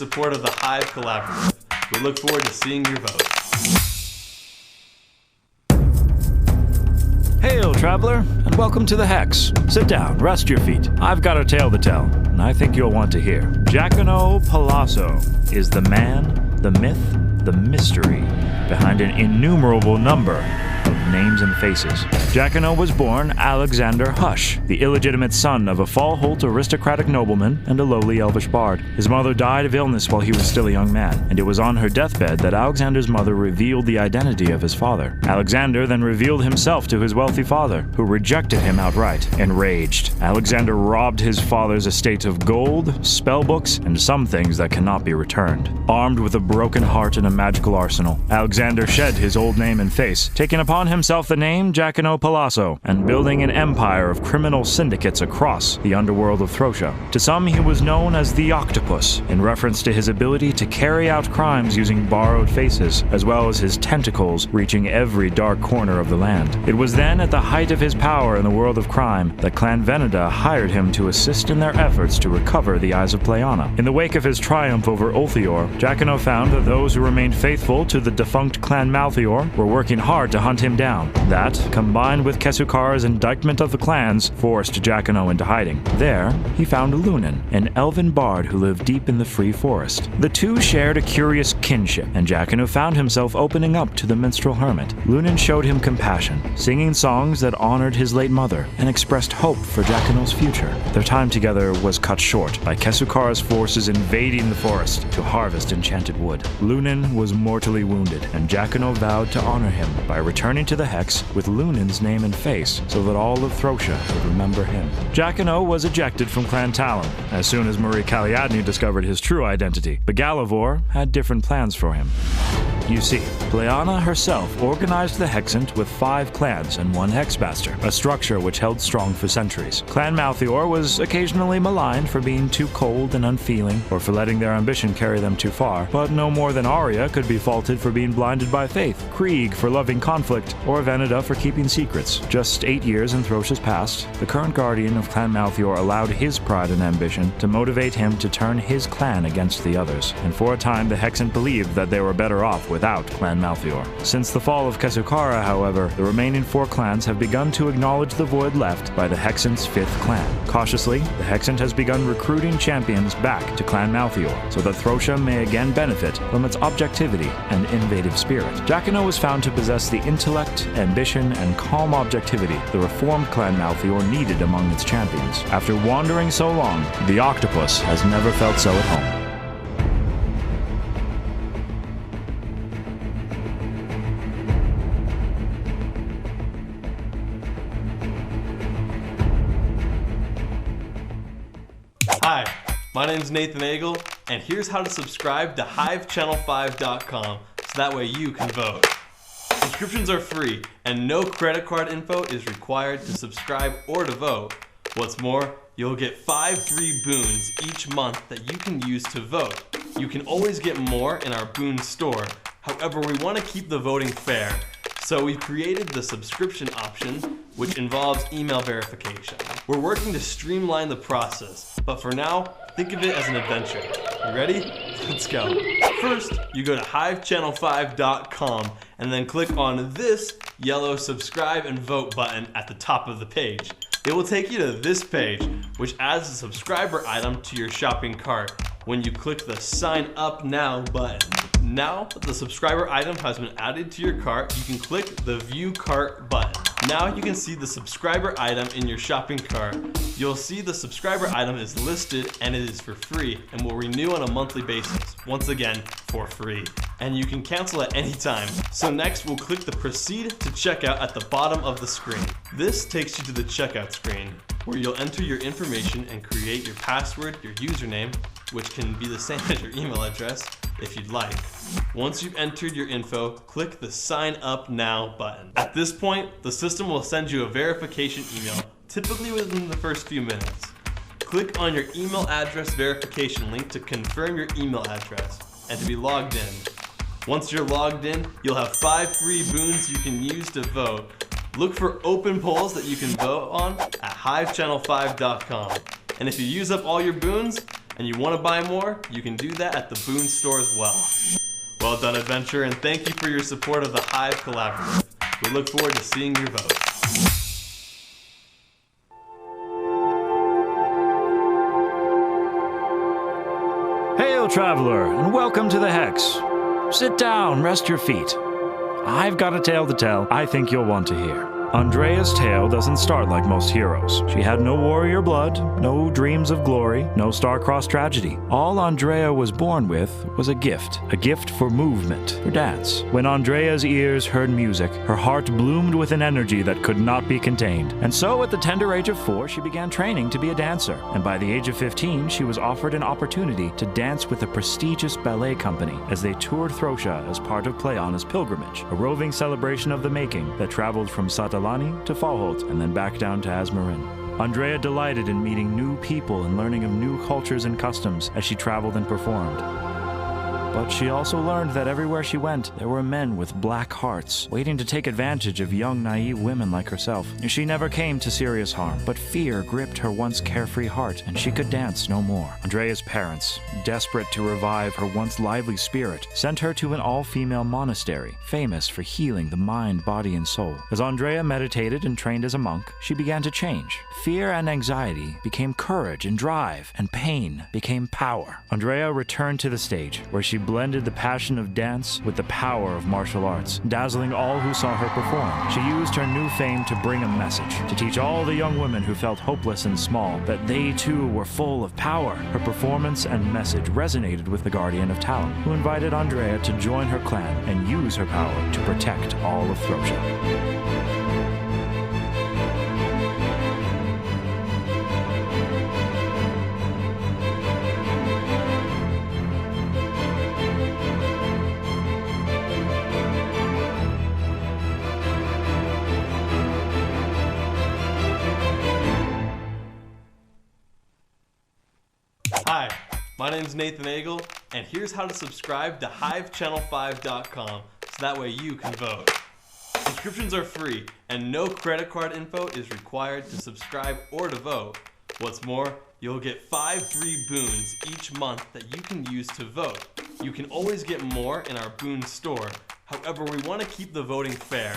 support of the Hive Collaborative. We look forward to seeing your vote. Hail, traveler, and welcome to the Hex. Sit down, rest your feet. I've got a tale to tell, and I think you'll want to hear. Jacono Palazzo is the man, the myth, the mystery behind an innumerable number of names and faces. Jacono was born Alexander Hush, the illegitimate son of a Fallholt aristocratic nobleman and a lowly elvish bard. His mother died of illness while he was still a young man, and it was on her deathbed that Alexander's mother revealed the identity of his father. Alexander then revealed himself to his wealthy father, who rejected him outright. Enraged, Alexander robbed his father's estate of gold, spellbooks, and some things that cannot be returned. Armed with a broken heart and a magical arsenal, Alexander shed his old name and face, taking upon himself the name Jacono Palazzo, and building an empire of criminal syndicates across the underworld of Throcia. To some, he was known as the Octopus, in reference to his ability to carry out crimes using borrowed faces, as well as his tentacles reaching every dark corner of the land. It was then, at the height of his power in the world of crime, that Clan Veneda hired him to assist in their efforts to recover the Eyes of Pleiana. In the wake of his triumph over Ulthior, Jacono found that those who remained faithful to the defunct Clan Malthior were working hard to hunt him down. That, combined with Kesukara's indictment of the clans, forced Jacono into hiding. There, he found Lunan, an elven bard who lived deep in the Free Forest. The two shared a curious kinship, and Jacono found himself opening up to the minstrel hermit. Lunan showed him compassion, singing songs that honored his late mother and expressed hope for Jacono's future. Their time together was cut short by Kesukara's forces invading the forest to harvest enchanted wood. Lunan was mortally wounded, and Jacono vowed to honor him by returning to the Hex with Lunan's name and face so that all of Throcia would remember him. Jacono was ejected from Clan Talon as soon as Marie Caliadne discovered his true identity, but Galavor had different plans for him. You see, Pleiana herself organized the Hexant with 5 clans and 1 Hexmaster, a structure which held strong for centuries. Clan Malthior was occasionally maligned for being too cold and unfeeling, or for letting their ambition carry them too far, but no more than Arya could be faulted for being blinded by faith, Krieg for loving conflict, or Veneda for keeping secrets. Just 8 years in Throcia's past, the current guardian of Clan Malthior allowed his pride and ambition to motivate him to turn his clan against the others, and for a time the Hexant believed that they were better off without Clan Malthior. Since the fall of Kesukara, however, the remaining 4 clans have begun to acknowledge the void left by the Hexant's 5th clan. Cautiously, the Hexant has begun recruiting champions back to Clan Malthior, so that Throcia may again benefit from its objectivity and innovative spirit. Jacono was found to possess the intellect, ambition, and calm objectivity the reformed Clan Malthior needed among its champions. After wandering so long, the Octopus has never felt so at home. Hi, my name is Nathan Agel, and here's how to subscribe to HiveChannel5.com so that way you can vote. Subscriptions are free, and no credit card info is required to subscribe or to vote. What's more, you'll get 5 free boons each month that you can use to vote. You can always get more in our boon store. However, we want to keep the voting fair, so we've created the subscription option, which involves email verification. We're working to streamline the process, but for now, think of it as an adventure. You ready? Let's go. First, you go to HiveChannel5.com and then click on this yellow subscribe and vote button at the top of the page. It will take you to this page, which adds a subscriber item to your shopping cart when you click the Sign Up Now button. Now that the subscriber item has been added to your cart, you can click the View Cart button. Now you can see the subscriber item in your shopping cart. You'll see the subscriber item is listed and it is for free and will renew on a monthly basis, once again for free. And you can cancel at any time. So next we'll click the Proceed to Checkout at the bottom of the screen. This takes you to the checkout screen, where you'll enter your information and create your password, your username, which can be the same as your email address if you'd like. Once you've entered your info, click the Sign Up Now button. At this point, the system will send you a verification email, typically within the first few minutes. Click on your email address verification link to confirm your email address and to be logged in. Once you're logged in, you'll have 5 free boons you can use to vote. Look for open polls that you can vote on at HiveChannel5.com. And if you use up all your boons and you want to buy more, you can do that at the Boone store as well. Well done, adventure, and thank you for your support of the Hive Collaborative. We look forward to seeing your vote. Hail, traveler, and welcome to the Hex. Sit down, rest your feet. I've got a tale to tell I think you'll want to hear. Andrea's tale doesn't start like most heroes. She had no warrior blood, no dreams of glory, no star-crossed tragedy. All Andrea was born with was a gift for movement, for dance. When Andrea's ears heard music, her heart bloomed with an energy that could not be contained. And so at the tender age of 4, she began training to be a dancer. And by the age of 15, she was offered an opportunity to dance with a prestigious ballet company as they toured Throsia as part of Pleiana's pilgrimage, a roving celebration of the making that traveled from Satalani to Falholt and then back down to Azmarin. Andrea delighted in meeting new people and learning of new cultures and customs as she traveled and performed. But she also learned that everywhere she went, there were men with black hearts, waiting to take advantage of young, naive women like herself. She never came to serious harm, but fear gripped her once carefree heart, and she could dance no more. Andrea's parents, desperate to revive her once lively spirit, sent her to an all-female monastery, famous for healing the mind, body, and soul. As Andrea meditated and trained as a monk, she began to change. Fear and anxiety became courage and drive, and pain became power. Andrea returned to the stage, where she blended the passion of dance with the power of martial arts, dazzling all who saw her perform. She used her new fame to bring a message, to teach all the young women who felt hopeless and small that they too were full of power. Her performance and message resonated with the Guardian of Talon, who invited Andrea to join her clan and use her power to protect all of Throsia. Hi, my name is Nathan Agel, and here's how to subscribe to HiveChannel5.com so that way you can vote. Subscriptions are free, and no credit card info is required to subscribe or to vote. What's more, you'll get 5 free boons each month that you can use to vote. You can always get more in our Boone store. However, we want to keep the voting fair,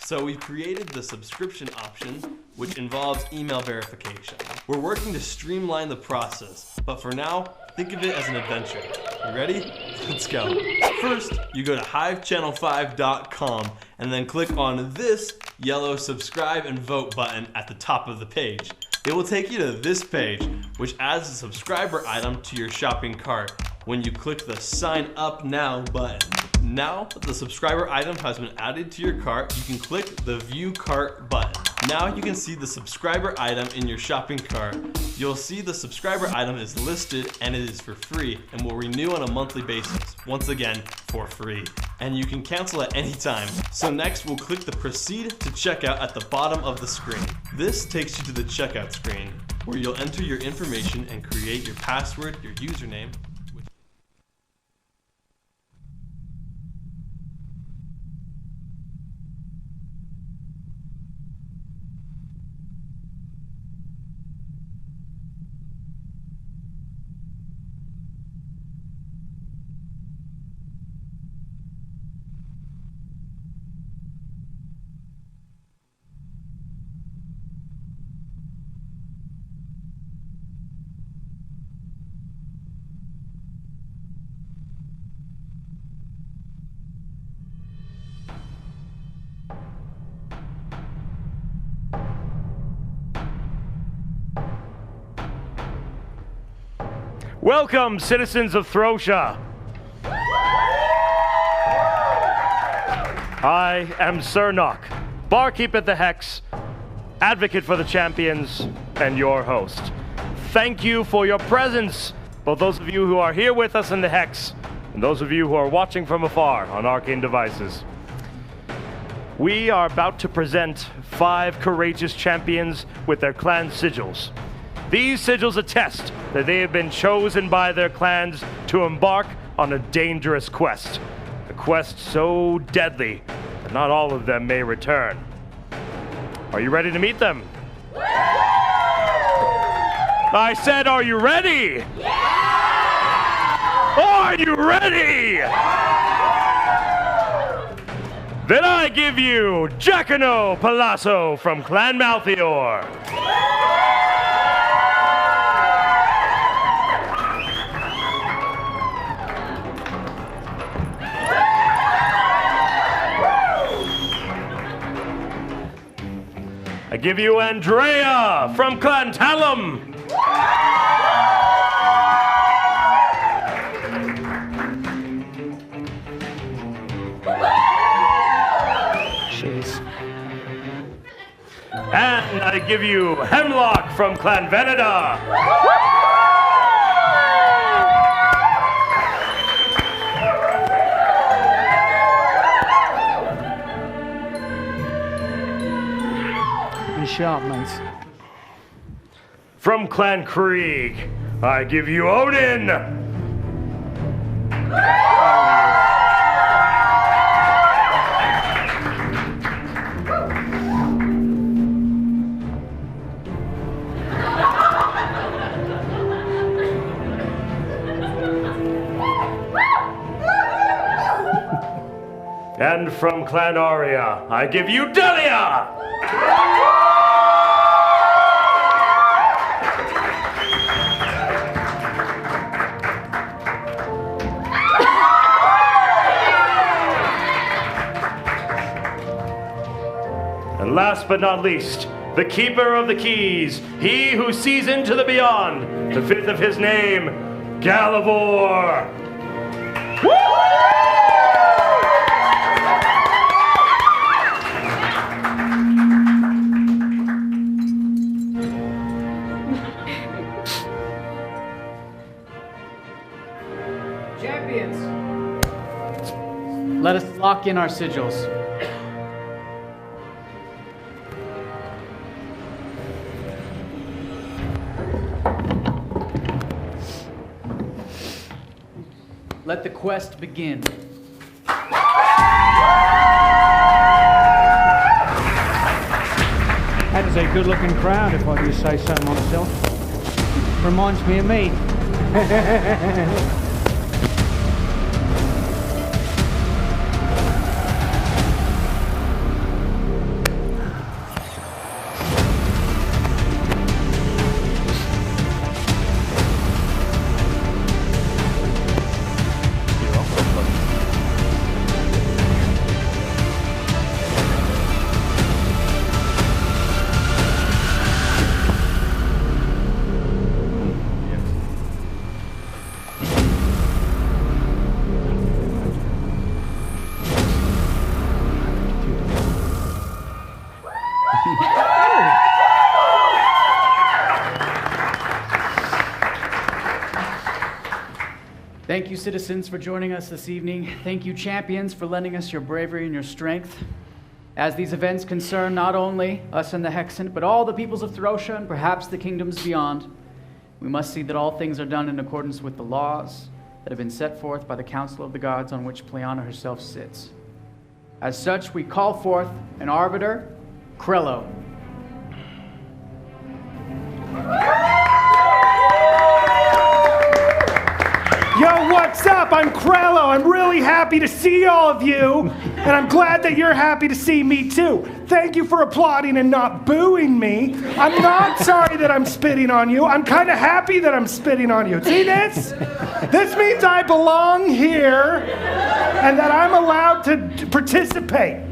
so we've created the subscription option, which involves email verification. We're working to streamline the process, but for now, think of it as an adventure. You ready? Let's go. First, you go to HiveChannel5.com and then click on this yellow subscribe and vote button at the top of the page. It will take you to this page, which adds a subscriber item to your shopping cart when you click the Sign Up Now button. Now that the subscriber item has been added to your cart, you can click the View Cart button. Now you can see the subscriber item in your shopping cart. You'll see the subscriber item is listed and it is for free and will renew on a monthly basis, once again for free. And you can cancel at any time. So next we'll click the Proceed to Checkout at the bottom of the screen. This takes you to the checkout screen, where you'll enter your information and create your password, your username. Welcome, citizens of Throsia. I am Cernok, barkeep at the Hex, advocate for the champions, and your host. Thank you for your presence, both those of you who are here with us in the Hex, and those of you who are watching from afar on Arcane devices. We are about to present 5 courageous champions with their clan sigils. These sigils attest that they have been chosen by their clans to embark on a dangerous quest. A quest so deadly that not all of them may return. Are you ready to meet them? I said, are you ready? Yeah! Are you ready? Then I give you Giacomo Palazzo from Clan Malthior. I give you Andrea from Clan Talum. Jeez. And I give you Hemlock from Clan Veneda. Be sharp, mate. From Clan Krieg, I give you Odin. And from Clan Aria, I give you Delia! And last but not least, the keeper of the keys, he who sees into the beyond, the fifth of his name, Galivor! Champions, let us lock in our sigils. Let the quest begin. That is a good-looking crowd, if I do say so myself. Reminds me of me. Thank you, citizens, for joining us this evening. Thank you, champions, for lending us your bravery and your strength. As these events concern not only us and the Hexen, but all the peoples of Throsha and perhaps the kingdoms beyond, we must see that all things are done in accordance with the laws that have been set forth by the Council of the Gods on which Pleiana herself sits. As such, we call forth an arbiter, Krello. Yo, what's up? I'm Krello. I'm really happy to see all of you, and I'm glad that you're happy to see me too. Thank you for applauding and not booing me. I'm not sorry that I'm spitting on you. I'm kind of happy that I'm spitting on you. See this? This means I belong here and that I'm allowed to participate.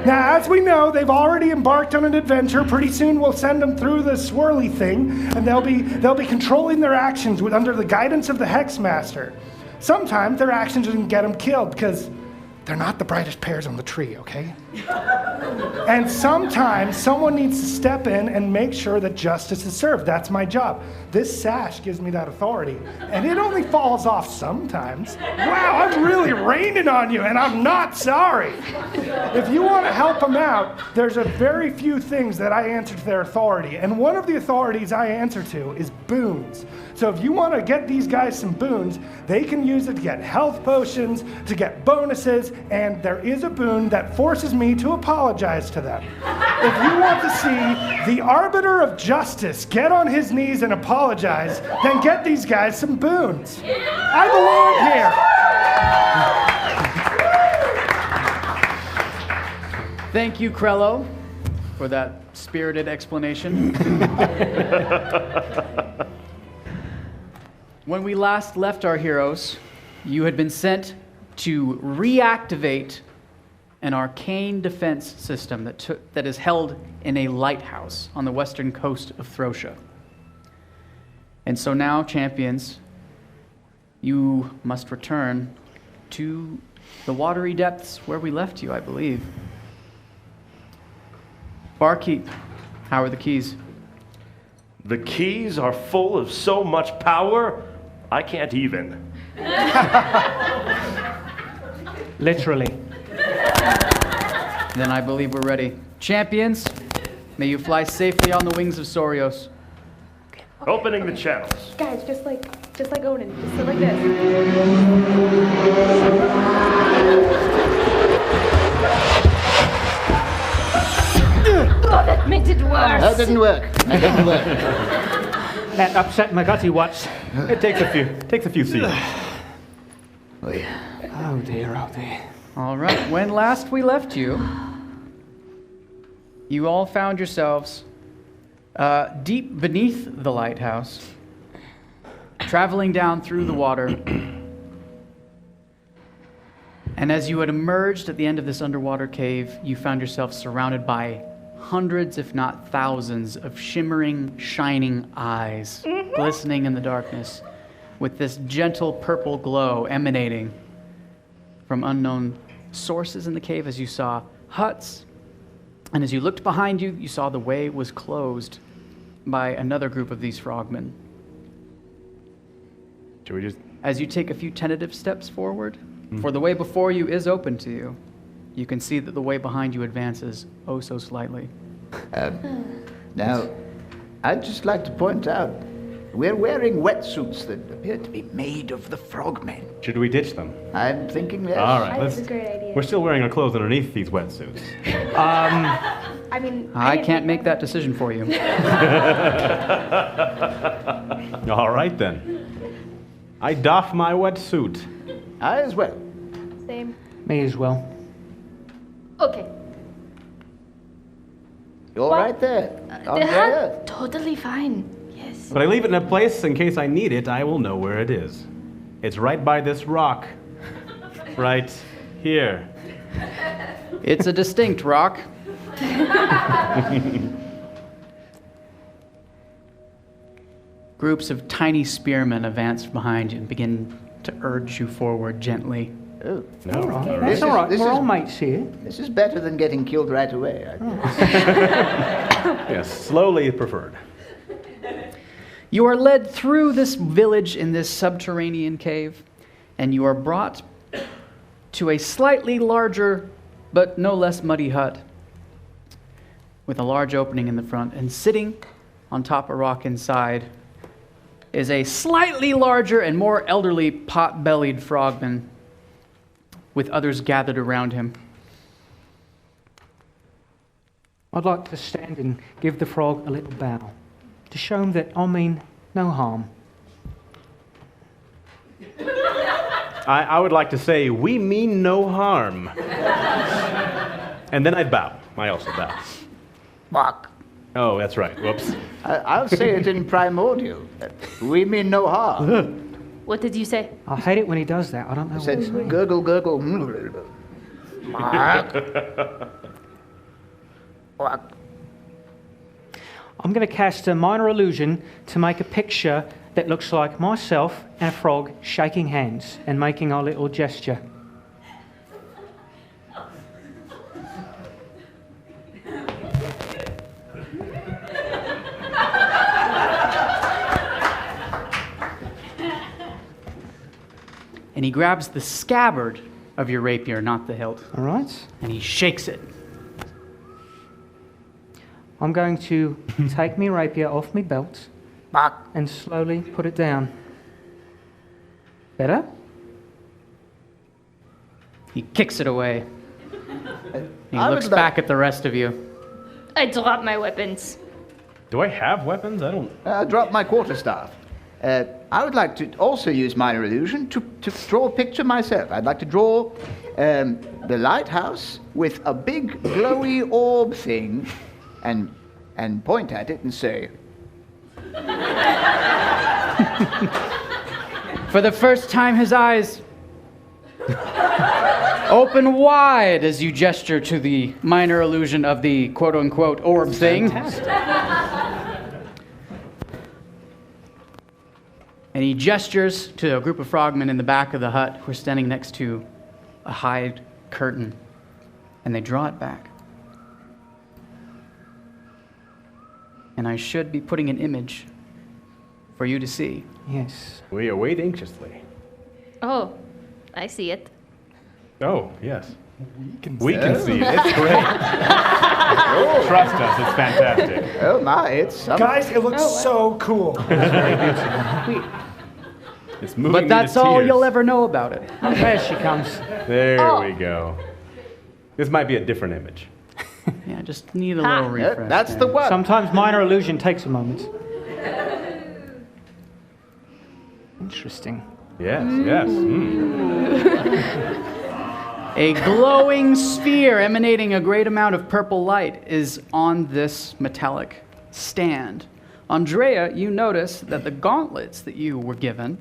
Now, as we know, they've already embarked on an adventure. Pretty soon we'll send them through the swirly thing, and they'll be controlling their actions under the guidance of the Hexmaster. Sometimes their actions can get them killed because they're not the brightest pears on the tree, okay? And sometimes someone needs to step in and make sure that justice is served. That's my job. This sash gives me that authority, and it only falls off sometimes. Wow, I'm really raining on you, and I'm not sorry. If you want to help them out, there's a very few things that I answer to their authority, and one of the authorities I answer to is boons. So if you want to get these guys some boons, they can use it to get health potions, to get bonuses, and there is a boon that forces me to apologize to them. If you want to see the arbiter of justice get on his knees and apologize, then get these guys some boons. I belong here. Thank you, Krello, for that spirited explanation. When we last left our heroes, you had been sent to reactivate an arcane defense system that is held in a lighthouse on the western coast of Throsia. And so now, champions, you must return to the watery depths where we left you, I believe. Barkeep, how are the keys? The keys are full of so much power, I can't even. Literally. Then I believe we're ready. Champions, may you fly safely on the wings of Sorios. Opening the channels. Guys, just like Odin, just sit like this. Oh, that makes it worse. That didn't work. That upset my gutty what's. It takes a few seasons. Oh, yeah. Oh dear, oh dear. All right, when last we left you, you all found yourselves deep beneath the lighthouse, traveling down through the water. And as you had emerged at the end of this underwater cave, you found yourself surrounded by hundreds, if not thousands, of shimmering, shining eyes, glistening in the darkness, with this gentle purple glow emanating from unknown sources in the cave as you saw huts. And as you looked behind you, you saw the way was closed by another group of these frogmen. Should we just... As you take a few tentative steps forward, for the way before you is open to you, you can see that the way behind you advances oh so slightly. Now, I'd just like to point out, we're wearing wetsuits that appear to be made of the frogmen. Should we ditch them? I'm thinking yes. All right, I think it's a great idea. We're still wearing our clothes underneath these wetsuits. I mean, I didn't can't make make that decision for you. All right, then. I doff my wetsuit. I as well. Same. Me as well. Okay. You're What? right there. On The the hat, earth. totally fine. Yes. But I leave it in a place in case I need it, I will know where it is. It's right by this rock. Right here. It's a distinct rock. Groups of tiny spearmen advance behind you and begin to urge you forward gently. Oh, No, all right. That's all right. this We're is- all mates here. this is better than getting killed right away. I think. Yes, slowly preferred. You are led through this village in this subterranean cave, and you are brought to a slightly larger but no less muddy hut with a large opening in the front. And sitting on top of a rock inside is a slightly larger and more elderly pot-bellied frogman with others gathered around him. I'd like to stand and give the frog a little bow to show him that I mean no harm. I would like to say, we mean no harm. And then I'd bow. I also bow. Fuck. Oh, that's right. Whoops. I'll say it in primordial. We mean no harm. What did you say? I hate it when he does that. I don't know I what said he's saying. gurgle, gurgle. Fuck. I'm going to cast a minor illusion to make a picture that looks like myself and a frog shaking hands and making our little gesture. And he grabs the scabbard of your rapier, not the hilt, All right? and he shakes it. I'm going to take my rapier off my belt Fuck. and slowly put it down. Better? He kicks it away. He I looks would like- back at the rest of you. I drop my weapons. Do I have weapons? I don't. Drop my quarterstaff. I would like to also use minor illusion to draw a picture myself. I'd like to draw the lighthouse with a big glowy orb thing and point at it and say, For the first time, his eyes open wide as you gesture to the minor illusion of the quote-unquote orb thing. And he gestures to a group of frogmen in the back of the hut who are standing next to a hide curtain. And they draw it back. And I should be putting an image for you to see. Yes. We await anxiously. Oh, I see it. Oh, yes. We can see it. It's great. Trust us, it's fantastic. oh my, it's something. Guys, it looks so cool. It's moving But me that's to all tears. you'll ever know about it. There she comes. There Oh. we go. This might be a different image. Yeah, just need a little refresh. That's the there. one. Sometimes minor illusion takes a moment. Interesting. Yes, yes. A glowing sphere emanating a great amount of purple light is on this metallic stand. Andrea, you notice that the gauntlets that you were given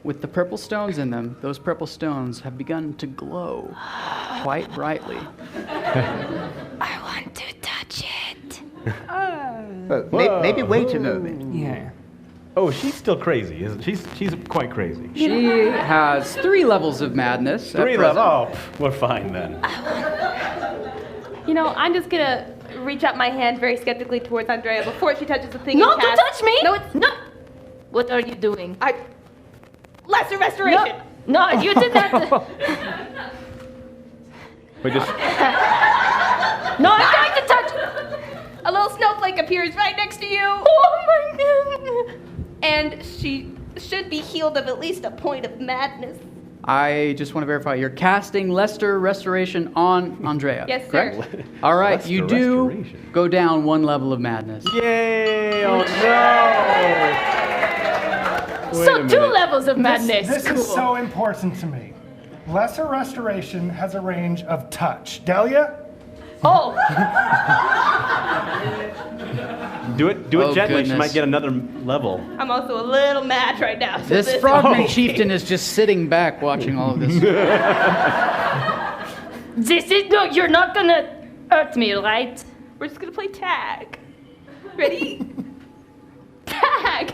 with the purple stones in them, those purple stones have begun to glow quite brightly. I want to touch it. Maybe wait a moment. Yeah. Oh, she's still crazy, isn't she? She's quite crazy. She has 3 levels of madness. at 3 present. levels. Oh, we're fine then. You know, I'm just gonna reach out my hand very skeptically towards Andrea before she touches the thing. Not and to cast- touch me! No, it's No! What are you doing? lesser restoration. No, you did not. We just. No, I'm going to touch. A little snowflake appears right next to you, Oh my god. and she should be healed of at least a point of madness. I just want to verify you're casting Lester Restoration on Andrea. Yes, sir. correct? All right, Lester you do Restoration. go down 1 level of madness. Yay! Oh no! Wait a So 2 minute. levels of madness. This cool. is so important to me. Lesser Restoration has a range of touch. Delia? Oh, Do it Oh, gently. She goodness. might get another level. I'm also a little mad right now. So This frogman chieftain is just sitting back watching all of this. this is no. You're not gonna hurt me, right? We're just gonna play tag. Ready? Tag.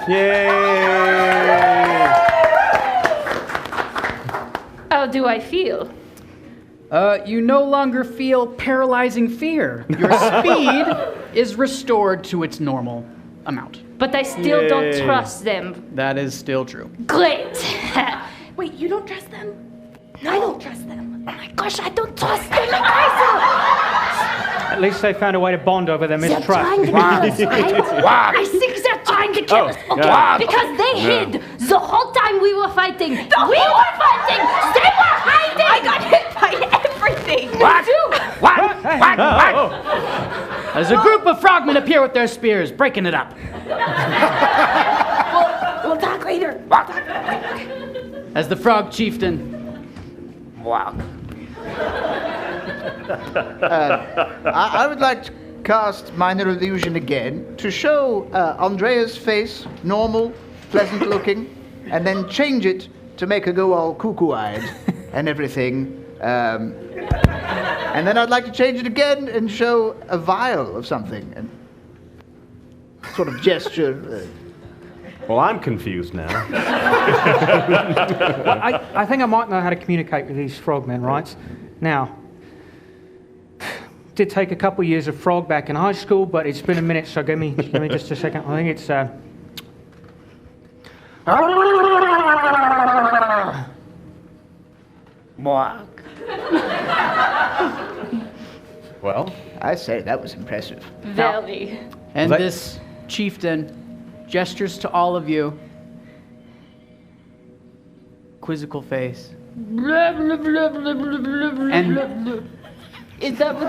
Yay! How do I feel? You no longer feel paralyzing fear. Your speed is restored to its normal amount. But I still don't Yay. trust them. That is still true. Great. Wait, you don't trust them? I don't trust them. Oh my gosh, I don't trust them either. At least they found a way to bond over their They're trying to mistrust. kill us, right? I think they're trying to kill us. Okay, yeah. because they hid the whole time we were fighting. We were fighting. They were hiding. I got hit by everything. As a group of frogmen appear with their spears, breaking it up. We'll talk later. As the frog chieftain. I would like to cast minor illusion again to show Andrea's face normal, pleasant looking, and then change it to make her go all cuckoo-eyed and everything. And then I'd like to change it again and show a vial of something and sort of gesture. Well, I'm confused now. Well, I think I might know how to communicate with these frogmen, right? Now, did take a couple years of frog back in high school, but it's been a minute, so give me just a second. I think it's Well, I say, that was impressive. Very. And Was that- this chieftain gestures to all of you. quizzical face. Blah, blah, blah, blah, blah, blah, blah, And- blah, blah. Is that what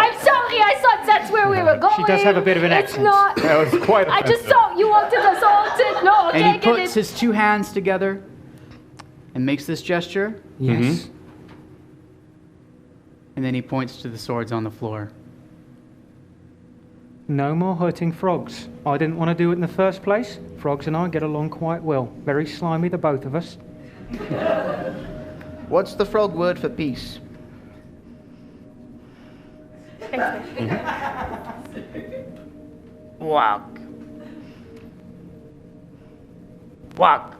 I'm sorry, I thought that's where we were going. She does have a bit of an It's accent. not. That was quite I just offensive. thought you wanted us all to know. And Okay, he get puts it. his two hands together and makes this gesture. Yes. And then he points to the swords on the floor. No more hurting frogs. I didn't want to do it in the first place. Frogs and I get along quite well. Very slimy, the both of us. What's the frog word for peace? Walk. Walk.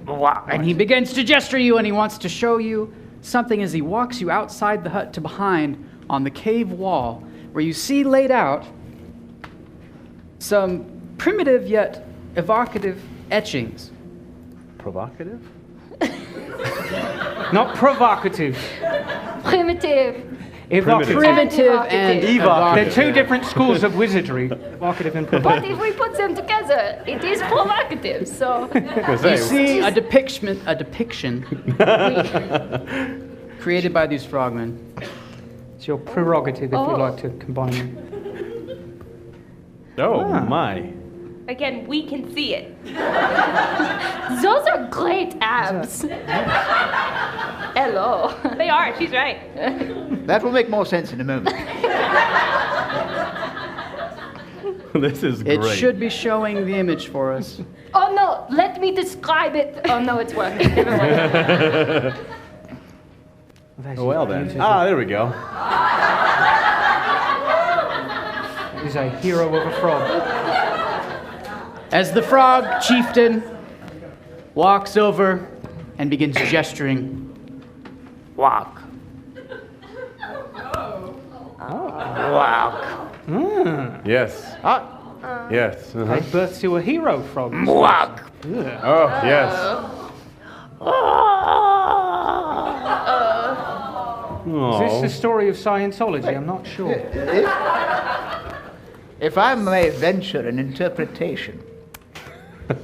Walk. And he begins to gesture you and he wants to show you something as he walks you outside the hut to behind on the cave wall, where you see laid out some primitive yet evocative etchings. Provocative? Not provocative. Primitive. Evocative. Primitive and They're evocative. two different schools of wizardry. Evocative and But provocative. if we put them together, it is provocative. So You see a depiction created by these frogmen. It's your prerogative if Oh. you like to combine them. Oh, my. Again, we can see it. those are great abs. Hello. They are, she's right. That will make more sense in a moment. This is great. It should be showing the image for us. Oh no, let me describe it. Oh no, it's working. Never mind. Well then. Ah, there we go. He's a hero of a frog. As the frog chieftain walks over and begins gesturing. Walk. Walk. Yes. Yes. Uh-huh. Gave birth to a hero frog. Walk. Oh, yes. Is this the story of Scientology? I'm not sure. If I may venture an interpretation, Please.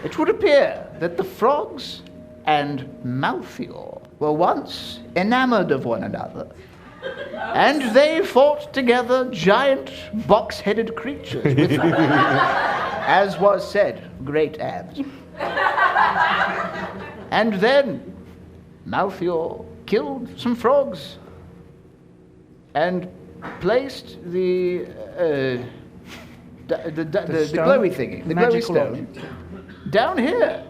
it would appear that the frogs and Malthior were once enamored of one another. And they fought together giant box-headed creatures with, as was said, great abs. And then Malthior killed some frogs and placed the stone? glowy thingy, the glowy Magical stone, down here,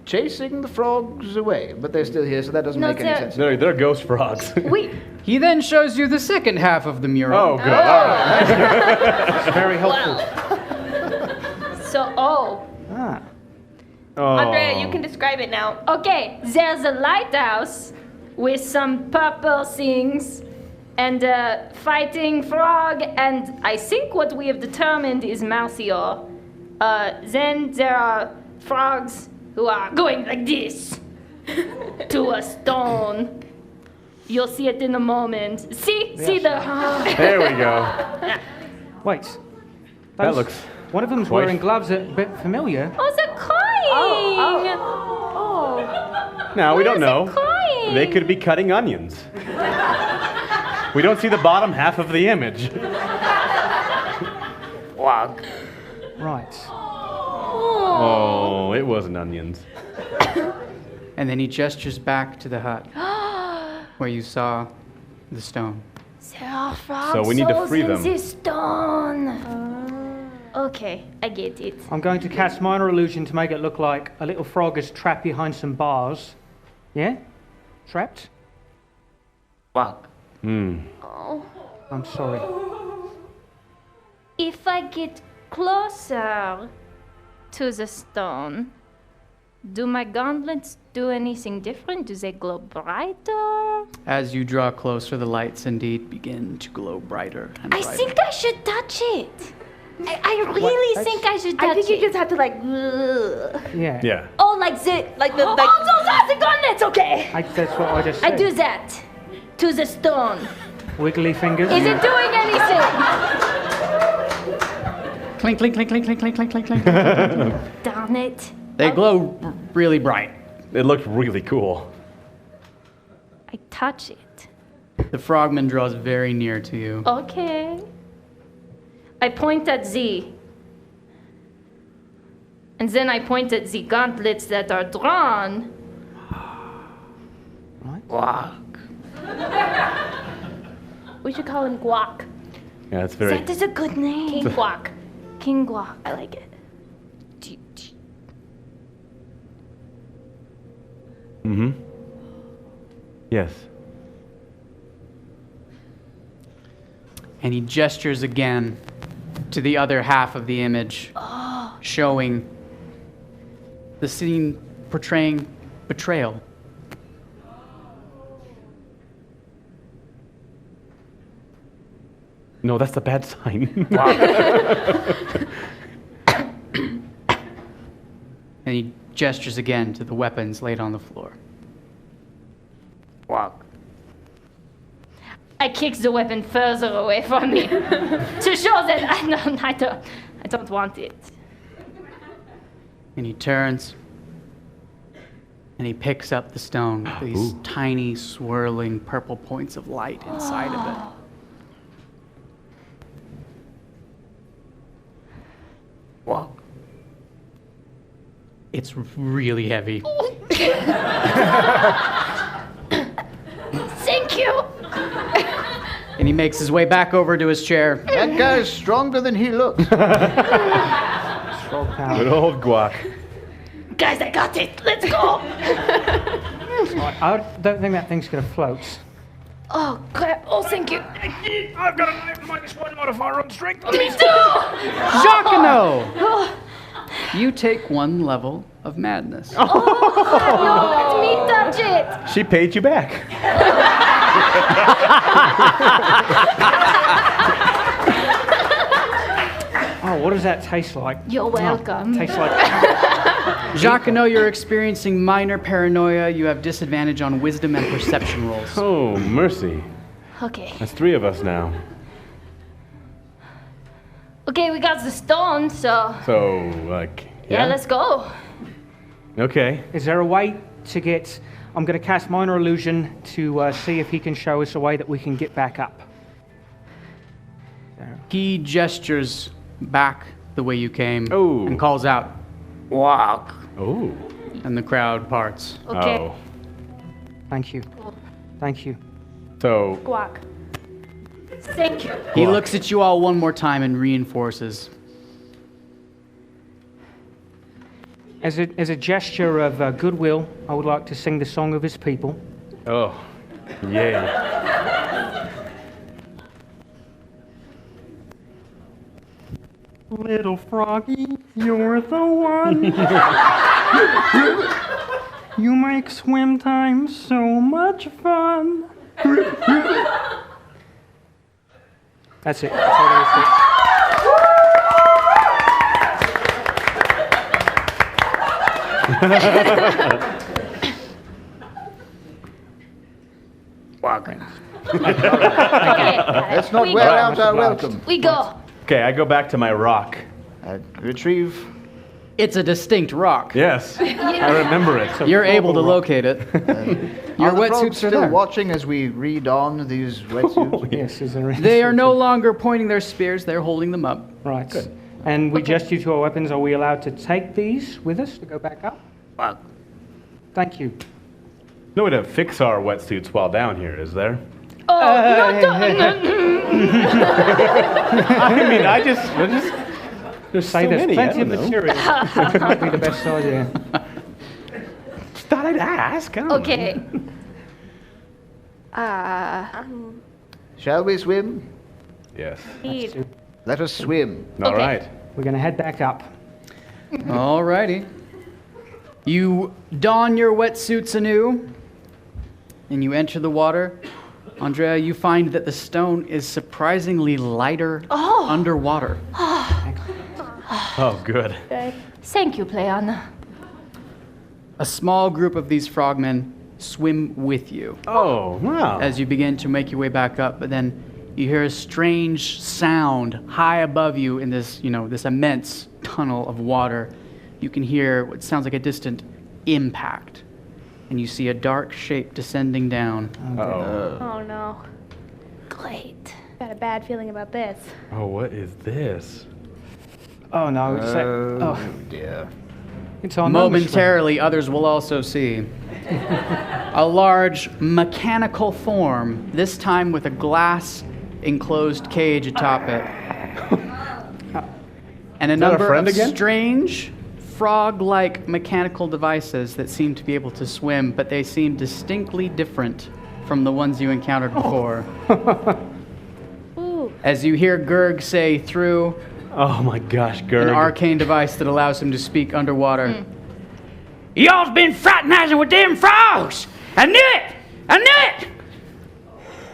chasing the frogs away. But they're still here, so that doesn't No, make any they're- sense. They're ghost frogs. Wait. He then shows you the second half of the mural. Oh, good. All right. It's very helpful. So, oh. Ah. Oh. Andrea, you can describe it now. Okay, there's a lighthouse with some purple things and a fighting frog, and I think what we have determined is Malthior. Then there are frogs who are going like this to a stone. You'll see it in a moment. See the. There we go. Wait. That Those- looks One of them's quite- wearing gloves that are a bit familiar. Oh, they're crying! Now, we don't know. Crying! They could be cutting onions. We don't see the bottom half of the image. Walk. Right. Oh, it wasn't onions. And then he gestures back to the hut where you saw the stone. There are frog So we need to souls free in them. this stone. Okay, I get it. I'm going to cast minor illusion to make it look like a little frog is trapped behind some bars. Yeah? Trapped? Walk. I'm sorry. If I get closer to the stone, do my gauntlets do anything different? Do they glow brighter? As you draw closer, the lights indeed begin to glow brighter and I brighter. think I should touch it. I really think I should touch I think you it. just have to like. Yeah. Yeah. Oh, like the Like the. oh, Like, those are the gauntlets. Okay. That's what I just I said. do that to the stone. Wiggly fingers. Is it doing anything? Clink, clink, clink, clink, clink, clink, clink, clink, clink. Darn it. They glow really bright. It looked really cool. I touch it. The frogman draws very near to you. Okay. I point at Z. And then I point at the gauntlets that are drawn. We should call him Guac. Yeah, it's very. That is a good name. King Guac. King Guac. I like it. Mm-hmm. Yes. And he gestures again to the other half of the image, showing the scene portraying betrayal. No, that's a bad sign. And he gestures again to the weapons laid on the floor. I kick the weapon further away from me to show that I don't want it. And he turns and he picks up the stone with these tiny swirling purple points of light inside of it. Wow. It's really heavy. Thank you. And he makes his way back over to his chair. That guy's stronger than he looks. Good old Guac. Guys, I got it. Let's go. I don't think that thing's going to float. Oh, crap. Oh, thank you. I've got a -1 modifier on strength. Me too. Jacquino! You take 1 level of madness. No, let me touch it. She paid you back. Oh, what does that taste like? You're welcome. Tastes like. Jacquino, you're experiencing minor paranoia. You have disadvantage on wisdom and perception rolls. Oh, mercy. Okay. That's 3 of us now. Okay, we got the stone, so So, like, yeah, let's go. Okay. Is there a way to get? I'm going to cast minor illusion to see if he can show us a way that we can get back up. He gestures back the way you came Oh. and calls out, "Walk!" Oh. And the crowd parts. Okay. Oh. Thank you. Thank you. So, Guac. Thank you. He looks at you all one more time and reinforces. As a gesture of goodwill, I would like to sing the song of his people. oh, yay. Little froggy, you're the one. You make swim time so much fun. That's it. That's all there is to it. Let's not wear out our welcome. We go. Okay, I go back to my rock. Retrieve. It's a distinct rock. Yes, I remember it. You're able to locate it. Your Are the frogs wetsuits are still there. watching as we re-don these wetsuits? Yes, is there They are no longer pointing their spears, they're holding them up. Right. Good. And we gesture to our weapons. Are we allowed to take these with us to go back up? Thank you. No way to fix our wetsuits while down here, is there? Oh, I mean, I just there's Say so there's many. plenty I of don't know. material. It might be the best idea. Just thought I'd ask. I don't okay. Shall we swim? know. Yes. Indeed. Let us swim. All Okay. right. We're going to head back up. Alrighty. You don your wetsuits anew, and you enter the water. Andrea, you find that the stone is surprisingly lighter underwater. Oh, good. Thank you, Pleiana. A small group of these frogmen swim with you Oh, wow. as you begin to make your way back up, but then you hear a strange sound high above you in this, this immense tunnel of water. You can hear what sounds like a distant impact, and you see a dark shape descending down. Oh no. Great. Got a bad feeling about this. Oh, what is this? Oh no, Dear. it's on Momentarily, others will also see a large mechanical form, this time with a glass enclosed cage atop it. And a that our number friend of again? strange frog-like mechanical devices that seem to be able to swim, but they seem distinctly different from the ones you encountered before. Ooh. As you hear Gurg say through Oh my gosh, Gurg. an arcane device that allows him to speak underwater. Y'all's been fraternizing with them frogs! I knew it! I knew it!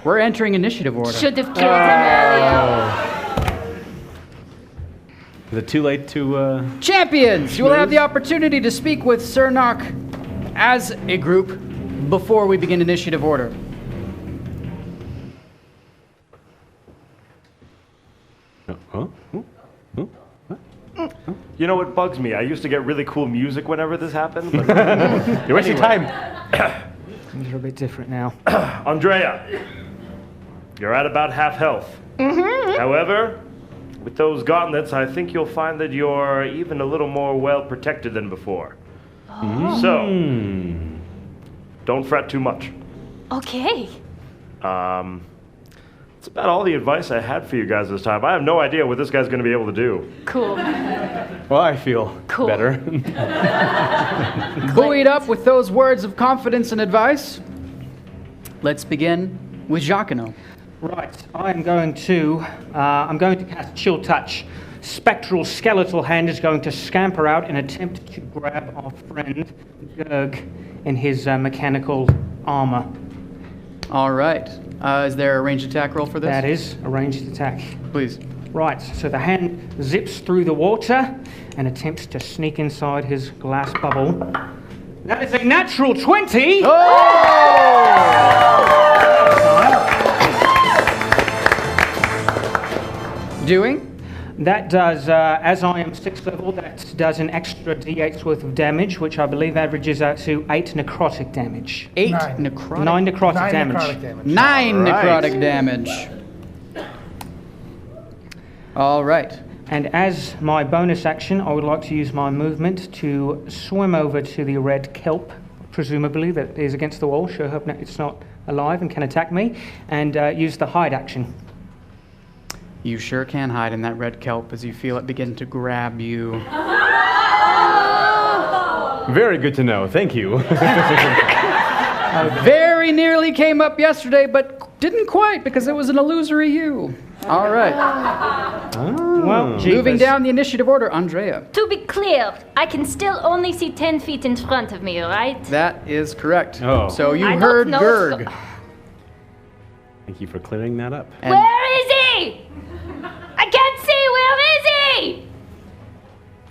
We're entering initiative order. Should have killed him earlier. Is it too late to, Champions, you will have the opportunity to speak with Cernarch as a group before we begin initiative order. Huh? You know what bugs me? I used to get really cool music whenever this happened. But You're wasting time. A little bit different now. Andrea, you're at about half health. However, with those gauntlets, I think you'll find that you're even a little more well protected than before. So, don't fret too much. Okay. That's about all the advice I had for you guys this time. I have no idea what this guy's going to be able to do. Cool. Well, I feel Cool. better. Buoyed up with those words of confidence and advice, let's begin with Jacquino. Right, I'm going to cast Chill Touch. Spectral skeletal hand is going to scamper out and attempt to grab our friend Gurg in his mechanical armor. All right. Is there a ranged attack roll for this? That is a ranged attack. Please. Right, so the hand zips through the water and attempts to sneak inside his glass bubble. That is a natural 20! Doing? That does, as I am 6th level, that does an extra d8's worth of damage, which I believe averages out to 8 necrotic damage. 8 Nine. necrotic. 9 necrotic 9 damage. necrotic damage. 9 All right. necrotic damage. All right. And as my bonus action, I would like to use my movement to swim over to the red kelp, presumably, that is against the wall, sure hope it's not alive and can attack me, and use the hide action. You sure can hide in that red kelp as you feel it begin to grab you. Very good to know. Thank you. Very nearly came up yesterday, but didn't quite because it was an illusory you. All right. Well, Moving jeepers. down the initiative order, Andrea. To be clear, I can still only see 10 feet in front of me, right? That is correct. Oh. So you I don't heard know Gurg. Thank you for clearing that up. And Where is he? I can't see. Where is he?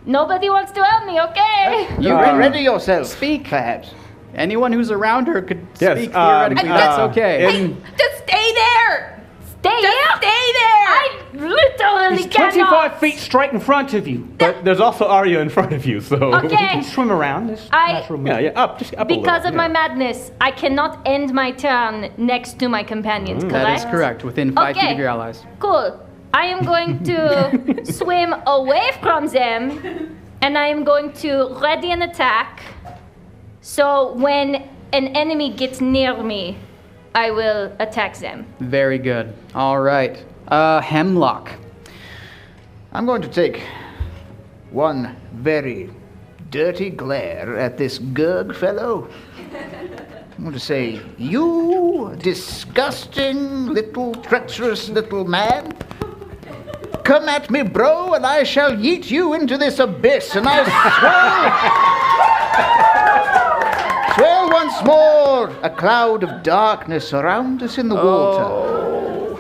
Nobody wants to help me, okay? you Ready yourself. Speak. Perhaps. Anyone who's around her could Yes, speak theoretically. That's okay. Just stay there! Stay here. Stay there! I literally He's 25 cannot. feet straight in front of you. But there's also Arya in front of you, so. You Okay. can swim around. There's I- natural Yeah, movement. yeah, up, just up a little. Because of my yeah. madness, I cannot end my turn next to my companions, correct? That is correct. Within 5 feet Okay. of your allies. Cool. I am going to swim away from them, and I am going to ready an attack. So when an enemy gets near me, I will attack them. Very good. All right. Hemlock. I'm going to take one very dirty glare at this Gurg fellow. I'm going to say, you disgusting little treacherous little man. Come at me, bro, and I shall yeet you into this abyss, and I'll swell once more a cloud of darkness around us in the water.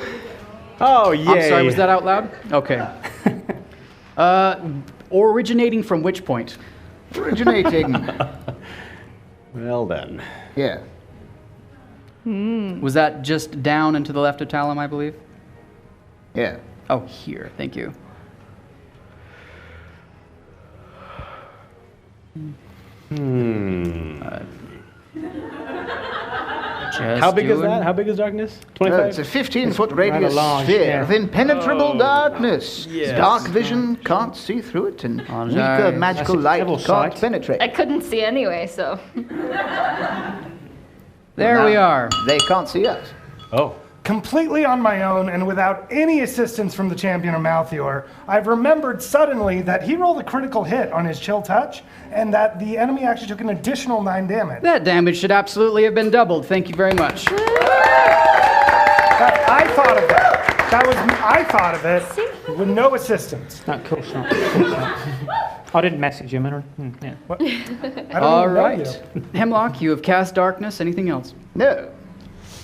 Oh, yay. I'm sorry, was that out loud? Okay. Originating from which point? Originating. Well then. Yeah. Was that just down and to the left of Talum, I believe? Yeah. Oh, here. Thank you. How big is that? How big is darkness? 25? It's a 15-foot radius large, sphere yeah. of impenetrable darkness. yes. Dark vision can't see through it, and Oh, weaker nice. magical That's light level can't sight. penetrate. I couldn't see anyway, so. There we are. They can't see us. Oh. Completely on my own and without any assistance from the champion of Malthior, I've remembered suddenly that he rolled a critical hit on his chill touch, and that the enemy actually took an additional 9 damage. That damage should absolutely have been doubled. Thank you very much. I thought of that. I thought of it with no assistance. No, of course not. I didn't message him. Yeah. What? I don't All even know right. Hemlock, you have cast darkness. Anything else? No.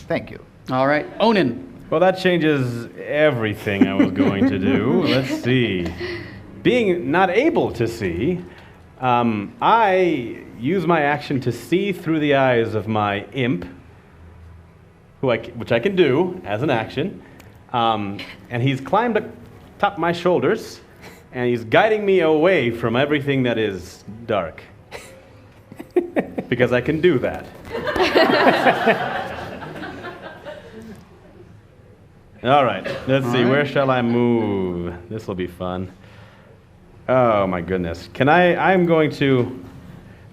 Thank you. All right. Onan. Well, that changes everything I was going to do. Let's see. Being not able to see, I use my action to see through the eyes of my imp, which I can do as an action. And he's climbed atop my shoulders, and he's guiding me away from everything that is dark. Because I can do that. All right, let's see. Where shall I move? This will be fun. Oh my goodness. I'm going to,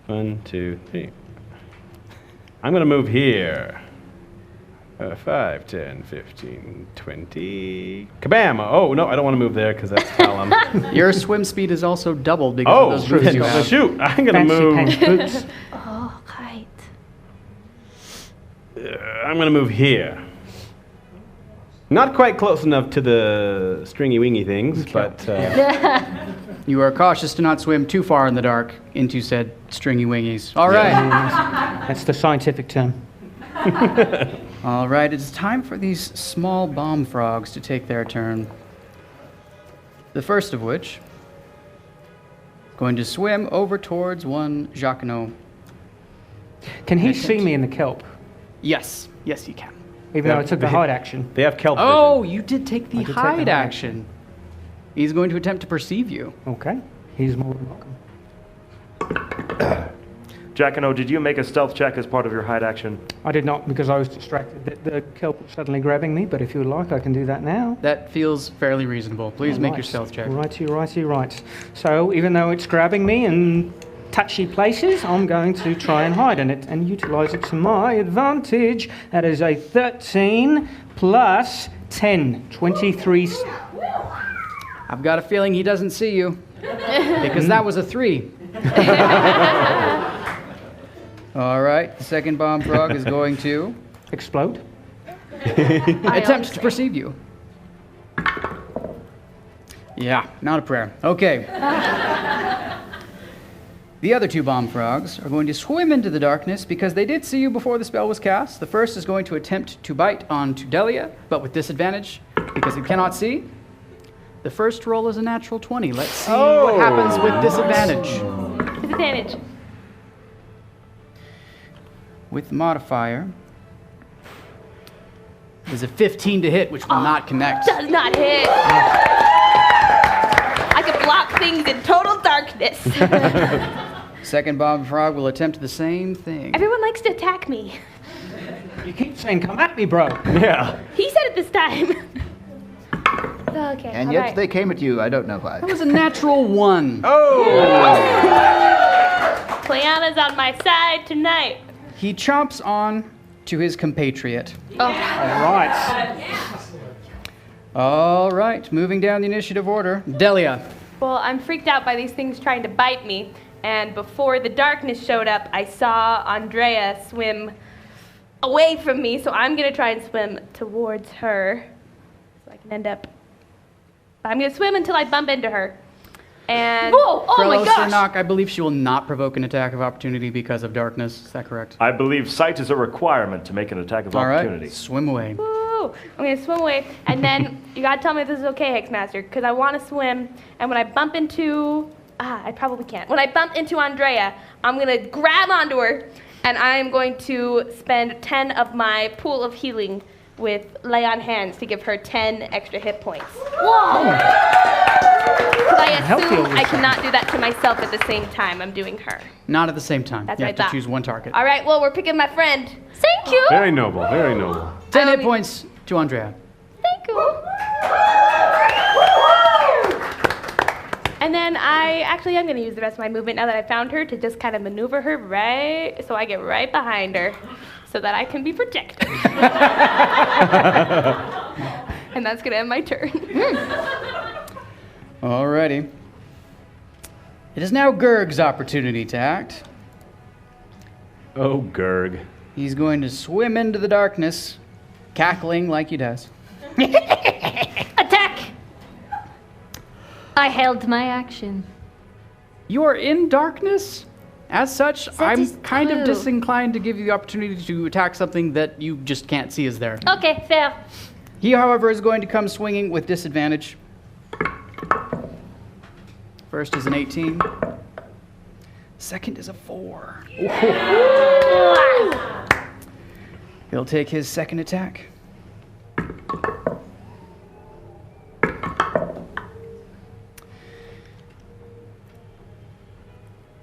1, 2, 3. I'm going to move here. 5, 10, 15, 20. Kabam! Oh, no, I don't want to move there because that's Callum. Your swim speed is also doubled because of those boots you have. Shoot. I'm going to Fancy move. pants boots. Oh, right. I'm going to move here. Not quite close enough to the stringy wingy things, but You are cautious to not swim too far in the dark into said stringy wingies. All right. That's the scientific term. All right. It's time for these small bomb frogs to take their turn. The first of which is going to swim over towards one Jacquinot. Can he see me in the kelp? Yes. Yes, you can. Even though I took the hide action. they have kelp Oh, vision. you did take the I did take the hide hide action. He's going to attempt to perceive you. Okay. He's more than welcome. Jacquinot, did you make a stealth check as part of your hide action? I did not because I was distracted. The kelp was suddenly grabbing me, but if you would like, I can do that now. That feels fairly reasonable. Please make your Right. stealth check. Righty, right. So even though it's grabbing me in touchy places, I'm going to try and hide in it and utilize it to my advantage. That is a 13 plus 10, 23. I've got a feeling he doesn't see you because that was a 3. All right, the second bomb frog is going to Explode. attempt to perceive you. Yeah, not a prayer. Okay. The other two bomb frogs are going to swim into the darkness because they did see you before the spell was cast. The first is going to attempt to bite onto Delia, but with disadvantage because it cannot see. The first roll is a natural 20. Let's see what happens with disadvantage. Disadvantage. With the modifier, there's a 15 to hit, which will not connect. Does not hit. I can block things in total darkness. Second bomb frog will attempt the same thing. Everyone likes to attack me. You keep saying, come at me, bro. Yeah. He said it this time. Okay. And all yet right. they came at you. I don't know why. That was a natural 1. Cleanna's on my side tonight. He chomps on to his compatriot. All right. All right, moving down the initiative order. Delia. Well, I'm freaked out by these things trying to bite me. And before the darkness showed up, I saw Andrea swim away from me. So I'm going to try and swim towards her. So I can end up... I'm going to swim until I bump into her. And... Whoa! Oh my Krellos gosh! Sernok, I believe she will not provoke an attack of opportunity because of darkness. Is that correct? I believe sight is a requirement to make an attack of All opportunity. right, swim away. Woo! I'm going to swim away. And then you got to tell me if this is okay, Hexmaster. Because I want to swim. And when I bump into... I probably can't. When I bump into Andrea, I'm going to grab onto her. And I am going to spend 10 of my pool of healing with lay on hands to give her 10 extra hit points. Whoa! I Help you assume with I cannot do that to myself at the same time I'm doing her. Not at the same time. That's you what have I to thought. choose one target. All right, well, we're picking my friend. Thank you! Very noble, very noble. 10 hit points to Andrea. Thank you! And then I'm going to use the rest of my movement now that I found her to just kind of maneuver her right, so I get right behind her so that I can be protected. And that's going to end my turn. Alrighty. It is now Gurg's opportunity to act. Oh, Gurg. He's going to swim into the darkness, cackling like he does. Attack! I held my action. You are in darkness? As such, That I'm is kind of true. disinclined to give you the opportunity to attack something that you just can't see is there. Okay, fair. He, however, is going to come swinging with disadvantage. First is an 18. Second is a 4. He'll take his second attack.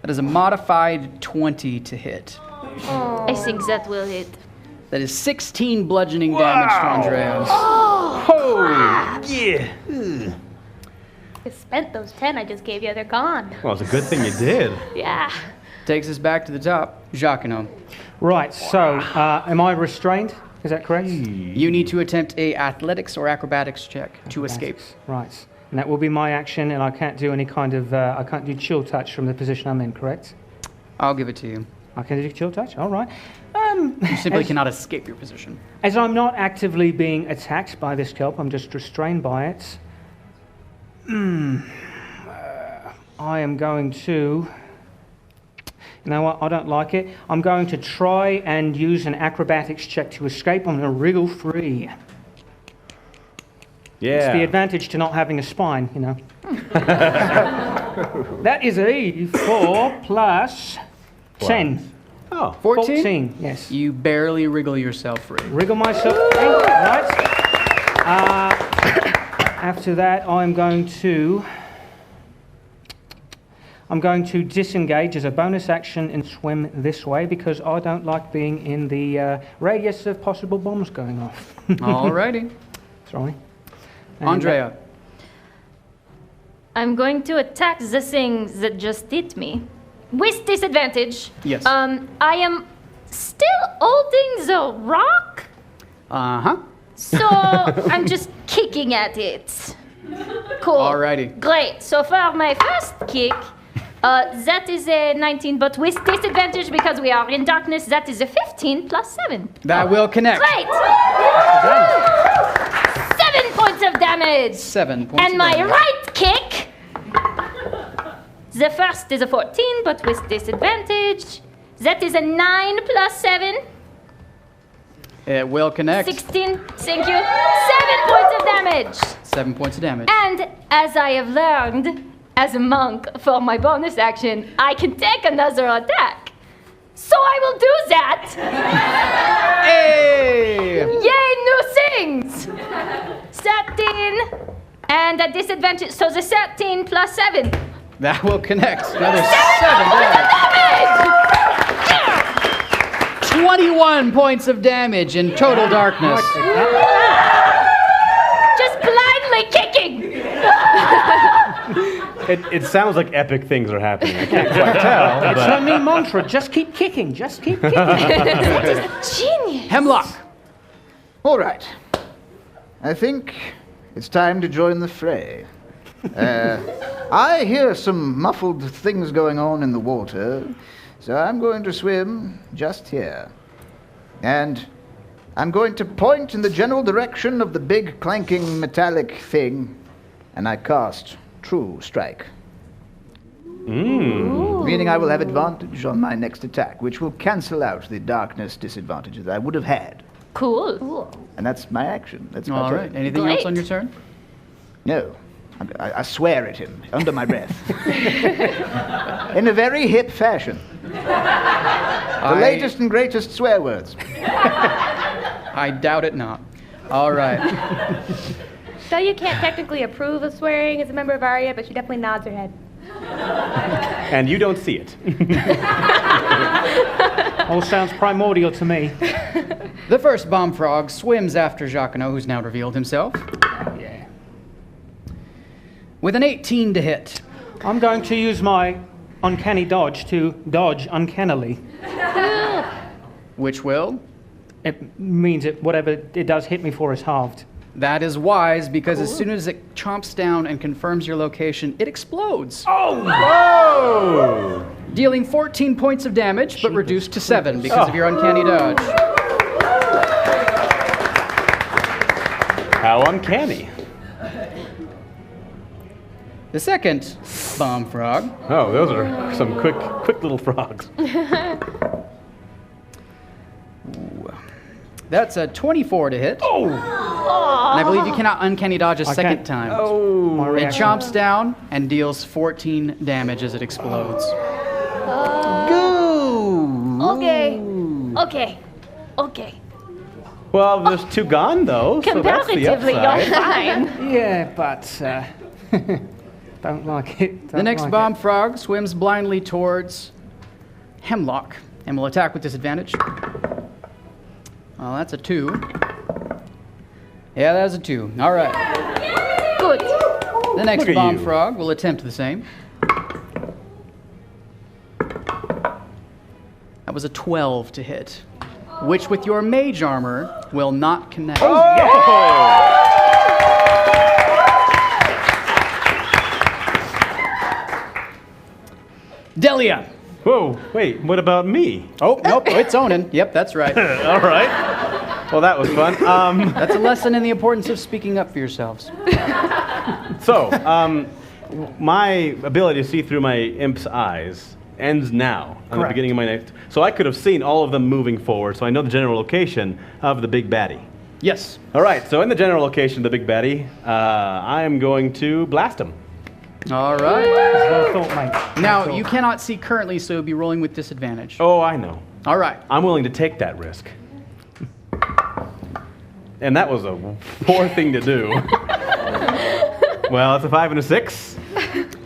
That is a modified 20 to hit. I think that will hit. That is 16 bludgeoning damage to Andreas. Yeah. I spent those 10 I just gave you. They're gone. Well, it's a good thing you did. Yeah. Takes us back to the top. Jacquino. Right, so am I restrained? Is that correct? You need to attempt a athletics or acrobatics check to escape. Right, and that will be my action, and I can't do any kind of, I can't do chill touch from the position I'm in, correct? I'll give it to you. I can do chill touch, all right. You simply cannot escape your position. As I'm not actively being attacked by this kelp, I'm just restrained by it. I am going to... You know what? I don't like it. I'm going to try and use an acrobatics check to escape. I'm going to wriggle free. Yeah. It's the advantage to not having a spine, you know. That is a 4 plus 10. Oh. 14? Yes. You barely wriggle yourself free. Wriggle myself free, right. After that, I'm going to disengage as a bonus action and swim this way because I don't like being in the radius of possible bombs going off. Alrighty. Sorry. And, Andrea. I'm going to attack the thing that just hit me. With disadvantage. Yes. I am still holding the rock, Uh-huh. so I'm just kicking at it. Cool. Alrighty. Great. So for my first kick, that is a 19, but with disadvantage because we are in darkness, that is a 15 plus 7. That will connect. Great! 7 points of damage! 7 points And of my damage. right kick, the first is a 14, but with disadvantage. That is a 9 plus 7. It will connect. 16, thank you. 7 points of damage. 7 points of damage. And as I have learned as a monk for my bonus action, I can take another attack. So I will do that. Hey! Yay, new things! 13 and a disadvantage. So the 13 plus 7. That will connect. Another 7 damage. 21 points of damage in total darkness. Just blindly kicking. It sounds like epic things are happening. I can't quite tell. It's but- not me mantra. Just keep kicking. Just keep kicking. Genius. Hemlock. All right. I think it's time to join the fray. I hear some muffled things going on in the water, so I'm going to swim just here. And I'm going to point in the general direction of the big clanking metallic thing, and I cast True Strike. Meaning I will have advantage on my next attack, which will cancel out the darkness disadvantages I would have had. Cool. And that's my action. That's my All turn. right. Anything Great. else on your turn? No. I swear at him, under my breath. In a very hip fashion. The latest and greatest swear words. I doubt it not. All right. Delia can't technically approve of swearing as a member of Arya, but she definitely nods her head. And you don't see it. All sounds primordial to me. The first bomb frog swims after Jacquinot, who's now revealed himself. Yeah. With an 18 to hit. I'm going to use my uncanny dodge to dodge uncannily. Which will? It means that whatever it does hit me for is halved. That is wise, because as soon as it chomps down and confirms your location, it explodes. Oh! Whoa! Dealing 14 points of damage, but reduced to 7 because of your uncanny dodge. How uncanny. The second bomb frog. Oh, those are some quick little frogs. That's a 24 to hit. Oh! And I believe you cannot uncanny dodge a second time. Oh! It chomps down and deals 14 damage as it explodes. Okay. Well, there's 2 gone though, so that's the Comparatively, you're upside. fine. Yeah, but don't like it. The next bomb frog swims blindly towards Hemlock and will attack with disadvantage. Well, that's a 2. Yeah, that's a 2. All right. Good. The next Look at bomb you. frog will attempt the same. That was a 12 to hit, which with your mage armor will not connect. Delia. Whoa, wait, what about me? Oh, nope, it's Onan. Yep, that's right. All right. Well, that was fun. That's a lesson in the importance of speaking up for yourselves. So, my ability to see through my imp's eyes ends now, on the Correct. beginning of my next. So I could have seen all of them moving forward, so I know the general location of the big baddie. Yes. All right, so in the general location of the big baddie, I am going to blast him. All right. Well thought, mate. Now, you cannot see currently, so you'll be rolling with disadvantage. Oh, I know. All right. I'm willing to take that risk. And that was a poor thing to do. Well, it's a 5 and a 6.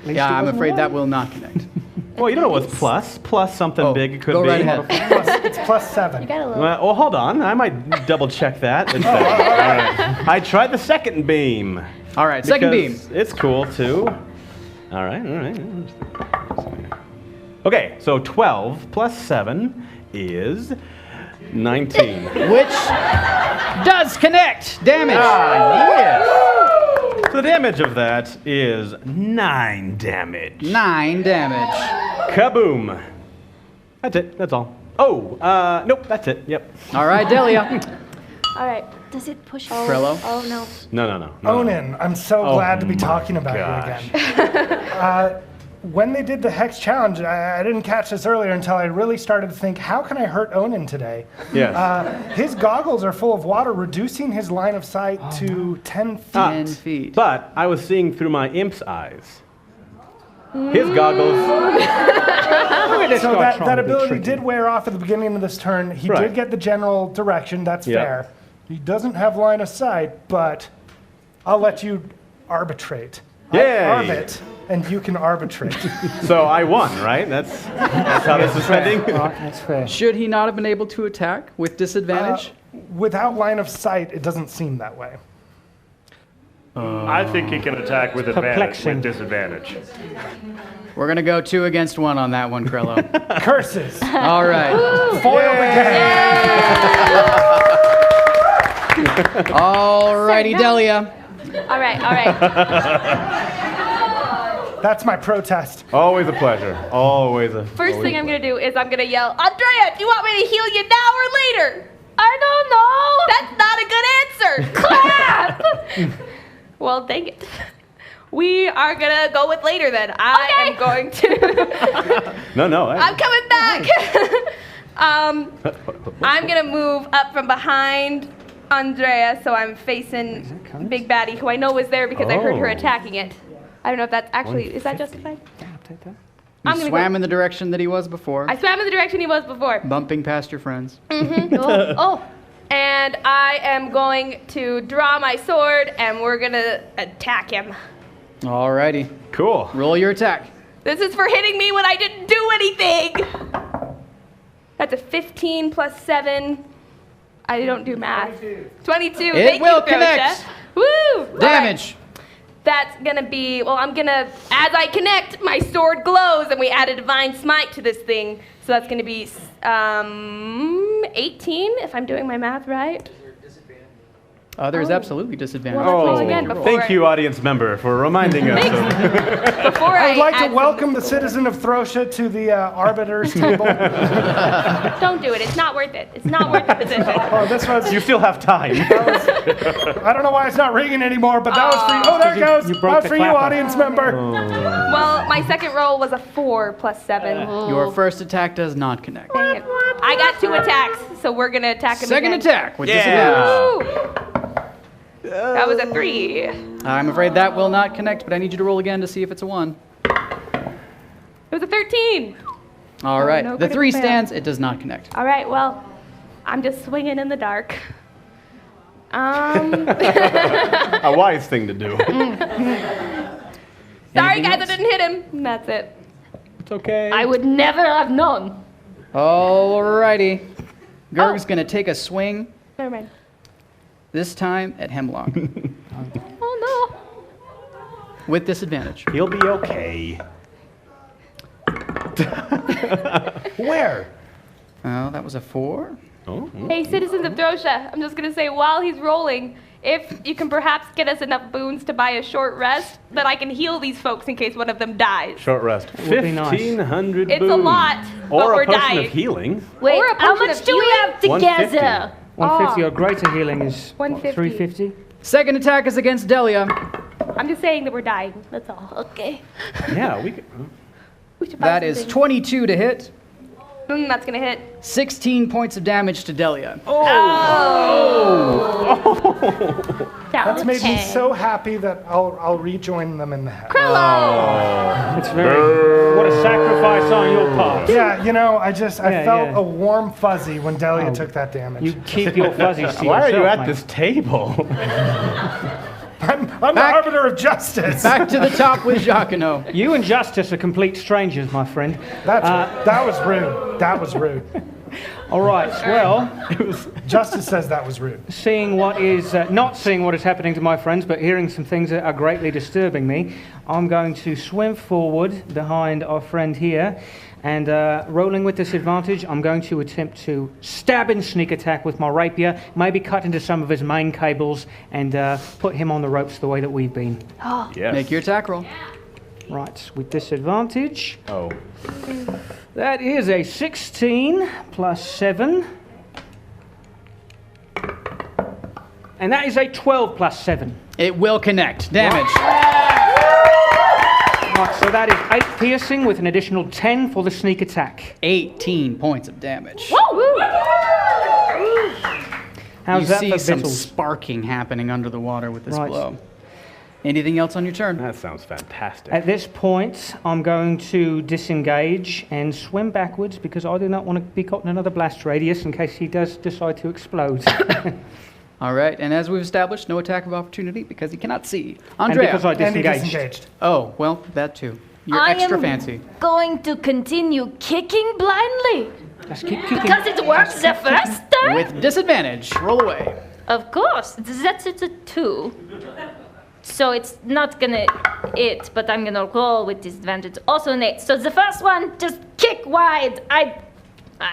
Yeah, I'm afraid that will not connect. Well, you don't know what's plus. Plus something big it could go be. right ahead. It's +7. Got a little. Well, hold on. I might double check that. All right. I tried the second beam. All right, second beam. because It's cool too. All right. Okay, so 12 plus 7 is 19. Which does connect. Damage. So the damage of that is 9 damage. 9 damage. Kaboom. That's it. That's all. Oh, nope. That's it. Yep. All right, Delia. All right. Does it push? Frello. Oh no. No. Onan, I'm so Oh glad to be my talking about gosh. you again. When they did the Hex Challenge, I didn't catch this earlier until I really started to think, how can I hurt Onan today? Yes. His goggles are full of water, reducing his line of sight to 10 feet. 10 feet. But I was seeing through my imp's eyes. His goggles. So that ability did wear off at the beginning of this turn. He Right. did get the general direction, that's Yep. fair. He doesn't have line of sight, but I'll let you arbitrate. Yay. I'll arbit, and you can arbitrate. So I won, right? That's how this is heading. Right, that's fair. Should he not have been able to attack with disadvantage? Without line of sight, it doesn't seem that way. I think he can attack with advantage, Perplexing. with disadvantage. We're going to go 2 against 1 on that one, Krello. Curses. All right. Foiled again. All righty, Delia. All right. That's my protest. Always a pleasure. Always a. First thing I'm gonna do is I'm gonna yell, Andrea, do you want me to heal you now or later? I don't know. That's not a good answer. Clap. Well, dang it. We are gonna go with later then. I am going to. No. I'm coming back. I'm gonna move up from behind Andrea, so I'm facing Big Baddie, who I know was there because I heard her Oh. attacking it. I don't know if that's actually, is that justified? You swam in the direction that he was before, I swam in the direction he was before. bumping past your friends. Oh, And I am going to draw my sword, and we're gonna attack him. Alrighty. Cool. Roll your attack. This is for hitting me when I didn't do anything. That's a 15 plus 7. I don't do math. 22. It Thank will you, Throsha. connect. Woo! All right. Damage. That's gonna be, well, I'm gonna, as I connect, my sword glows, and we add a divine smite to this thing. So that's gonna be 18, if I'm doing my math right. There's absolutely disadvantage. Well, let's roll again before Thank you, audience member, for reminding us. Before I would like to add welcome the some- citizen of Throsha to the arbiter's table. Don't do it. It's not worth it. It's not worth the position. Oh, this was. You still have time. I don't know why it's not ringing anymore, but that was for you. Oh, there it goes. you broke That's the for you, clapper. audience member. Well, my second roll was a 4 plus 7. Your first attack does not connect. Dang it. I got 2 attacks, so we're gonna attack him Second again. attack with disadvantage. Woo! That was a 3. I'm afraid that will not connect, but I need you to roll again to see if it's a 1. It was a 13. All right. no The critical 3 fail. stands. It does not connect. All right, well, I'm just swinging in the dark. A wise thing to do. Sorry, guys, I didn't hit him. And that's it. It's okay. I would never have known. Alrighty. Gerg's gonna take a swing, Never mind. this time at Hemlock, Oh, no. with disadvantage. He'll be okay. Where? Oh, that was a 4. Oh. Hey, citizens of Throsha, I'm just going to say while he's rolling, if you can perhaps get us enough boons to buy a short rest, that I can heal these folks in case one of them dies. Short rest. Would be nice. 1,500 It's boons. a lot, but Or we're a potion dying. of healing. Wait, Or a how potion much of do we healing? have together? 150 or greater healing is what, 150. 350? Second attack is against Delia. I'm just saying that we're dying. That's all. Okay. Yeah, we could. We should buy That some is things. 22 to hit. That's gonna hit. 16 points of damage to Delia. That's made me so happy that I'll rejoin them in the head. It's very. What a sacrifice on your part. Yeah, you know, I Yeah, felt yeah. a warm fuzzy when Delia took that damage. You keep your fuzzies to Why are yourself, you at mate. this table? I'm the Back- arbiter of justice. Back to the top with Jacquino. You and Justice are complete strangers, my friend. That was rude. That was rude. All right, well, Justice says that was rude. seeing what is, not seeing what is happening to my friends, but hearing some things that are greatly disturbing me, I'm going to swim forward behind our friend here, and rolling with disadvantage, I'm going to attempt to stab and sneak attack with my rapier, maybe cut into some of his main cables, and put him on the ropes the way that we've been. Yes. Make your attack roll. Right, with disadvantage. Oh. That is a 16 plus 7. And that is a 12 plus 7. It will connect. Damage. Right, so that is 8 piercing with an additional 10 for the sneak attack. 18 points of damage. How's You that see for some Bittles? sparking happening under the water with this Right. blow. Anything else on your turn? That sounds fantastic. At this point, I'm going to disengage and swim backwards because I do not want to be caught in another blast radius in case he does decide to explode. All right, and as we've established, no attack of opportunity because he cannot see. And Andrea. because I And he disengaged. disengaged. Oh, well, that too. You're I extra am fancy. going to continue kicking blindly Let's keep kicking. because it works the first time. With disadvantage, roll away. Of course, that's it's a 2. So it's not gonna hit, but I'm gonna roll with disadvantage. Also an 8. So the first one, just kick wide. I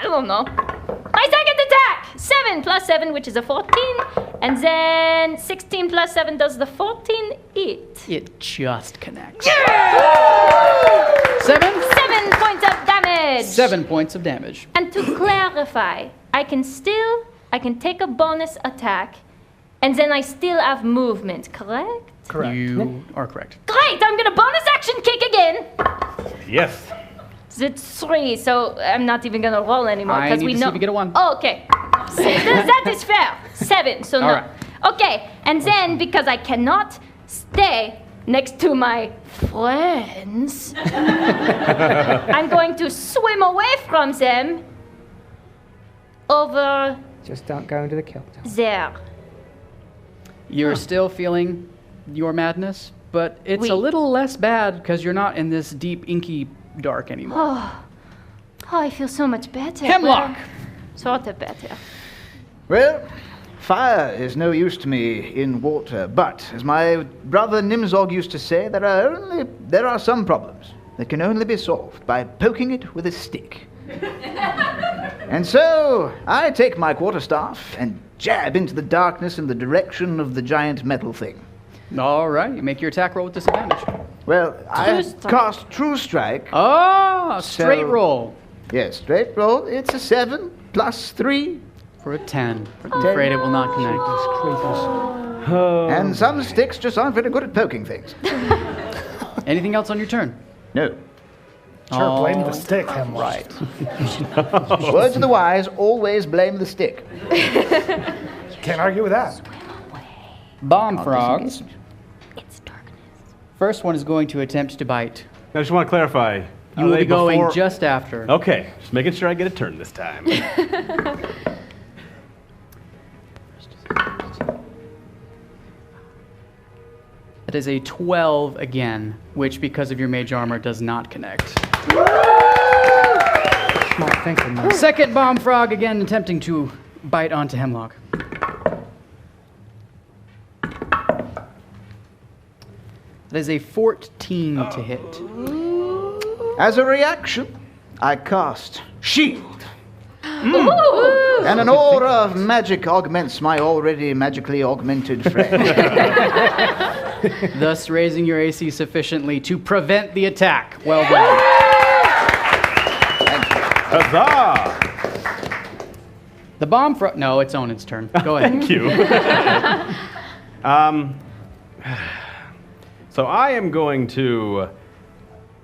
don't know. My second attack, 7 plus 7, which is a 14, and then 16 plus 7 does the 14 hit. It just connects. 7 7? 7 points of damage. 7 points of damage. And to clarify, I can take a bonus attack, and then I still have movement, correct? Correct. You are correct. Great, I'm gonna bonus action kick again. Yes. It's 3, so I'm not even gonna roll anymore I because need we to see know. if you get a 1. Oh, okay. That is fair. 7, so no. All right. Okay, and then because I cannot stay next to my friends, I'm going to swim away from them over Just don't go into the kill zone. There. You're still feeling your madness, but it's Oui. a little less bad because you're not in this deep, inky dark anymore. Oh, I feel so much better. Hemlock! Well, sort of better. Well, fire is no use to me in water, but as my brother Nimzog used to say, there are some problems that can only be solved by poking it with a stick. And so I take my quarterstaff and jab into the darkness in the direction of the giant metal thing. All right, you make your attack roll with disadvantage. Well, I Strike. cast True Strike. Oh, straight So- roll Yes, straight roll. It's a 7 plus 3. for a 10. I'm afraid it will not connect. And some sticks just aren't very good at poking things. Anything else on your turn? No. Sure, blame the stick, Hemlock. Right. Words of the wise, always blame the stick. Can't argue with that. Bomb frogs. It's darkness. First one is going to attempt to bite. I just want to clarify. You will be going just after. Okay, just making sure I get a turn this time. That is a 12 again, which because of your mage armor does not connect. Smart thinking, man. Second bomb frog again attempting to bite onto Hemlock. That is a 14 to hit. As a reaction, I cast Shield. And an aura of magic augments my already magically augmented friend. Thus raising your AC sufficiently to prevent the attack. Well done. Huzzah! The bomb frog. No, it's Onan's turn. Go ahead. Thank you. So I am going to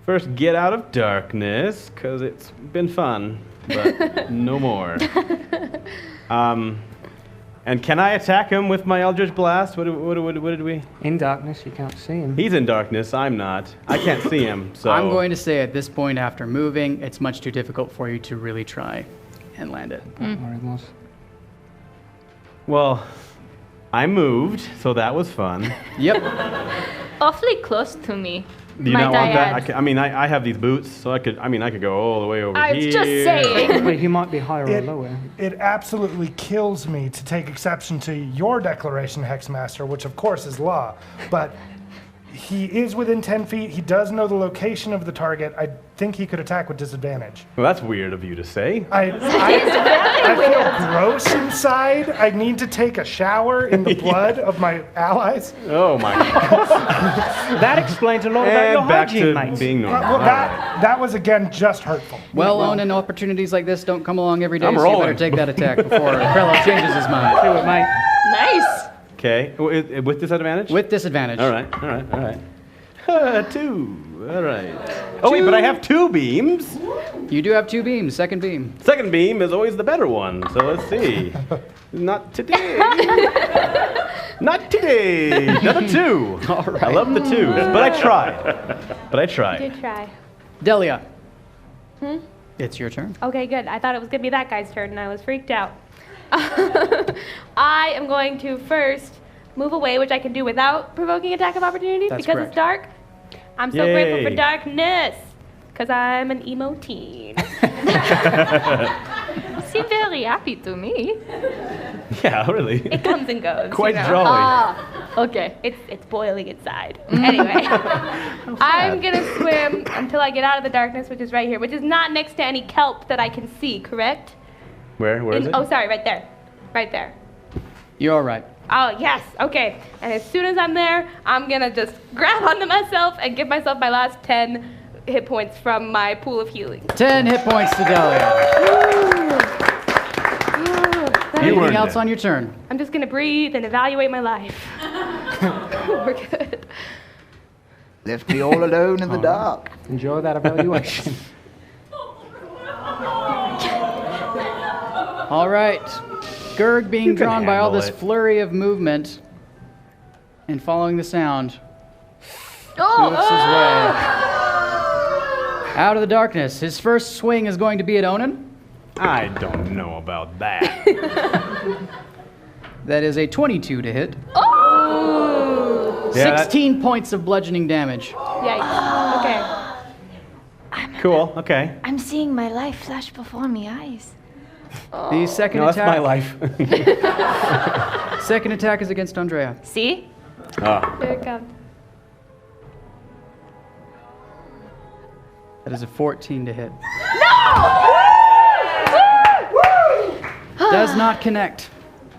first get out of darkness, because it's been fun, but no more. And can I attack him with my Eldritch Blast? What did we? In darkness, you can't see him. He's in darkness, I'm not. I can't see him, so... I'm going to say at this point after moving, it's much too difficult for you to really try and land it. Well, I moved, so that was fun. Yep. Awfully close to me. Do you might not want I that? add. I have these boots, so I could go all the way over I here. was just saying. Wait, he might be higher or lower. It absolutely kills me to take exception to your declaration, Hexmaster, which of course is law. But he is within 10 feet. He does know the location of the target. I think he could attack with disadvantage. Well, that's weird of you to say. I feel gross inside. I need to take a shower in the blood of my allies. Oh my God. That explains a lot about your And back hygiene, to mate. being normal. Well, that was again just hurtful. Well, Onan, opportunities like this don't come along every day, I'm so you better rolling. take that attack before Krello changes his mind. Do it, mate. Nice. Okay, with disadvantage? With disadvantage. All right. 2. All right. Oh wait, but I have 2 beams. You do have 2 beams. Second beam. Second beam is always the better one. So let's see. Not today. Not today. Another 2. All right. I love the 2s, but I tried. Good try. Delia. It's your turn. Okay, good. I thought it was going to be that guy's turn, and I was freaked out. I am going to first move away, which I can do without provoking attack of opportunity That's because correct. it's dark. I'm so grateful Yay. for darkness because I'm an emo teen. Seem very happy to me. Yeah, really. It comes and goes. Quite you know? jolly. Ah, okay. It's boiling inside. Anyway, I'm gonna swim until I get out of the darkness, which is right here, which is not next to any kelp that I can see. Correct? Where is it? Oh, sorry, right there. Right there. You're all right. Oh, yes. Okay. And as soon as I'm there, I'm going to just grab onto myself and give myself my last 10 hit points from my pool of healing. 10 hit points to Delia. You Anything earned else it. on your turn? I'm just going to breathe and evaluate my life. We're good. Left me all alone in the dark. Enjoy that evaluation. All right. Gurg being You can drawn by all handle this it. flurry of movement and following the sound, Oh, moves his way out of the darkness. His first swing is going to be at Onan. I don't know about that. That is a 22 to hit. Oh! Yeah, 16 points of bludgeoning damage. Yikes. Okay. Cool, okay. I'm seeing my life flash before my eyes. The second No, that's attack. my life. Second attack is against Andrea. See? Ah. Here it comes. That is a 14 to hit. Does not connect.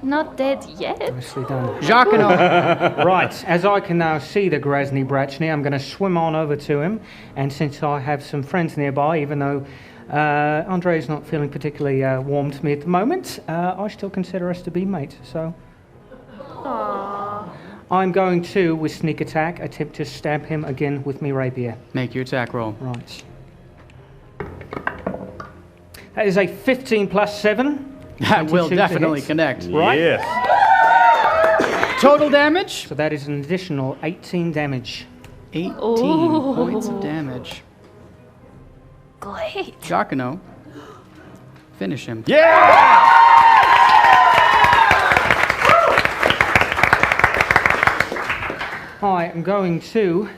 Not dead yet. Nicely done. Jacquino. Right, as I can now see the Grasny Brachny, I'm going to swim on over to him. And since I have some friends nearby, even though Andre's not feeling particularly warm to me at the moment, I still consider us to be mates. So I'm going to, with sneak attack, attempt to stab him again with me rapier. Make your attack roll. Right. That is a 15 plus 7. That will 22 to definitely hit. connect. Right. Yes. Total damage? So that is an additional 18 damage. 18 Ooh. points of damage. Great. Jacquino. Finish him. Yeah! I am going to,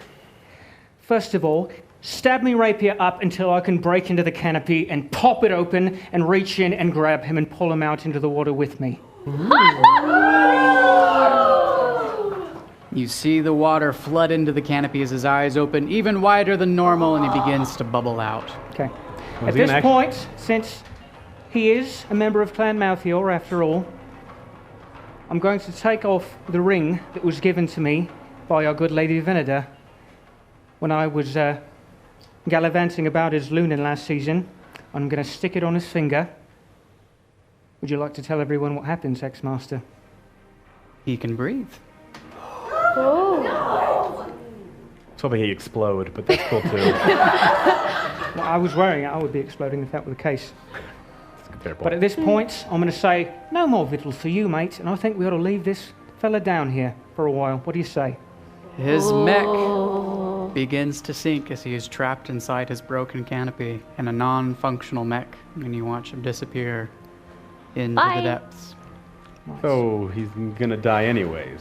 first of all, stab me rapier up until I can break into the canopy and pop it open and reach in and grab him and pull him out into the water with me. You see the water flood into the canopy as his eyes open even wider than normal and he begins to bubble out. Okay. Was At he this an point, since he is a member of Clan Malthior after all, I'm going to take off the ring that was given to me by our good Lady Veneda when I was gallivanting about as Lunan last season. I'm going to stick it on his finger. Would you like to tell everyone what happens, Ex-Master? He can breathe. I was hoping he'd explode, but that's cool too. Well, I was worrying I would be exploding if that were the case. That's a fair point. But at this point, I'm going to say, no more victuals for you, mate, and I think we ought to leave this fella down here for a while. What do you say? His mech begins to sink as he is trapped inside his broken canopy in a non-functional mech, and you watch him disappear into Bye. the depths. So he's gonna die anyways.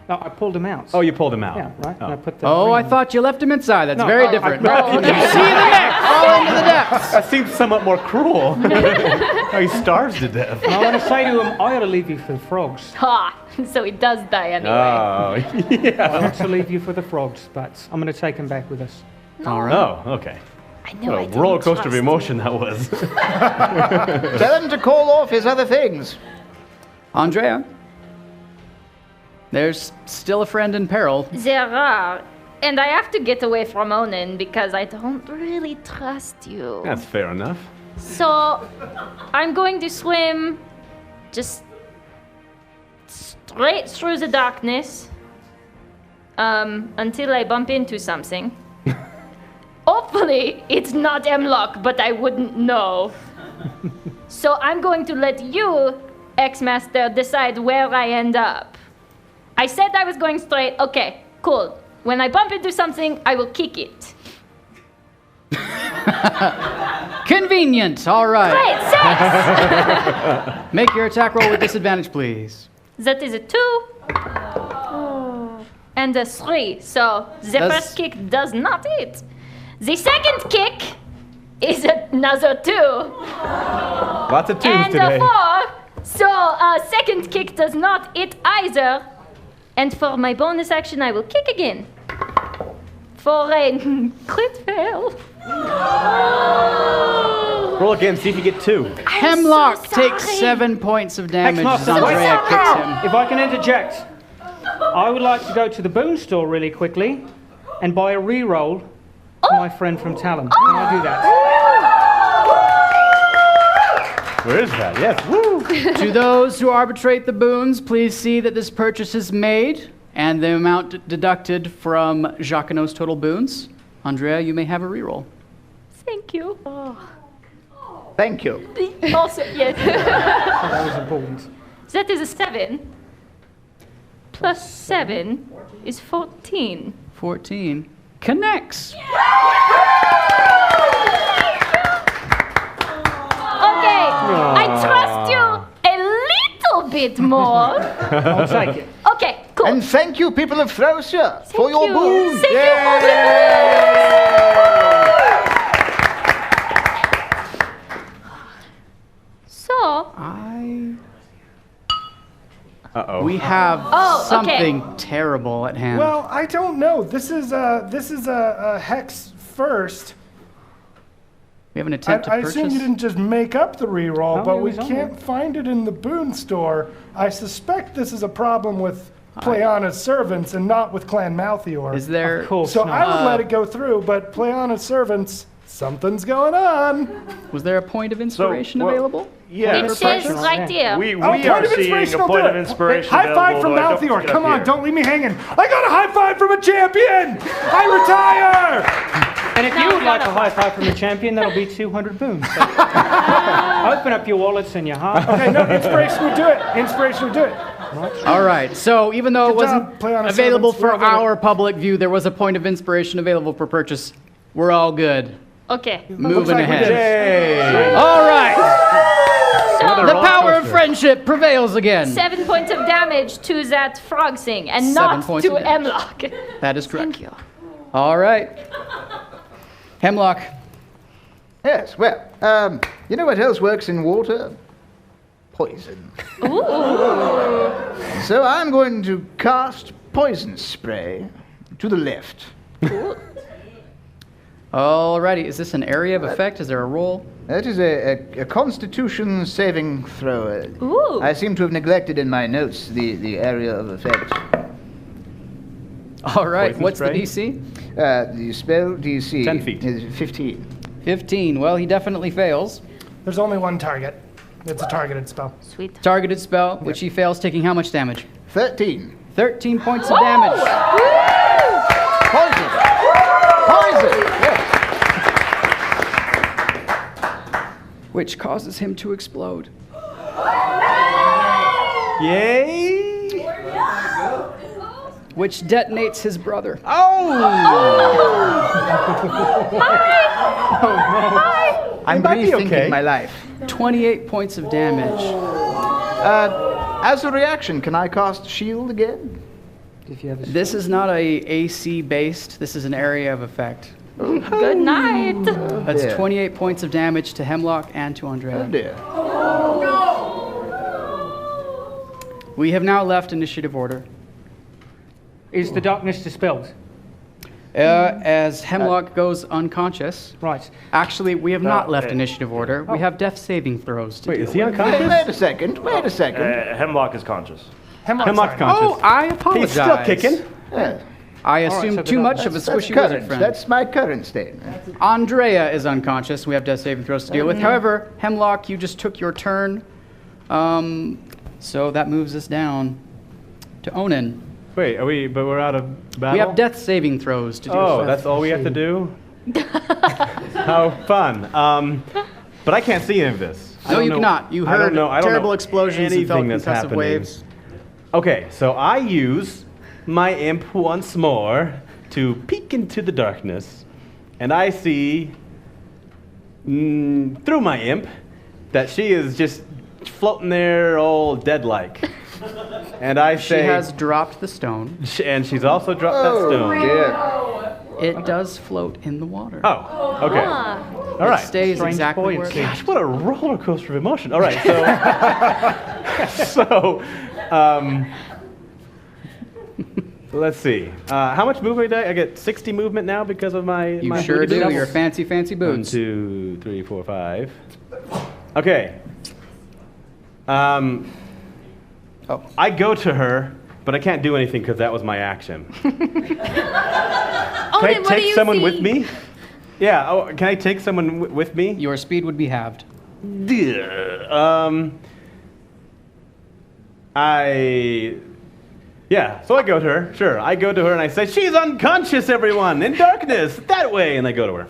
No, I pulled him out. Oh, you pulled him out. Yeah, right. Oh. And I put the Oh, I ring- thought you left him inside. That's No, very I- different. I- You see the mech fall into the depths. That seems somewhat more cruel. He starves to death. And I want to say to him, I ought to leave you for the frogs. Ha! So he does die anyway. Oh, yeah. I want to leave you for the frogs, but I'm going to take him back with us. All right. Oh, okay. I know. What a roller coaster of emotion that was. Tell him to call off his other things. Andrea, there's still a friend in peril. There are. And I have to get away from Onin because I don't really trust you. That's fair enough. So I'm going to swim just straight through the darkness until I bump into something. Hopefully it's not Mlock, but I wouldn't know. So I'm going to let you, X-Master, decide where I end up. I said I was going straight. Okay, cool. When I bump into something, I will kick it. Convenient. All right. Great, sense! Make your attack roll with disadvantage, please. That is a 2. And a 3. So the Does- first kick does not hit. The second kick is another 2. Lots of twos And today. a 4. So second kick does not hit either. And for my bonus action, I will kick again. For a crit fail. Roll again, see if you get 2. Hemlock so takes sorry. 7 points of damage as Ex-Master, Andrea kicks him. If I can interject, I would like to go to the boon store really quickly and buy a re-roll for my friend from Talon. Can I do that? Where is that? Yes, woo! To those who arbitrate the boons, please see that this purchase is made and the amount deducted from Jacquino's total boons. Andrea, you may have a reroll. Thank you. Thank you. Also, yes. That was important. That is a 7. Plus 7 is 14. 14. Connects. Okay, bit more. I'll take it. Okay, cool. And thank you, people of Throsia, for your you. boon. Thank you for the So, Uh-oh. We have Oh, something okay. terrible at hand. Well, I don't know. This is a hex first. We have an attempt to I purchase. assume you didn't just make up the reroll, No, but it we was on can't find it in the boon store. I suspect this is a problem with Pleiana's servants and not with Clan Malthior. Is there? Of course So not. I would let it go through, but Pleiana's servants, something's going on. Was there a point of inspiration well, available? Yeah. it says right here. We Oh, point are of seeing inspiration a will point do of it. inspiration. High five available, from although I don't Malthior. get Come up on, here. don't leave me hanging. I got a high five from a champion. I retire. And if No, you would like no. a high five from the champion, that'll be 200 boons. So open up your wallets and your heart. Okay, no, inspiration would do it. Inspiration would do it. All right. So even though it Good job, wasn't Pleiana available servants. for We're our public view, there was a point of inspiration available for purchase. We're all good. Okay. Moving like we ahead. did. Hey! All right. So, The power of friendship prevails again. 7 points of damage to that frog thing, and 7 not points to of damage. Hemlock. That is correct. Thank you. All right. Hemlock. Yes, well, you know what else works in water? Poison. Ooh. So I'm going to cast poison spray to the left. Alrighty. Is this an area of effect? Is there a roll? That is a constitution saving throw. Ooh. I seem to have neglected in my notes the area of effect. All right. Poison What's spray? the DC? The spell DC 10 feet. is 15. 15. Well, he definitely fails. There's only one target. It's a targeted spell. Sweet. Targeted spell, which he fails, taking how much damage? 13. 13 points of damage. Poison! Poison! Yes. Which causes him to explode. Yay! Which detonates his brother. I'm might be rethinking okay. my life. 28 points of damage. As a reaction, can I cast shield again? If you have a This is not a AC based, this is an area of effect. Good night. That's dear. 28 points of damage to Hemlock and to Oh Andrea. dear. We have now left initiative order. Is the darkness dispelled? As Hemlock goes unconscious. Right. Actually, we have not left eh. initiative order. We have death saving throws to Wait, do. is he Wait unconscious? a second, wait a second. Hemlock is conscious. Hemlock's Hemlock's fine. conscious. Oh, I apologize. He's still kicking. Yeah, I right, assumed so too the- much of a that's squishy current. wizard friend. That's my current state. Andrea is unconscious. We have death saving throws to deal with. However, Hemlock, you just took your turn. So that moves us down to Onan. Wait, but we're out of battle? We have death saving throws to deal Oh, with. that's all we have to do? How fun. But I can't see any of this. I No, don't you know- cannot. You I don't heard know- I don't terrible know explosions and felt anything that's concussive happening. waves. Okay, so I use my imp once more to peek into the darkness, and I see through my imp that she is just floating there all dead-like. And I She say, has dropped the stone. and she's also dropped that stone. Dear. It does float in the water. Oh, okay. All right. It stays Strange exactly where it buoyancy. is. Gosh, what a roller coaster of emotion. All right, so, let's see. How much movement did I get? 60 movement now because of my. You my sure booty do. boots? Your fancy, fancy 1, boots. 2, 3, 4, 5. Okay. I go to her, but I can't do anything because that was my action. Can I Onan, what do take you someone see? with me? Yeah. Oh, can I take someone with me? Your speed would be halved. Yeah, so I go to her. Sure, I go to her and I say, "She's unconscious, everyone, in darkness, that way," and I go to her.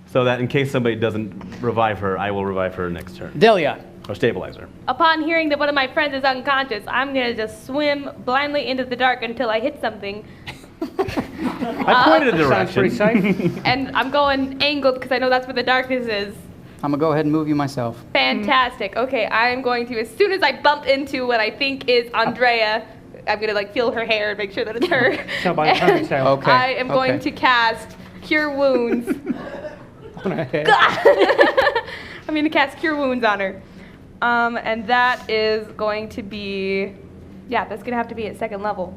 So that in case somebody doesn't revive her, I will revive her next turn. Delia. Or stabilize her. Upon hearing that one of my friends is unconscious, I'm gonna just swim blindly into the dark until I hit something. I pointed a Sounds pretty direction. safe. And I'm going angled because I know that's where the darkness is. I'm gonna go ahead and move you myself. Fantastic. Okay, I'm going to, as soon as I bump into what I think is Andrea, I'm gonna like feel her hair and make sure that it's her. Tell by the And ponytail. Okay. I am going okay. to cast Cure Wounds. On her head. I'm going to cast Cure Wounds on her. And that is going to be, yeah, that's going to have to be at 2nd level.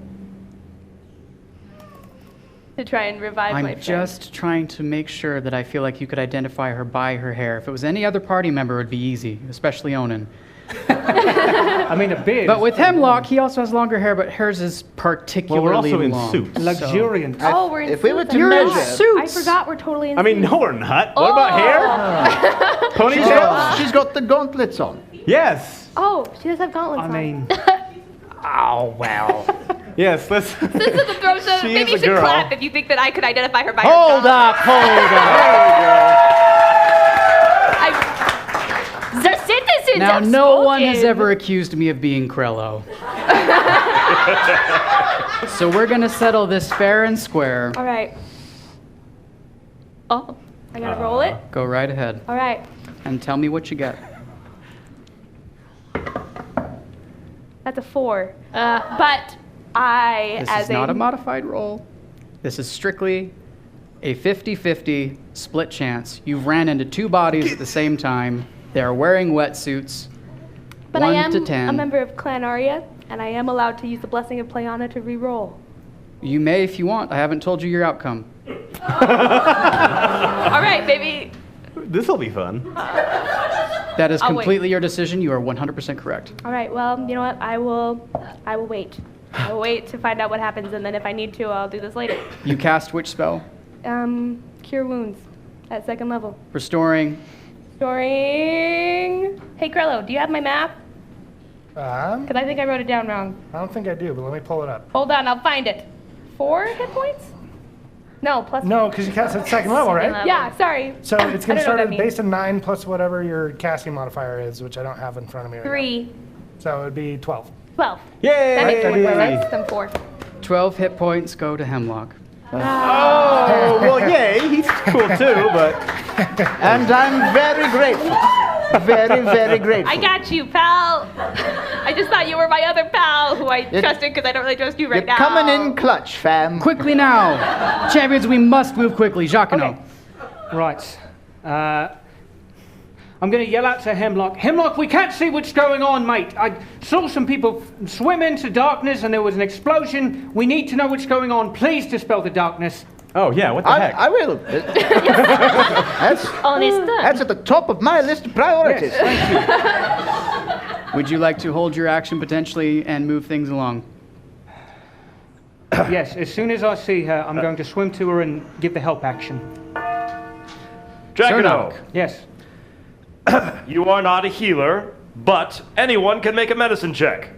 To try and revive my I'm friend. just trying to make sure that I feel like you could identify her by her hair. If it was any other party member, it would be easy, especially Onan. I mean, a beard. But is with pretty Hemlock, he also has longer hair, but hers is particularly Well, we're also in long. suits. luxuriant. Oh, we're in If we were suits. to I measure- forgot. Suits. I forgot we're totally in I mean, suits. no, we're not. What about hair? Ponytails? She's got the gauntlets on. Yes. Oh, she does have gauntlets I on. mean, oh well. Yes, let's. This is the throw show. She Maybe is you a should girl. clap if you think that I could identify her by her Hold gauntlets. up, hold up. The citizens Now, have no one has spoken. ever accused me of being Krello. So we're gonna settle this fair and square. All right. Oh, I gotta roll it? Go right ahead All right. and tell me what you get. That's a 4. But I, This as is not a modified roll. This is strictly a 50-50 split chance. You've ran into 2 bodies at the same time. They are wearing wetsuits. But 1 I am to 10. a member of Clan Arya, and I am allowed to use the Blessing of Playana to re-roll. You may if you want. I haven't told you your outcome. All right, baby. This will be fun. That is I'll wait. completely your decision. You are 100% correct. All right. Well, you know what? I will wait. I will wait to find out what happens, and then if I need to, I'll do this later. You cast which spell? Cure Wounds at 2nd level. Restoring. Storing. Hey, Krello, do you have my map? Because I think I wrote it down wrong. I don't think I do, but let me pull it up. Hold on, I'll find it. 4 hit points? No, plus. No, because you cast at 2nd level, right? level. Yeah, sorry. So it's I going to don't know start what at that base of 9 plus whatever your casting modifier is, which I don't have in front of me right 3, now. So it would be 12. 12. Yay! That makes more sense than 4. 12 hit points go to Hemlock. Oh, well, yay. He's cool too, but. And I'm very grateful. Very, very grateful. I got you, pal. I just thought you were my other pal who I trusted because I don't really trust you right You're now. coming in clutch, fam. Quickly now! Champions, we must move quickly. Jacquino. Okay. Right. I'm going to yell out to Hemlock. Hemlock, we can't see what's going on, mate. I saw some people swim into darkness and there was an explosion. We need to know what's going on. Please dispel the darkness. Oh, yeah, what the heck? I will. That's On his turn. That's at the top of my list of priorities. Would you like to hold your action potentially and move things along? Yes, as soon as I see her, I'm going to swim to her and give the help action. Jacquino, Yes. you are not a healer, but anyone can make a medicine check.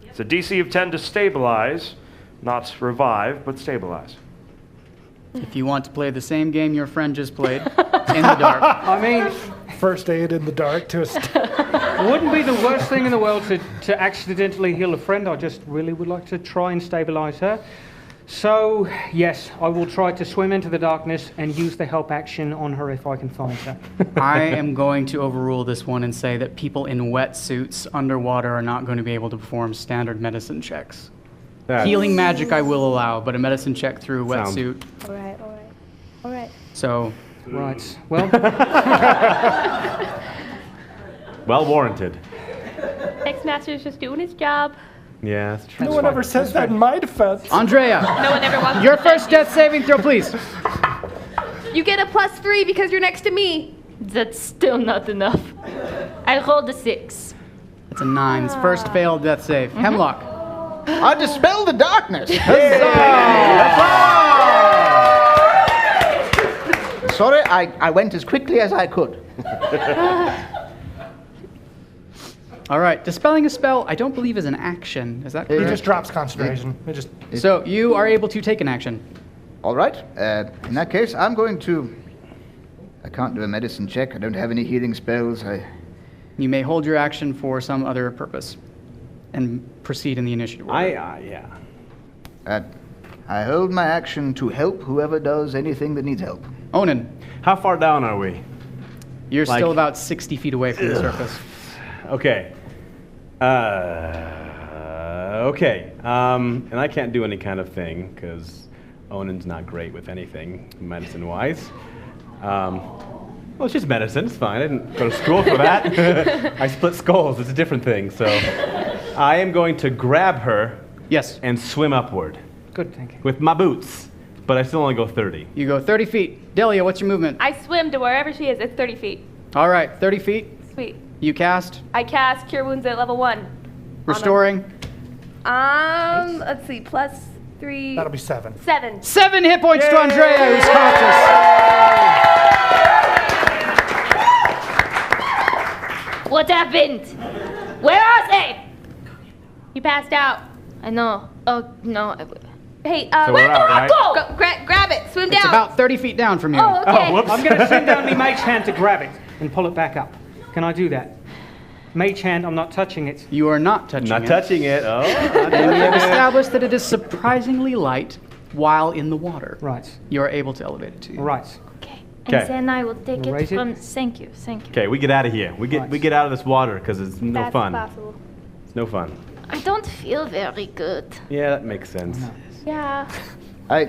It's a DC of 10 to stabilize, not revive, but stabilize. If you want to play the same game your friend just played, in the dark. I mean, First aid in the dark to a wouldn't be the worst thing in the world to accidentally heal a friend. I just really would like to try and stabilize her. So, yes, I will try to swim into the darkness and use the help action on her if I can find her. I am going to overrule this one and say that people in wetsuits underwater are not going to be able to perform standard medicine checks. That's- Healing magic I will allow, but a medicine check through a Sound. wetsuit. All right, all right, all right. So, Right. Well, Well warranted. X-Master's just doing his job. Yeah, that's true. No one ever says that in my defense. Andrea, No one ever wants your to first defend death saving throw, please. you. You get a +3 because you're next to me. That's still not enough. I rolled a 6. It's a 9. It's first failed death save. Hemlock. I dispel the darkness. Sorry, I went as quickly as I could. All right, dispelling a spell, I don't believe is an action. Is that He correct? just drops concentration. It just So you are able to take an action. All right. In that case, I'm going to. I can't do a medicine check. I don't have any healing spells. You may hold your action for some other purpose and proceed in the initiative order. Yeah. I hold my action to help whoever does anything that needs help. Onan, How far down are we? You're Like- still about 60 feet away from the surface. Okay. Okay. And I can't do any kind of thing because Onan's not great with anything medicine-wise. Well, it's just medicine. It's fine. I didn't go to school for that. I split skulls. It's a different thing. So I am going to grab her. Yes. And swim upward Good, thank you. with my boots, but I still only go 30. You go 30 feet. Delia, what's your movement? I swim to wherever she is. It's 30 feet. All right, 30 feet. Sweet. You cast. I cast Cure Wounds at level 1. Restoring. Let's see, +3. That'll be 7. 7. 7 hit points to Andrea, who's conscious. What happened? Where are they? You passed out. I know. Oh, no. Hey, So where we're do out, I right? go? Grab it. Swim down. It's about 30 feet down from you. Oh, okay. whoops. I'm going to send down my mage hand to grab it and pull it back up. Can I do that? Mage hand, I'm not touching it. You are not touching Not it. touching it. Oh. And we have established that it is surprisingly light while in the water. Right. You are able to elevate it to you. Right. Okay. Okay. And then I will take it Raise it. from. Thank you. Thank you. Okay, we get out of here. We get out of this water because it's no That's fun. possible. It's no fun. I don't feel very good. Yeah, that makes sense. Yeah. I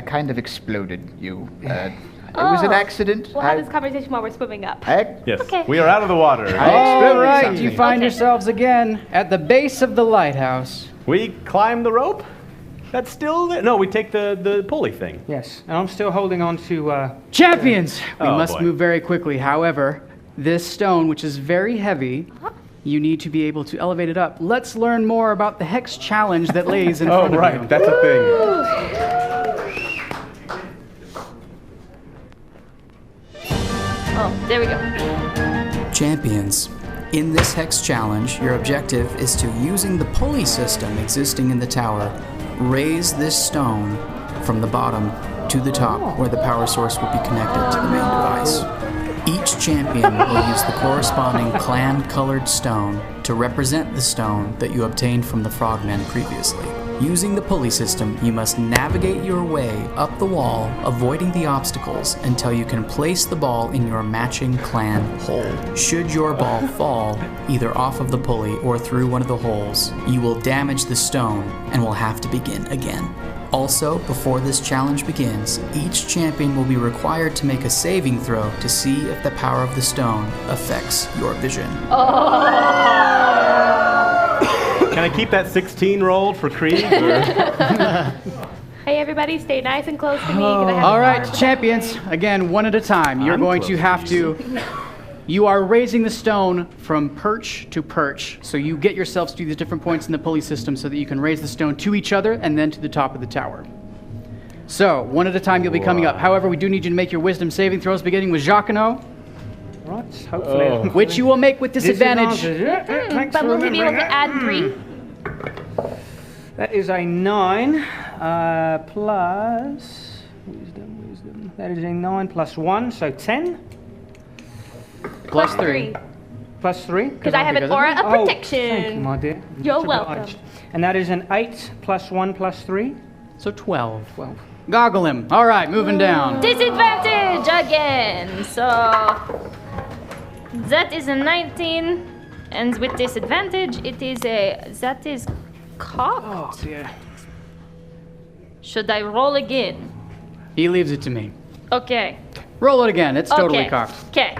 kind of exploded you. It was an accident. We'll have this conversation while we're swimming up. Yes. Okay. We are out of the water. All right, something. you find Okay. yourselves again at the base of the lighthouse. We climb the rope? That's still there? No, we take the pulley thing. Yes. And I'm still holding on to. Champions! We Oh, must boy. move very quickly. However, this stone, which is very heavy, you need to be able to elevate it up. Let's learn more about the Hex Challenge that lays in Oh, front of right. you. That's a thing. Oh, there we go. Champions. In this Hex Challenge, your objective is to, using the pulley system existing in the tower, raise this stone from the bottom to the top where the power source will be connected to the main device. Each champion will use the corresponding clan-colored stone to represent the stone that you obtained from the frogmen previously. Using the pulley system, you must navigate your way up the wall, avoiding the obstacles until you can place the ball in your matching clan hole. Should your ball fall, either off of the pulley or through one of the holes, you will damage the stone and will have to begin again. Also, before this challenge begins, each champion will be required to make a saving throw to see if the power of the stone affects your vision. Can I keep that 16 rolled for Creed? Or? Hey, everybody, stay nice and close to me. 'cause I have All a right, hard- champions, again, one at a time. You're I'm going close to to have to. You are raising the stone from perch to perch. So you get yourselves to these different points in the pulley system so that you can raise the stone to each other and then to the top of the tower. So, one at a time you'll be coming up. However, we do need you to make your wisdom saving throws, beginning with Jacquino, Right. Hopefully. which you will make with disadvantage. Yeah, thanks But for we'll be able remembering to that. add 3. That is a 9 plus wisdom. That is a 9 plus 1, so 10 Plus 3. plus 3. Because I have an because of aura of Oh, protection. thank you, my dear. You're Much welcome. obliged. And that is an 8 plus 1 plus 3. So 12. 12. Goggle him. All right, moving down. Disadvantage again. So that is a 19, and with disadvantage, that is cocked. Oh dear. Should I roll again? He leaves it to me. Okay. Roll it again. It's totally Okay. cocked. Okay.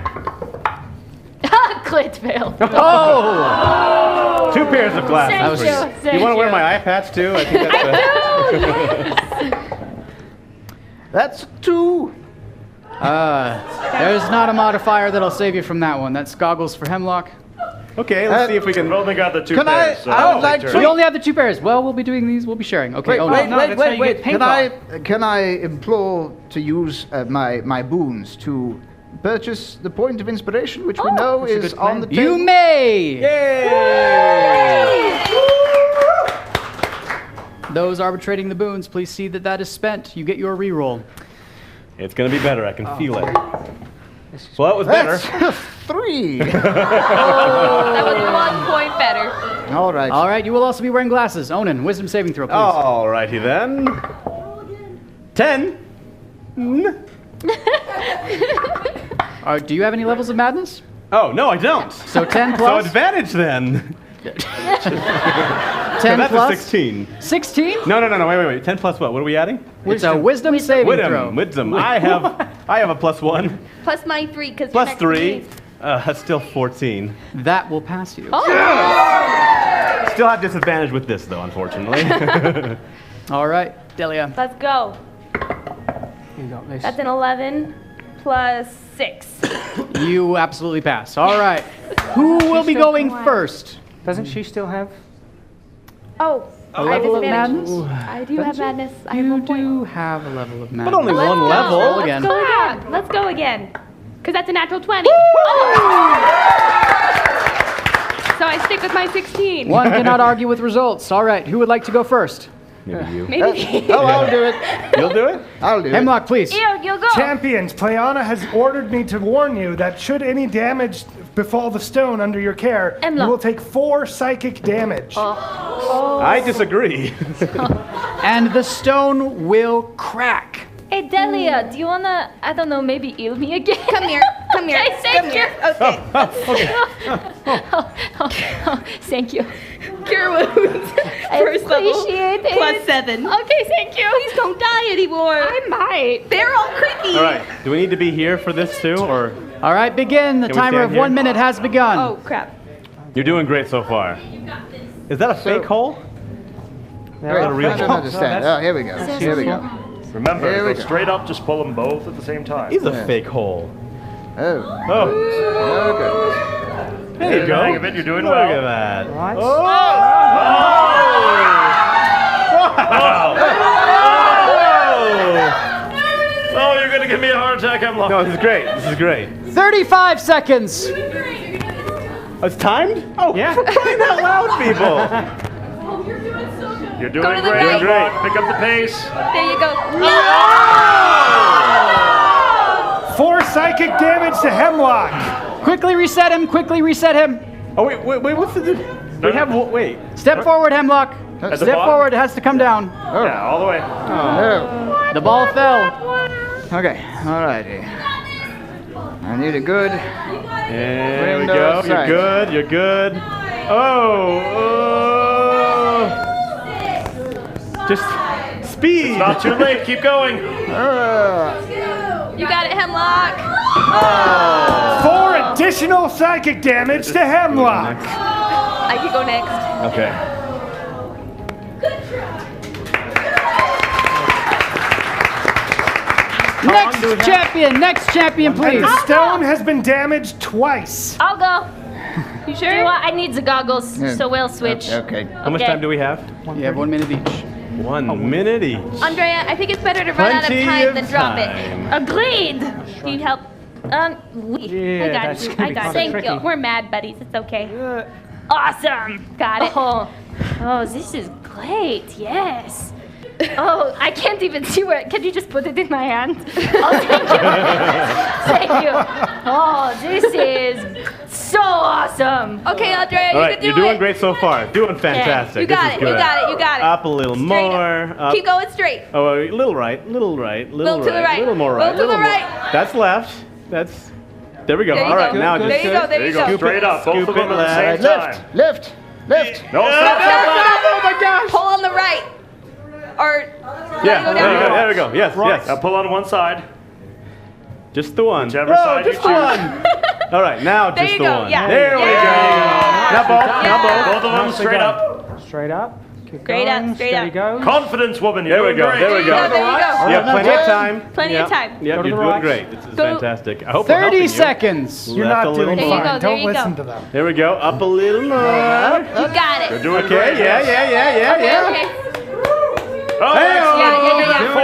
Crit fail. Oh! 2 pairs of glasses. Thank for you, thank You want to wear you. my eye patch too? I think that's That's 2. There's not a modifier that'll save you from that one. That's goggles for Hemlock. Okay, let's see if we can. We've only got the 2 Can I? pairs. So I would like We to. only have the 2 pairs. Well, we'll be doing these. We'll be sharing. Okay. Wait, oh, wait, no. wait, that's how wait, you wait. get pink Can I implore to use my boons to purchase the point of inspiration, which we know that's a is good on the plan. table? You may. Those arbitrating the boons, please see that that is spent. You get your reroll. It's gonna be better. I can feel it. Well, that was better. That's 3. That was 1 point better. All right. All right. You will also be wearing glasses. Onan, wisdom saving throw, please. Alrighty then. 10. Do you have any levels of madness? Oh, no, I don't. So 10 So plus? advantage then. 10 That's plus? a 16. 16? No, wait. 10 plus what? What are we adding? It's a wisdom saving throw. Wisdom. I have a +1. Plus my 3, because Plus 3. That's still 14. That will pass you. Oh! Still have disadvantage with this, though, unfortunately. All right, Delia. Let's go. You got this. That's an 11 plus 6. You absolutely pass. All right. Who will be going first? Doesn't she still have? Oh, A I have level of disadvantage. madness? I do have madness. I have You 1 point. do have a level of madness. But only one level. Roll again. Let's go again. Let's go again. Because that's a natural 20. So I stick with my 16. One cannot argue with results. All right, who would like to go first? Maybe you. Maybe. Oh, I'll do it. You'll do it? I'll do it. Hemlock, please. You go. Champions, Playana has ordered me to warn you that should any damage befall the stone under your care, Hemlock. you will take 4 psychic damage. I disagree. And the stone will crack. Hey, Delia, do you wanna, I don't know, maybe heal me again? Come here. Come here. Okay, thank Come you. here. Okay. Thank you. Cure wounds. I First level. appreciate it. Plus 7. Okay, thank you. Please don't die anymore. I might. They're all creepy. All right. Do we need to be here for this too, or All right, begin. The Can we timer stand of here? 1 minute has begun. Oh, crap. you're doing great so far? Is that a fake hole? Wait, a real I don't hole. understand. Oh, here we go. Here we go. Remember, Here we go go. straight up, just pull them both at the same time. He's a fake hole. Oh. Oh, Oh, there you go. Hang of it, you're doing Look well. at that. Right. Oh, you're gonna give me a heart attack, I'm lost. No, this is great. This is great. 35 seconds. Oh, it's timed? Oh, Yeah. for crying out loud, people. You're doing Go to the great, right. Hemlock. Pick up the pace. There you go. 4 psychic damage to Hemlock. Quickly reset him. Quickly reset him. Oh, wait, what's the... We have, wait. Step forward, Hemlock. the Step bottom? forward. It has to come down. Yeah, all the way. Oh. The ball fell. Okay, alrighty. I need a good. There we Window go. You're sight. good. You're good. Oh. Just speed. Not too late, keep going. You got it, Hemlock. 4 additional psychic damage to Hemlock. I can go next. Okay. Next champion, And please. the stone has been damaged twice. I'll go. You Do you sure? want, I need the goggles, Yeah. so we'll switch. Okay. How much time do we have? You have 1 minute each. 1 minute each. Andrea, I think it's better to run out of Plenty time of than drop it. time. Agreed. Need help? I Yeah, got that's you. gonna I be got kinda you. tricky. Thank you. We're mad buddies. It's okay. Awesome. Got it. Oh, this is great. Yes. Oh, I can't even see where. Can you just put it in my hand? Oh, thank you. Thank you. Oh, this is so awesome. Okay, Andrea, All you right, can do you're doing it. great so far. Doing fantastic. You This got is it. good. You got it. You got it. Up a little Straight more. Up. Keep going straight. Oh, a little right, little right, little Little to the right. little more Little right, to the little more. right. That's left. That's. There we go. There you All right, go. now There just. you go. There you go. Straight up, both scoop of them it at the same left. time. Lift. No, Yeah. stop, stop, stop. Oh my gosh. Pull on the right. Or Yeah, go there we down. go. There we go. Yes, Now yes. pull on one side. Just the one. Whichever No, side you just the choose. one. All right, now There just you the go, one. yeah. There we Yeah. go. Now both. Now both. Both of them Nicely straight done. up. Straight up. Keep Straight going. up, straight Steady up. goes. Confidence, woman. You're There we doing go. great. There we go. There you go. You have plenty of time. Plenty of Yep. time. Yep, Go to you're the doing right. great. This is Go- fantastic. I hope we're 30 helping you. seconds. You're Left not a little doing There you fine. go, there Don't you go. listen to them. There we go. Up a little more. You got it. You're doing Okay. great. Yeah. Okay, Yeah. okay. Oh, Hey, excellent. Yeah. Four.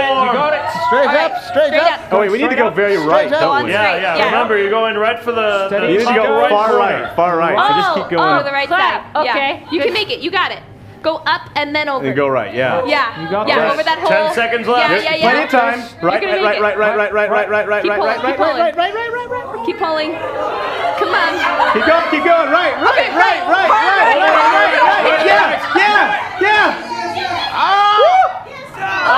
Straight up. Straight up. Oh wait, we need to go very right, Straight up. don't we? Yeah, Straight, yeah. yeah. Remember, you're going right for the. Steady. You need to top go right far corner. right, far right. So just keep Oh, going. the right Flat. side. Yeah. Okay. You can make it. You got it. Go up and then over. And go right. Yeah. Yeah. You got yeah, this. over that hole. 10 seconds left. Yeah, yeah, yeah. Plenty of time. Right, gonna right, make right, it. right, right, right, right, right, right, right, Keep right, pulling, right, keep right, pulling. right, right, right, right, right. Keep pulling. Come on. Keep going, keep going. Right, right, Okay, right, right, right, right, right, right, right, right, right. Yeah, yeah, yeah. Oh! Oh.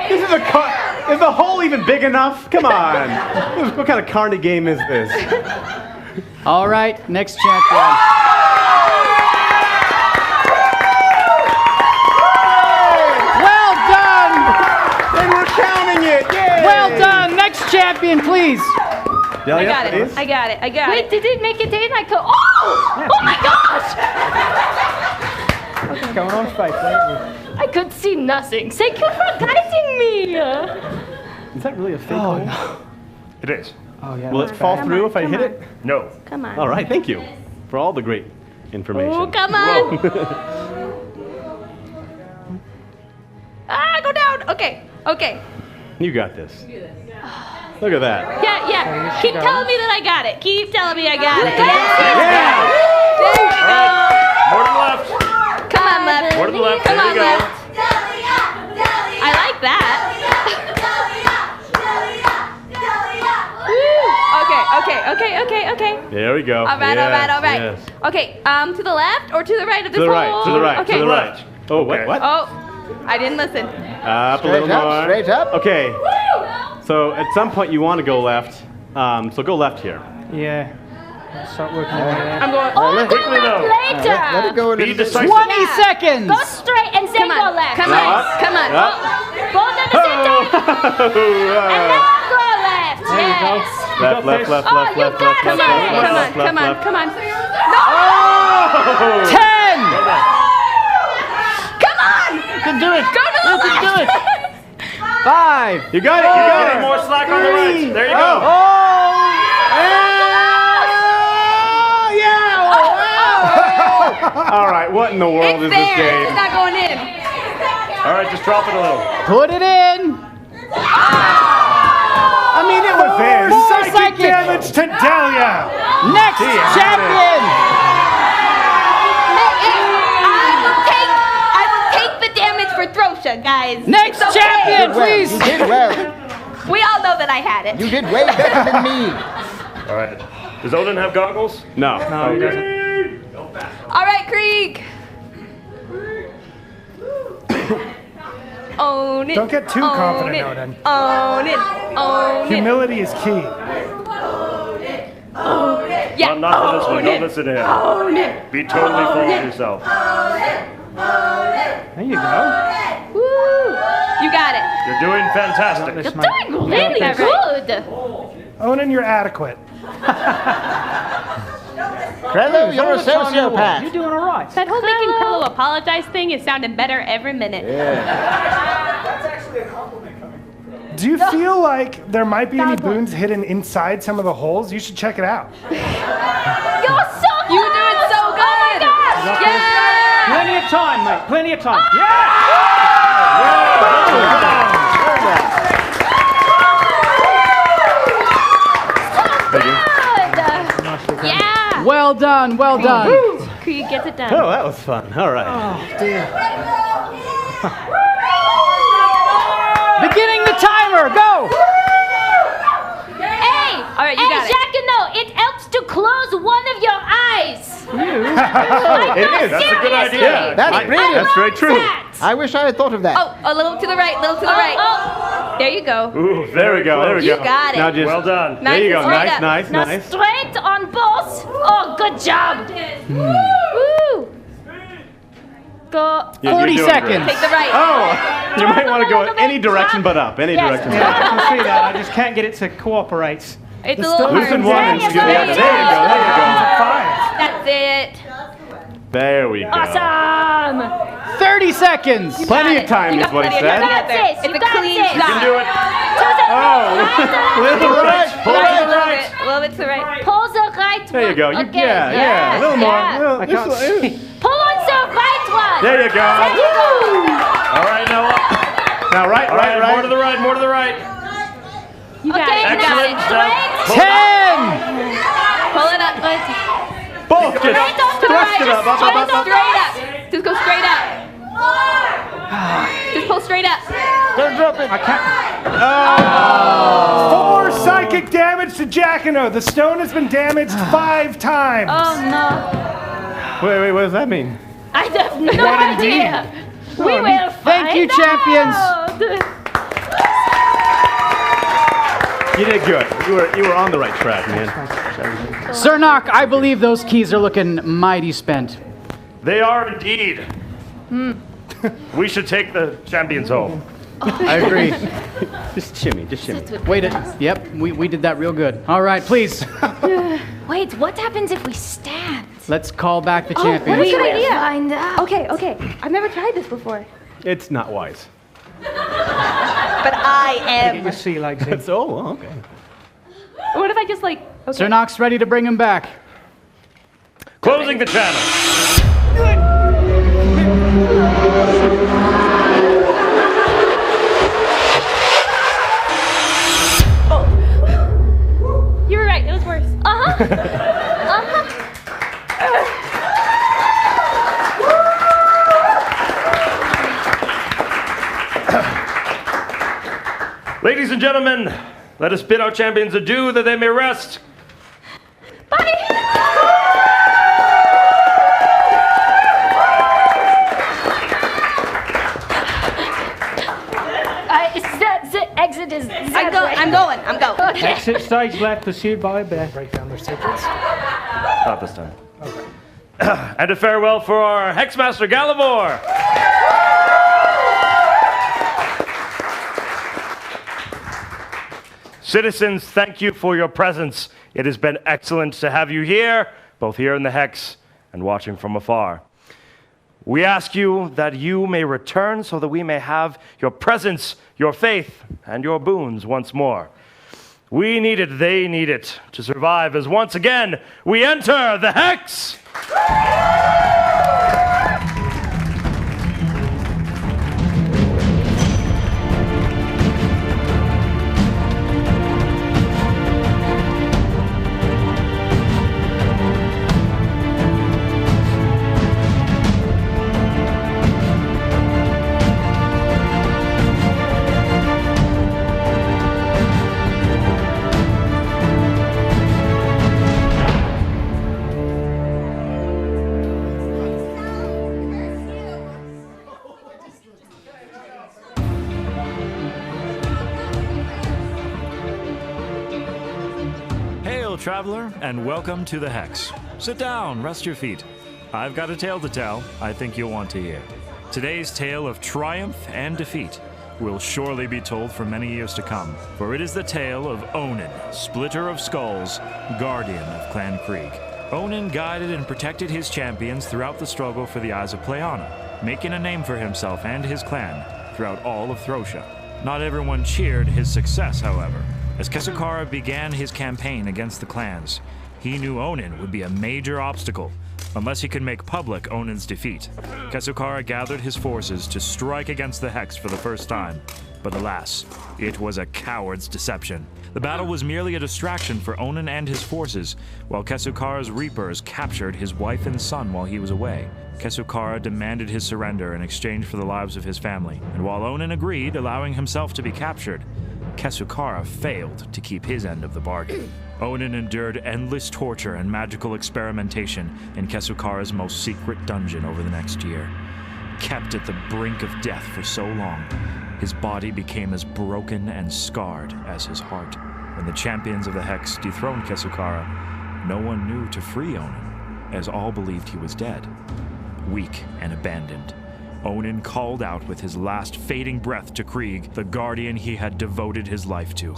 This is a cut. It's a holy even big enough? Come on. What kind of carny game is this? All right, next champion. Well done! And we're counting it. Yay! Well done! Next champion, please. I got it. I got it. I got Wait, it. did it make it in? I go, oh! Oh my gosh! What's going on, Spike? I could see nothing. Thank you for guiding me. Is that really a fake hole? It is. Oh, yeah. Will it fall through if I hit it? No. Come on. All right, thank you for all the great information. Oh, come on. Go down. Okay. Okay. You got this. Look at that. Yeah. Keep telling me that I got it. Keep telling me I got it. Yeah! There you go. More to the left. Come on, left. More to the left. Come There on, you go. left. I like that. Okay. There we go. All right. Yes. Okay, to the left or to the right of this To the right, hole? to the right, Okay. to the right. Oh, what? Okay. What? Oh, I didn't listen. Up a little more. Straight up. Okay. So at some point you want to go left. So go left here. Yeah. Let's start working our way there. I'm going. Oh, Quickly go though. left later. Let it go a Be little bit. decisive. 20 Yeah. seconds. Go straight and then Come go on. left. Come Now on. up. Come on. Up. Both at the same time. And now go left. There you go. Yes. Left, left, left, Oh, left, you left, got left, it. left, Come on. left, Come on. left, Come on. left. Come on. Oh! 10. Come on. You can do it. Go to the You can do left. it. 5. You got it, you got Any it. more slack on the right. There you go. All right, what in the world It's is this there. game? It's not going in. All right, just drop it a little. Put it in. I mean, it was there. More Psychic psychic. damage to Delia. Next champion. I will take the damage for Throsha, guys. Next It's okay. champion, Well, please. you did well. We all know that I had it. You did way better than me. All right. Does Odin have goggles? No. No, he doesn't. All right, Krieg. Own it. Don't get too confident, Odin. Own it. Own it. Humility is key. Yeah. Not for this one. own Don't it. listen to him. Own it. Be totally full of yourself. There you go. Woo. You got it. You're doing fantastic. This You're might- doing really Yeah, good. Onan, you're adequate. Krello, you're a You're sociopath. doing all right. That whole making Krello apologize thing is sounding better every minute. Do you feel like there might be any boons hidden inside some of the holes? You should check it out. You're so good. You doing so good. Oh my gosh. Yeah. Plenty of time, mate. Plenty of time. Good. Yeah. Well done. Well done. Krieg gets it done. Oh, that was fun. All right. Beginning the timer. Go. Hey. All right, you got it. Jacquino, it helps to close one of your eyes. It is. That's a good idea. Yeah, That's brilliant. That's very true. I wish I had thought of that. Oh, a little to the right, little to the right. There you go. Ooh, There we go. There we You go. got it. Now just Well done. there you go. Nice and Nice, straight nice, up. Now nice. straight on both. Oh, good job. Woo. Go. You're 40 doing seconds. great. Take the right. Oh, you might want to go any direction but up. Any Yes. direction. Yeah, I can see that. I just can't get it to cooperate. It's a little hard. Loosen one and There do the you other. go. There you go. There you go. That's it. There we go. Awesome. 30 seconds. Plenty of time You is got what he plenty of said. time. That's it. It's You a got clean it. You can shot. do it. To the Oh, little right. Pull Right, it. a little bit to the right. Pull the right one. There you go. You, Okay. yeah. A little more. Yeah. Well, I can't this- see. Pull on the right one. There you go. There you go. All right, now up. Now right, All right, right, more to the right. right, more to the right. You got Okay, it. You got Excellent. it. Now, 10. Pull it up. Both just To the right. thrust it up, up, up, up, up. Straight up. Just go straight up. Just pull straight up. Don't drop it. I can't. 4 psychic damage to Jacquino. The stone has been damaged 5 times. Oh no. Wait, what does that mean? I have no idea. We will find Thank you, champions. out. You did good. You were on the right track, man. Sir Nock, I believe those keys are looking mighty spent. They are indeed. We should take the champions home. I agree. Just shimmy. Wait, yep, we did that real good. All right, please. Wait, what happens if we stand? Let's call back the What champions. a good idea. Find out. Okay. I've never tried this before. It's not wise. But I Get am. your sea legs in. Okay. What if I just like... Okay. Sir Nock's ready to bring him back. Closing the channel. You were right, it was worse. Ladies and gentlemen, let us bid our champions adieu that they may rest. The exit is that way. I'm going. Okay. Exit stage left, pursued by a bear. Break down their secrets. Not this time. And a farewell for our Hexmaster Galivor. Citizens, thank you for your presence. It has been excellent to have you here, both here in the Hex and watching from afar. We ask you that you may return so that we may have your presence, your faith, and your boons once more. We need it, they need it to survive as once again we enter the Hex! Traveler, and welcome to the Hex. Sit down, rest your feet. I've got a tale to tell I think you'll want to hear. Today's tale of triumph and defeat will surely be told for many years to come, for it is the tale of Onin, Splitter of Skulls, Guardian of Clan Krieg. Onin guided and protected his champions throughout the struggle for the Eyes of Pleiana, making a name for himself and his clan throughout all of Throsia. Not everyone cheered his success, however. As Kesukara began his campaign against the clans, he knew Onin would be a major obstacle unless he could make public Onin's defeat. Kesukara gathered his forces to strike against the Hex for the first time, but alas, it was a coward's deception. The battle was merely a distraction for Onin and his forces, while Kesukara's Reapers captured his wife and son while he was away. Kesukara demanded his surrender in exchange for the lives of his family, and while Onin agreed, allowing himself to be captured, Kesukara failed to keep his end of the bargain. Onin endured endless torture and magical experimentation in Kesukara's most secret dungeon over the next year. Kept at the brink of death for so long, his body became as broken and scarred as his heart. When the champions of the Hex dethroned Kesukara, no one knew to free Onin, as all believed he was dead. Weak and abandoned, Onin called out with his last fading breath to Krieg, the guardian he had devoted his life to.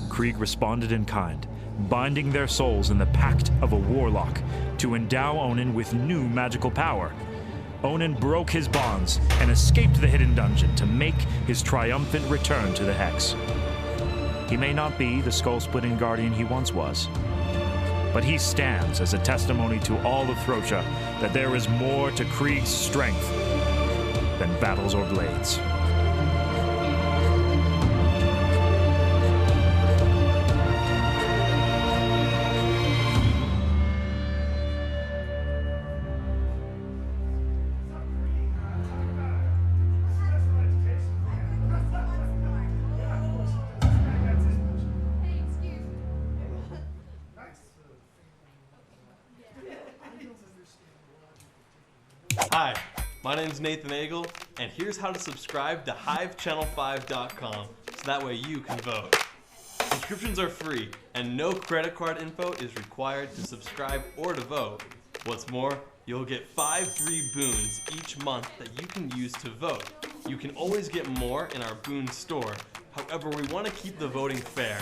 Krieg responded in kind, binding their souls in the pact of a warlock to endow Onin with new magical power. Onin broke his bonds and escaped the hidden dungeon to make his triumphant return to the Hex. He may not be the skull-splitting guardian he once was, but he stands as a testimony to all of Throsia that there is more to Krieg's strength than battles or blades. Hi, my name's Nathan Agel, and here's how to subscribe to HiveChannel5.com so that way you can vote. Subscriptions are free, and no credit card info is required to subscribe or to vote. What's more, you'll get 5 free boons each month that you can use to vote. You can always get more in our boon store. However, we want to keep the voting fair.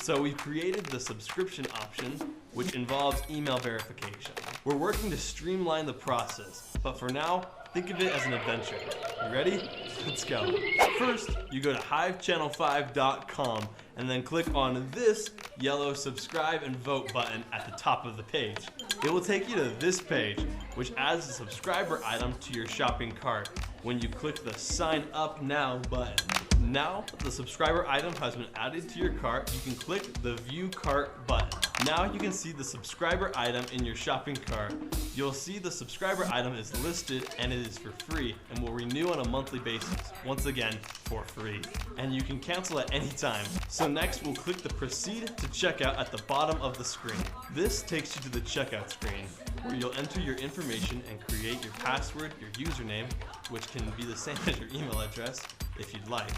So we created the subscription option, which involves email verification. We're working to streamline the process, but for now, think of it as an adventure. You ready? Let's go. First, you go to HiveChannel5.com and then click on this yellow subscribe and vote button at the top of the page. It will take you to this page, which adds a subscriber item to your shopping cart when you click the Sign Up Now button. Now the subscriber item has been added to your cart, you can click the View Cart button. Now you can see the subscriber item in your shopping cart. You'll see the subscriber item is listed and it is for free and will renew on a monthly basis, once again for free. And you can cancel at any time. So next we'll click the Proceed to Checkout at the bottom of the screen. This takes you to the checkout screen, where you'll enter your information and create your password, your username, which can be the same as your email address if you'd like.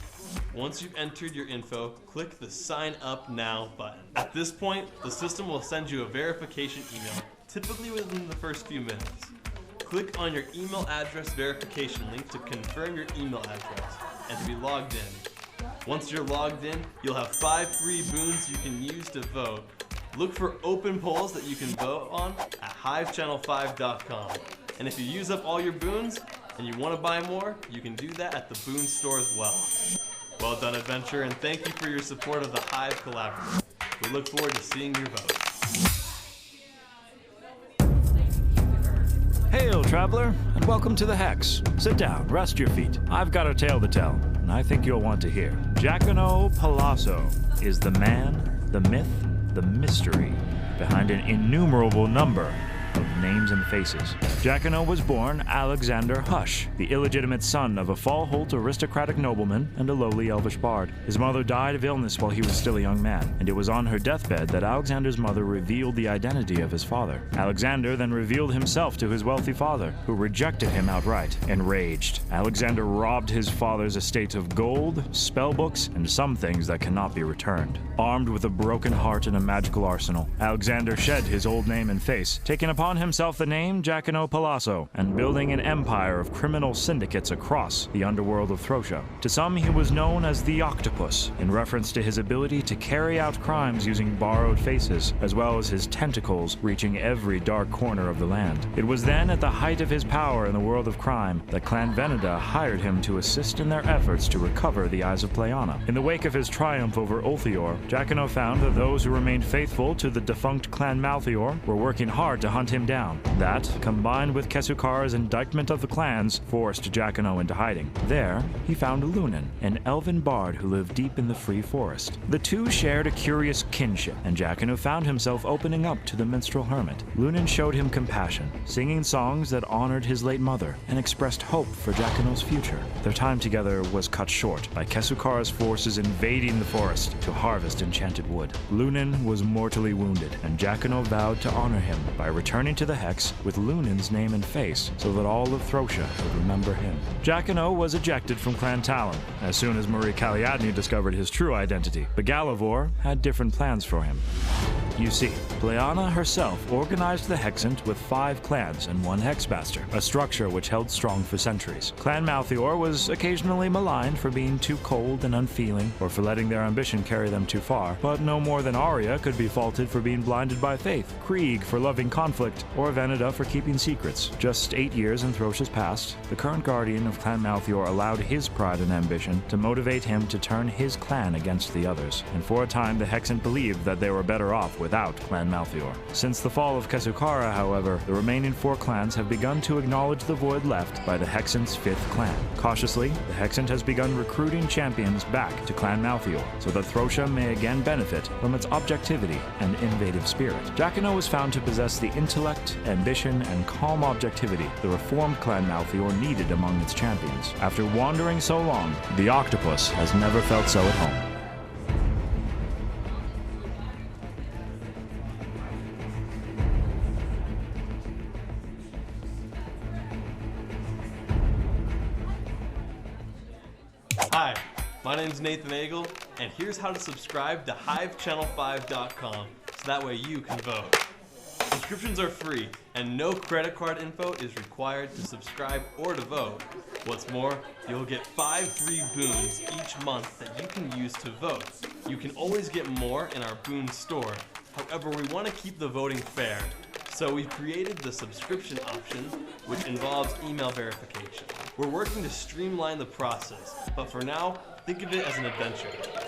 Once you've entered your info, click the Sign Up Now button. At this point, the system will send you a verification email, typically within the first few minutes. Click on your email address verification link to confirm your email address and to be logged in. Once you're logged in, you'll have 5 free boons you can use to vote. Look for open polls that you can vote on at HiveChannel5.com. And if you use up all your boons and you want to buy more, you can do that at the Boon Store as well. Well done, Adventure, and thank you for your support of the Hive Collaborative. We look forward to seeing your vote. Hail, traveler, and welcome to the Hex. Sit down, rest your feet. I've got a tale to tell, and I think you'll want to hear. Giacomo Palazzo is the man, the myth, the mystery behind an innumerable number of names and faces. Giacomo was born Alexander Hush, the illegitimate son of a Fallholt aristocratic nobleman and a lowly elvish bard. His mother died of illness while he was still a young man, and it was on her deathbed that Alexander's mother revealed the identity of his father. Alexander then revealed himself to his wealthy father, who rejected him outright. Enraged, Alexander robbed his father's estate of gold, spellbooks, and some things that cannot be returned. Armed with a broken heart and a magical arsenal, Alexander shed his old name and face, taking upon himself the name Giacomo Palazzo, and building an empire of criminal syndicates across the underworld of Throcia. To some, he was known as the Octopus, in reference to his ability to carry out crimes using borrowed faces, as well as his tentacles reaching every dark corner of the land. It was then, at the height of his power in the world of crime, that Clan Veneda hired him to assist in their efforts to recover the Eyes of Pleiana. In the wake of his triumph over Ulthior, Giacomo found that those who remained faithful to the defunct Clan Malthior were working hard to hunt him down. That, combined with Kesukara's indictment of the clans, forced Giacomo into hiding. There, he found Lunan, an elven bard who lived deep in the free forest. The two shared a curious kinship, and Giacomo found himself opening up to the minstrel hermit. Lunan showed him compassion, singing songs that honored his late mother and expressed hope for Giacomo's future. Their time together was cut short by Kesukara's forces invading the forest to harvest enchanted wood. Lunan was mortally wounded, and Giacomo vowed to honor him by returning to the Hex with Lunan's name and face so that all of Throcia would remember him. Giacomo was ejected from Clan Talon as soon as Marie Caliadne discovered his true identity, but Galavor had different plans for him. You see, Pleiana herself organized the Hexant with 5 clans and 1 Hexmaster, a structure which held strong for centuries. Clan Malthior was occasionally maligned for being too cold and unfeeling, or for letting their ambition carry them too far, but no more than Arya could be faulted for being blinded by faith, Krieg for loving conflict, or Veneda for keeping secrets. Just 8 years in Throcia's past, the current guardian of Clan Malthior allowed his pride and ambition to motivate him to turn his clan against the others, and for a time the Hexant believed that they were better off without Clan Malthior. Since the fall of Kesukara, however, the remaining 4 clans have begun to acknowledge the void left by the Hexant's 5th clan. Cautiously, the Hexant has begun recruiting champions back to Clan Malthior, so that Throcia may again benefit from its objectivity and innovative spirit. Giacomo was found to possess the intellect, ambition, and calm objectivity the reformed Clan Malthior needed among its champions. After wandering so long, the Octopus has never felt so at home. Hi, my name's Nathan Agel, and here's how to subscribe to HiveChannel5.com so that way you can vote. Subscriptions are free, and no credit card info is required to subscribe or to vote. What's more, you'll get 5 free boons each month that you can use to vote. You can always get more in our boon store. However, we want to keep the voting fair. So we've created the subscription option, which involves email verification. We're working to streamline the process, but for now, think of it as an adventure.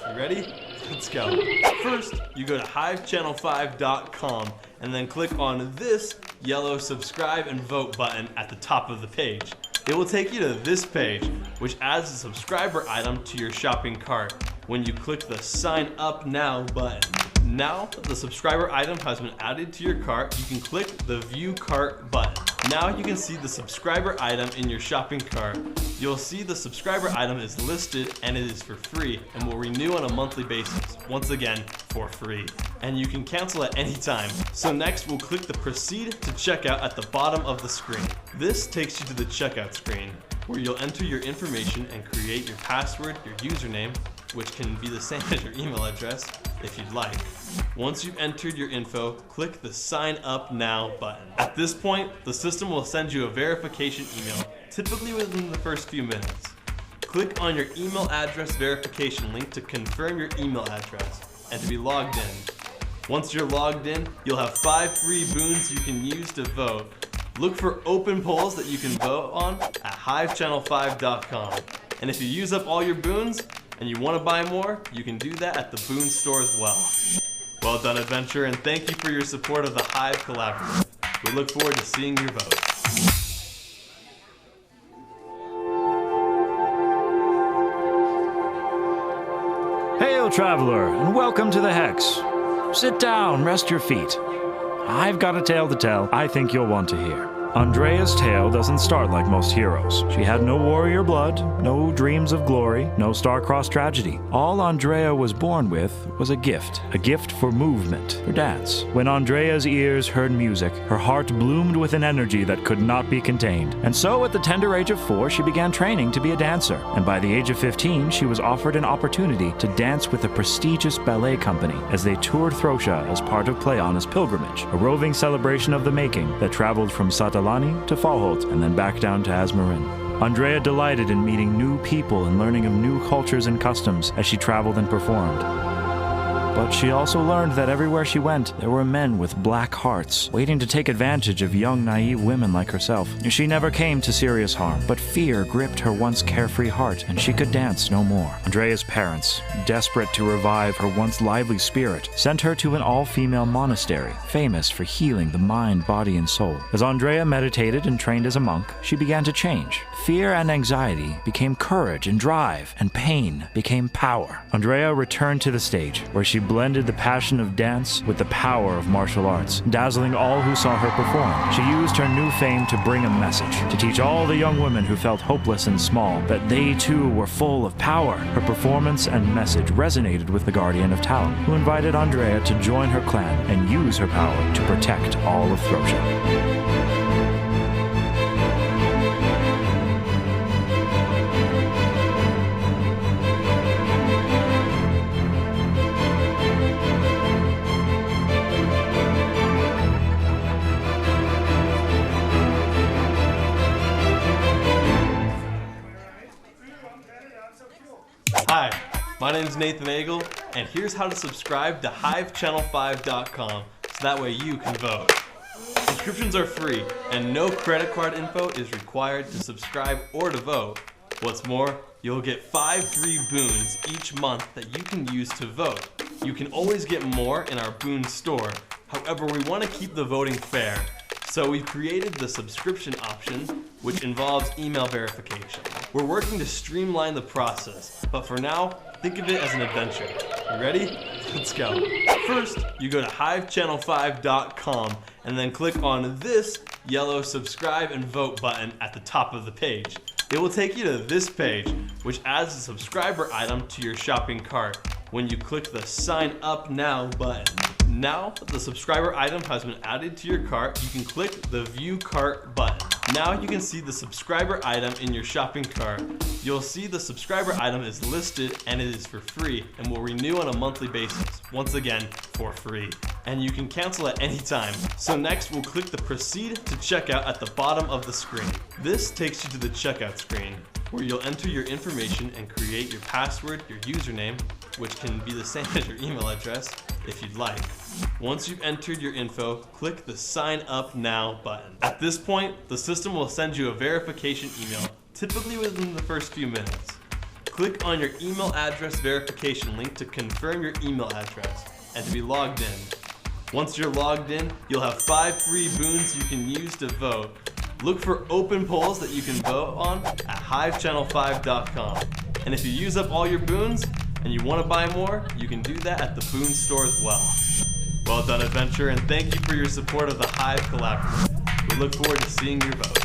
You ready? Let's go. First, you go to HiveChannel5.com and then click on this yellow subscribe and vote button at the top of the page. It will take you to this page, which adds a subscriber item to your shopping cart when you click the Sign Up Now button. Now that the subscriber item has been added to your cart, you can click the View Cart button. Now you can see the subscriber item in your shopping cart. You'll see the subscriber item is listed and it is for free and will renew on a monthly basis, once again for free. And you can cancel at any time. So next we'll click the Proceed to Checkout at the bottom of the screen. This takes you to the checkout screen, where you'll enter your information and create your password, your username, which can be the same as your email address if you'd like. Once you've entered your info, click the Sign Up Now button. At this point, the system will send you a verification email, typically within the first few minutes. Click on your email address verification link to confirm your email address and to be logged in. Once you're logged in, you'll have 5 free boons you can use to vote. Look for open polls that you can vote on at HiveChannel5.com. And if you use up all your boons, and you want to buy more, you can do that at the Boon Store as well. Well done, adventure, and thank you for your support of the Hive Collaborative. We look forward to seeing your vote. Hail, traveler, and welcome to the Hex. Sit down, rest your feet. I've got a tale to tell I think you'll want to hear. Andrea's tale doesn't start like most heroes. She had no warrior blood, no dreams of glory, no star-crossed tragedy. All Andrea was born with was a gift for movement, for dance. When Andrea's ears heard music, her heart bloomed with an energy that could not be contained. And so at the tender age of 4, she began training to be a dancer. And by the age of 15, she was offered an opportunity to dance with a prestigious ballet company as they toured Throsha as part of Pleiona's pilgrimage, a roving celebration of the making that traveled from Satalani to Falholt and then back down to Azmarin. Andrea delighted in meeting new people and learning of new cultures and customs as she traveled and performed. But she also learned that everywhere she went, there were men with black hearts, waiting to take advantage of young, naive women like herself. She never came to serious harm, but fear gripped her once carefree heart, and she could dance no more. Andrea's parents, desperate to revive her once lively spirit, sent her to an all-female monastery, famous for healing the mind, body, and soul. As Andrea meditated and trained as a monk, she began to change. Fear and anxiety became courage and drive, and pain became power. Andrea returned to the stage, where she blended the passion of dance with the power of martial arts, dazzling all who saw her perform. She used her new fame to bring a message, to teach all the young women who felt hopeless and small that they too were full of power. Her performance and message resonated with the Guardian of Talon, who invited Andrea to join her clan and use her power to protect all of Throsha. Hi, my name's Nathan Agel, and here's how to subscribe to HiveChannel5.com so that way you can vote. Subscriptions are free, and no credit card info is required to subscribe or to vote. What's more, you'll get 5 free boons each month that you can use to vote. You can always get more in our boon store. However, we want to keep the voting fair. So we've created the subscription option, which involves email verification. We're working to streamline the process, but for now, think of it as an adventure. You ready? Let's go. First, you go to HiveChannel5.com and then click on this yellow subscribe and vote button at the top of the page. It will take you to this page, which adds a subscriber item to your shopping cart when you click the Sign Up Now button. Now that the subscriber item has been added to your cart, you can click the View Cart button. Now you can see the subscriber item in your shopping cart. You'll see the subscriber item is listed and it is for free and will renew on a monthly basis, once again for free. And you can cancel at any time. So next we'll click the proceed to checkout at the bottom of the screen. This takes you to the checkout screen, where you'll enter your information and create your password, your username, which can be the same as your email address if you'd like. Once you've entered your info, click the Sign Up Now button. At this point, the system will send you a verification email, typically within the first few minutes. Click on your email address verification link to confirm your email address and to be logged in. Once you're logged in, you'll have 5 free boons you can use to vote. Look for open polls that you can vote on at HiveChannel5.com. And if you use up all your boons and you want to buy more, you can do that at the Boon Store as well. Well done, Adventure, and thank you for your support of the Hive Collaborative. We look forward to seeing your vote.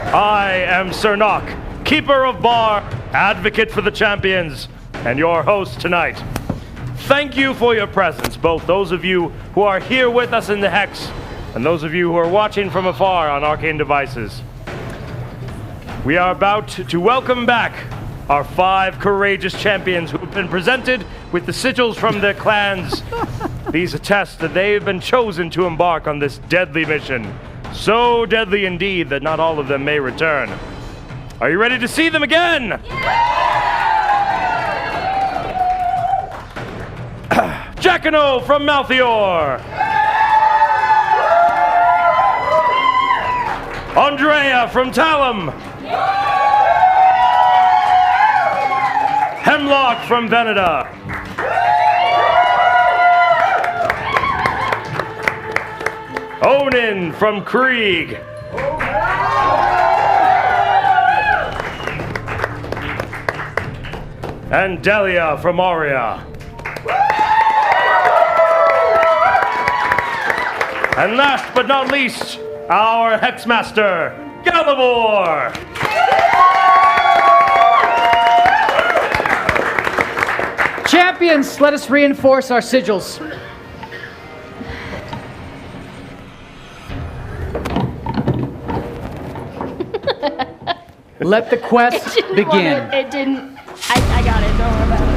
I am Sir Nock, Keeper of Bar, Advocate for the Champions, and your host tonight. Thank you for your presence, both those of you who are here with us in the Hex, and those of you who are watching from afar on Arcane devices. We are about to welcome back our 5 courageous champions who have been presented with the sigils from their clans. These attest that they've been chosen to embark on this deadly mission. So deadly indeed that not all of them may return. Are you ready to see them again? Jacano from Malthior. Andrea from Talum. Hemlock from Veneda. Onin from Krieg. And Delia from Aria. And last but not least, our Hexmaster, Galivor. Champions, let us reinforce our sigils. Let the quest begin. It didn't. I got it. Don't worry about it.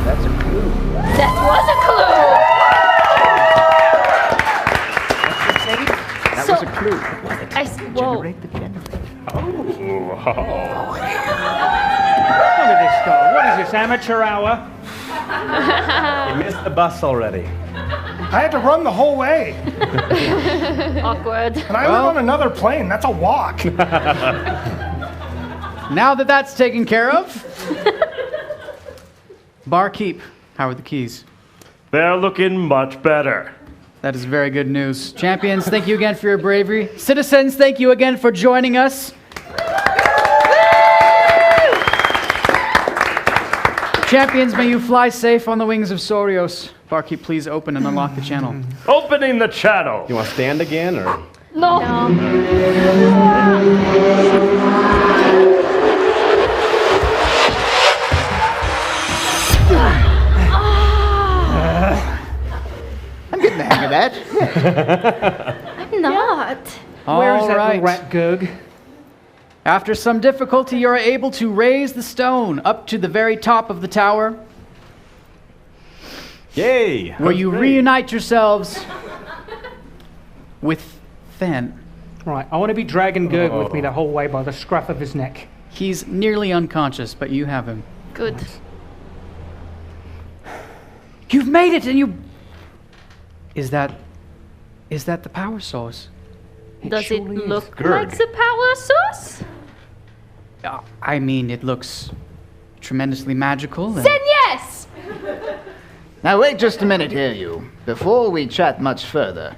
That's a clue. That was a clue. That was a clue. Whoa. Generate the generator. Look at this guy. What is this, amateur hour? You missed the bus already. I had to run the whole way. Awkward. And I live on another plane. That's a walk. Now that that's taken care of, Barkeep, how are the keys? They're looking much better. That is very good news. Champions, thank you again for your bravery. Citizens, thank you again for joining us. Champions, may you fly safe on the wings of Sorios. Barkeep, please open and unlock the channel. Opening the channel. You want to stand again, or? No. I'm getting the hang of that. I'm not. Where is that All right. rat Gurg? After some difficulty, you are able to raise the stone up to the very top of the tower, Yay! where you reunite yourselves with Fen. Right, I want to be dragging Gurg with me the whole way by the scruff of his neck. He's nearly unconscious, but you have him. Good. You've made it, and you... Is that the power source? Does it look Gurg. like the power source? I mean, it looks tremendously magical. And... Then yes! Now wait just a minute here, you. Before we chat much further.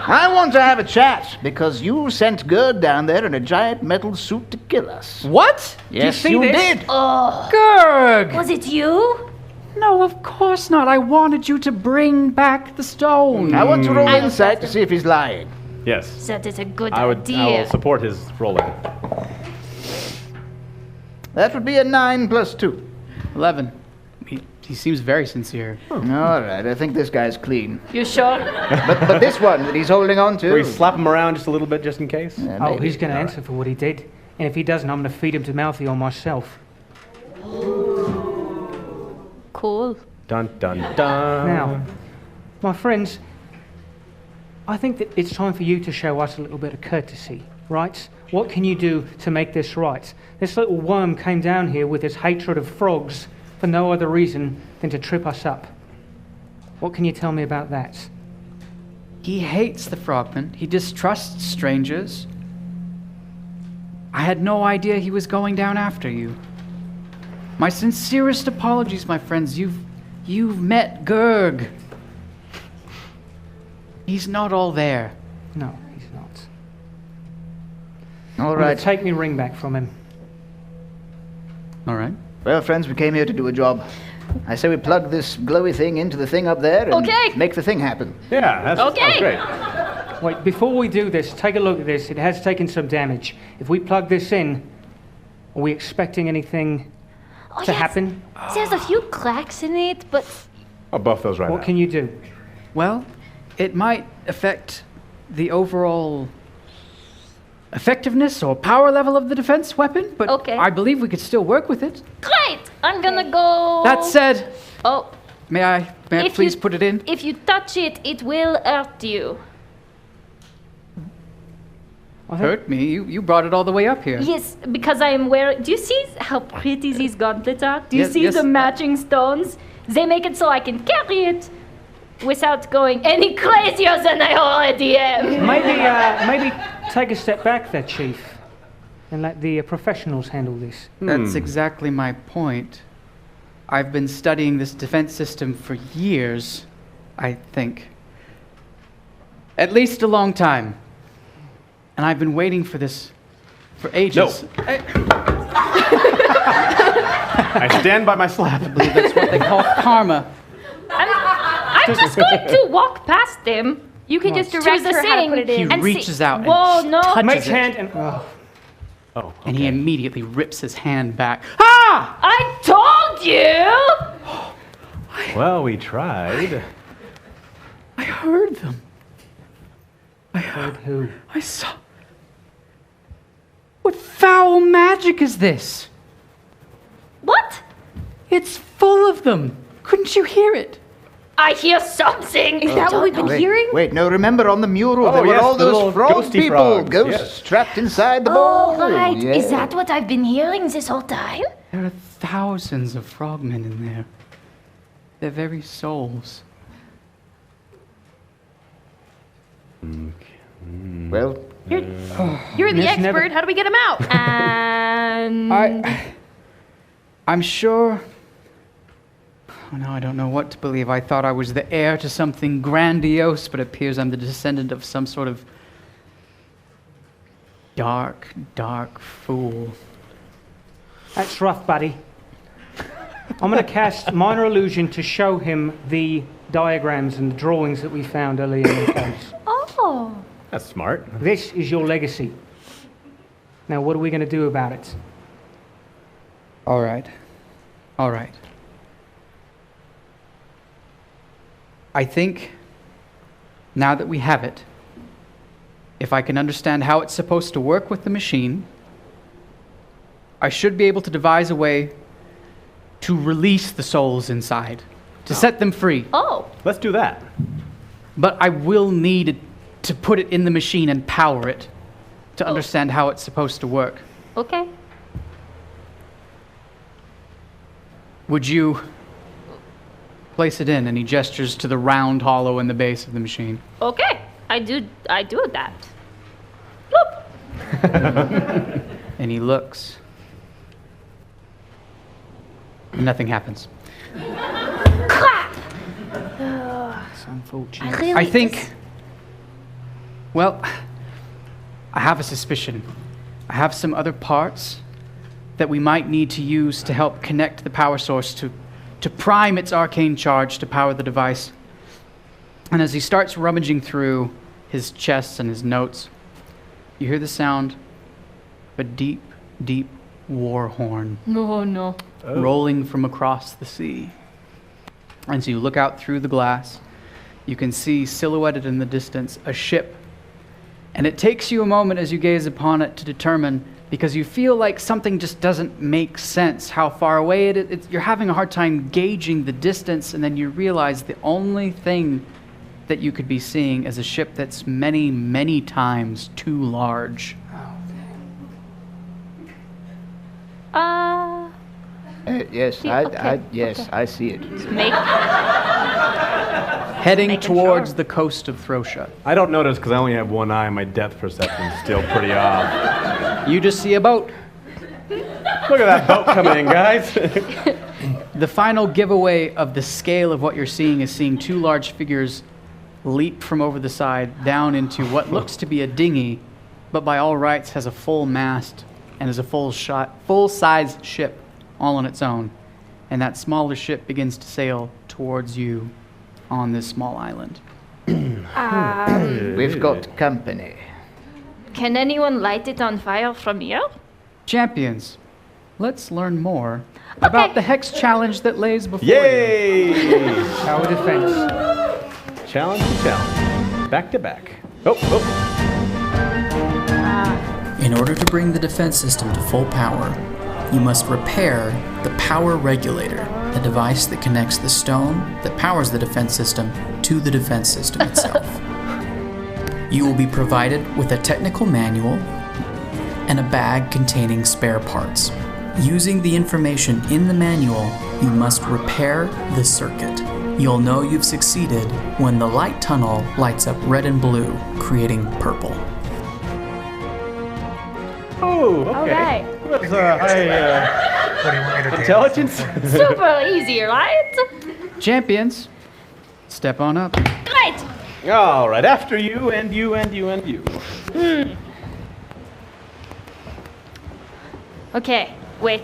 I want to have a chat, because you sent Gerd down there in a giant metal suit to kill us. What? Yes, Did you see this? did. Oh, Gurg! was it you? No, of course not. I wanted you to bring back the stone. I want to roll I will insight test to see if he's lying. Yes. That is a good I will idea. support his rolling. That would be a 9 plus 2. 11. He seems very sincere. All right, I think this guy's clean. You sure? But this one that he's holding on to. Can we slap him around just a little bit, just in case? Yeah, Oh, maybe. he's going to answer for what he did. And if he doesn't, I'm going to feed him to Malthael myself. Cool. Dun dun dun. Now, my friends, I think that it's time for you to show us a little bit of courtesy, right? What can you do to make this right? This little worm came down here with his hatred of frogs for no other reason than to trip us up. What can you tell me about that? He hates the frogmen. He distrusts strangers. I had no idea he was going down after you. My sincerest apologies, my friends. You've met Gurg. He's not all there. No, he's not. All I'm gonna right. take me ring back from him. All right. Well, friends, we came here to do a job. I say we plug this glowy thing into the thing up there and Okay. make the thing happen. Yeah, that's Okay. great. Wait, before we do this, take a look at this. It has taken some damage. If we plug this in, are we expecting anything to yes. happen? There's a few cracks in it, but I'll buff those right What now. can you do? Well, it might affect the overall effectiveness or power level of the defense weapon, but Okay. I believe we could still work with it. great! I'm gonna go... That said, Oh, may I If please you- put it in? if you touch it, it will hurt you. Hurt me? You brought it all the way up here. Yes, because I am wearing... Do you see how pretty these gauntlets are? Do you Yes, see yes. the matching stones? They make it so I can carry it without going any crazier than I already am. Maybe take a step back there, Chief, and let the professionals handle this. That's exactly my point. I've been studying this defense system for years, I think. At least a long time. And I've been waiting for this for ages. No. I stand by my slap. That's what they call karma. I'm just going to walk past them. You can just To direct the her how to thing put it He in. and reaches see- out and Whoa, no. touches Make it, hand and... Oh. Oh, and he immediately rips his hand back. Ah! I told you! well, we tried. I heard them. Heard who? I saw. What foul magic is this? What? It's full of them. Couldn't you hear it? I hear something. Is that what we've been hearing? Wait, no, remember on the mural, Oh, there were yes, all the little those frog ghosty people, frogs, ghosts yes. trapped inside the Oh, ball. right. Yeah. Is that what I've been hearing this whole time? There are thousands of frogmen in there. Their very souls. Well, You're the Miss expert. Never- How do we get him out? And I'm sure. Oh no, I don't know what to believe. I thought I was the heir to something grandiose, but it appears I'm the descendant of some sort of dark, dark fool. That's rough, buddy. I'm going to cast Minor Illusion to show him the diagrams and the drawings that we found earlier in the case. oh, That's smart. This is your legacy. Now, what are we going to do about it? All right. All right. I think now that we have it, if I can understand how it's supposed to work with the machine, I should be able to devise a way to release the souls inside, to set them free. Oh. Let's do that. But I will need to put it in the machine and power it to understand how it's supposed to work. Okay. Would you place it in? And he gestures to the round hollow in the base of the machine. Okay. I do that. Bloop. And he looks. And nothing happens. Crap. It's unfortunate. really I think. Well, I have a suspicion. I have some other parts that we might need to use to help connect the power source to prime its arcane charge to power the device. And as he starts rummaging through his chest and his notes, you hear the sound of a deep, deep war horn No. rolling from across the sea. And as you look out through the glass, you can see silhouetted in the distance a ship. And it takes you a moment as you gaze upon it to determine, because you feel like something just doesn't make sense, how far away it is. You're having a hard time gauging the distance, and then you realize the only thing that you could be seeing is a ship that's many, many times too large. Yes, okay, yes, I see it. Heading Making towards sure. the coast of Throsha. I don't notice because I only have one eye and my depth perception is still pretty off. You just see a boat. Look at that boat coming in, guys. The final giveaway of the scale of what you're seeing is seeing two large figures leap from over the side down into what looks to be a dinghy, but by all rights has a full mast and is a full-size ship all on its own. And that smaller ship begins to sail towards you on this small island. We've got company. Can anyone light it on fire from here? Champions, let's learn more about the Hex Challenge that lays before you. Yay! Tower defense. Challenge to challenge. Back to back. Oh. In order to bring the defense system to full power, you must repair the power regulator, the device that connects the stone that powers the defense system to the defense system itself. You will be provided with a technical manual and a bag containing spare parts. Using the information in the manual, you must repair the circuit. You'll know you've succeeded when the light tunnel lights up red and blue, creating purple. Oh, okay. Okay. That's high What do you want me to do? intelligence. Super easy, right? Champions, step on up. Great. All right, after you and you and you and you. Okay, wait.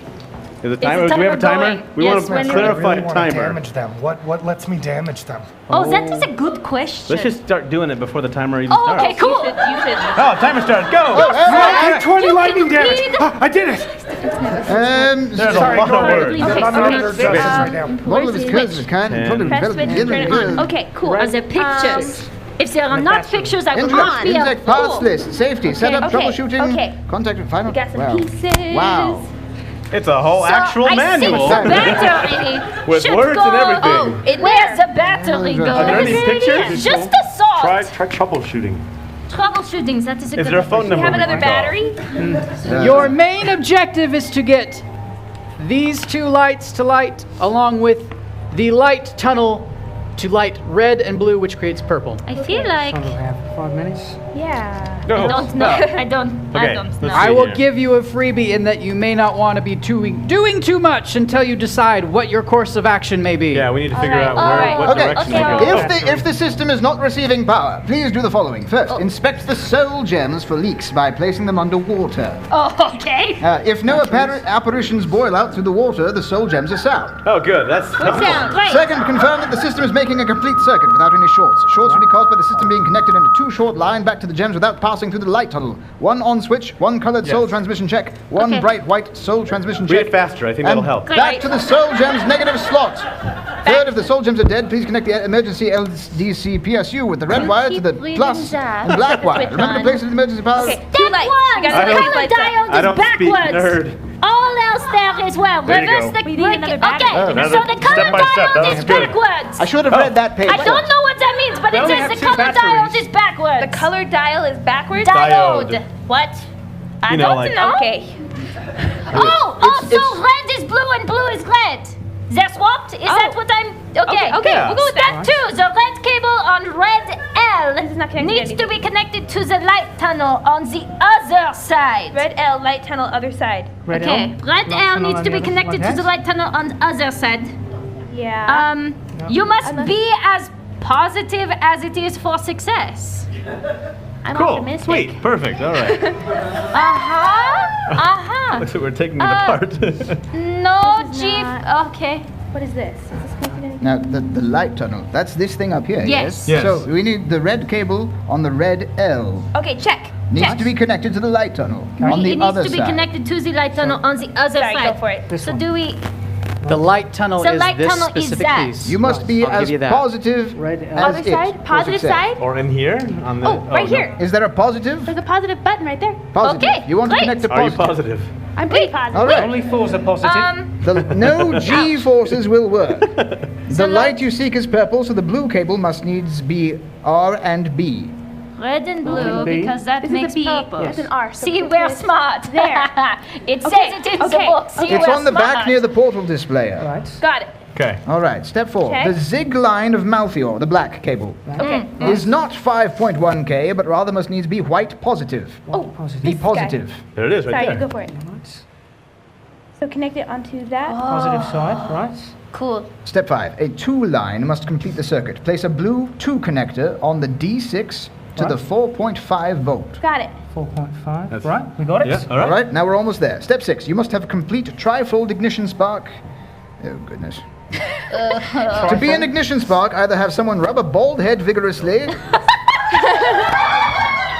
Is it the timer? Do we have a timer timer? going? We Yes, want to when- I clarify really want to timer. damage them. What lets me damage them? Oh, that is a good question. Let's just start doing it before the timer even Oh, starts. okay, cool. You should. Oh, timer starts. Go! I have 20 You lightning can damage. bleed. I did it. There's Sorry, a lot go of ahead. words. Okay, I'm okay. under justice right now. One of his cousins kind Ten. of told him Press to switch, get turn it him. Okay, cool. Are there pictures? If there are not pictures, I will not be a Inject parts fool. list. Safety. Setup. okay, Troubleshooting. okay. Contact and final. We got some Wow. pieces. Wow. It's a whole So actual I manual. think the battery With should words go. and everything. Oh, where's the battery go? Are there any pictures? Just a thought. Try troubleshooting. Troubleshooting. That is a Is good there a phone We number? have we another can call? battery. Your main objective is to get these two lights to light, along with the light tunnel to light red and blue, which creates purple. I feel like What do I have? 5 minutes? Yeah. Go. I don't know. I don't Okay, know. let's I see will here. give you a freebie in that you may not want to be doing too much until you decide what your course of action may be. Yeah, we need to figure right, out all where, right. what Okay. direction Okay. to go. If the system is not receiving power, please do the following. First, inspect the soul gems for leaks by placing them underwater. Oh, okay. If no apparitions boil out through the water, the soul gems are sound. Oh, good. That's Sound great. Second, confirm that the system is making making a complete circuit without any shorts. Shorts will be caused by the system being connected in a too short line back to the gems without passing through the light tunnel. One on switch, one colored soul transmission check, one bright white soul transmission check. Read it faster. I think that'll help. Back to the soul gems negative slot. Third, if the soul gems are dead, please connect the emergency LDC PSU with the red wire to the plus and black wire. Remember to place the emergency power. Okay, That one! The color diode I is don't speak, backwards. nerd. All else there as well. There you Reverse go. the We need another battery. Okay, Oh, so the color step by step, that diode was is good. backwards. I should have read that page. I don't know what that means, but We it only says have the two color batteries. diode is backwards. The color dial is backwards? diode. What? I You know, don't like- know. Okay. So red is blue and blue is red. They're swapped? Is that what I'm... Okay, Okay, we'll go with Step that. 2, the red cable on red L This is not connected needs to to be connected to the light tunnel on the other side. Red L, light tunnel, other side. Red Okay, L. red Light L tunnel needs on to the be other connected side. to the light tunnel on the other side. Yeah. You must be as positive as it is for success. I'm Cool. optimistic. Sweet. Perfect. All right. Looks like we're taking it apart. No, Chief. Okay. What is this? Is this connected to Now, the light tunnel, that's this thing up here, Yes. Yes. So we need the red cable on the red L. Okay, check. Needs to be connected to the light tunnel on It the needs other to be side. connected to the light tunnel on the other Sorry, side. go for it. This So one. do we... The light tunnel The is light this tunnel is specific that. piece. You must be I'll give as you that. positive Red L. as Other it side? was Positive it said. side? Or in here on the. Oh, right no. here. Is there a positive? There's a positive button right there. Positive. Okay, You want great. to connect to Are you positive. positive? I'm pretty positive. All right. Only fours are positive. No G forces will work. The light you seek is purple, so the blue cable must needs be R and B. Red and blue, B. because that This makes is a B. purple. That's an R. So See, put we're this smart. there. It Okay, says it in the okay, book. See, It's we're on the back smart. near the portal displayer. Right. Got it. Okay. All right, step 4. Okay. The zig line of Malthior, the black cable, Okay. is not 5.1K, but rather must needs be white positive. Oh, Positive. Be this positive. There it is, right Sorry, there. go for it. Right. So connect it onto that. Positive side, right. Cool. Step 5. A 2 line must complete the circuit. Place a blue 2 connector on the D6 to the 4.5 volt. Got it. 4.5. That's- Right, we got it. Yeah. All All right. right, now we're almost there. Step 6. You must have a complete trifold ignition spark. Oh, goodness. To be an ignition spark, either have someone rub a bald head vigorously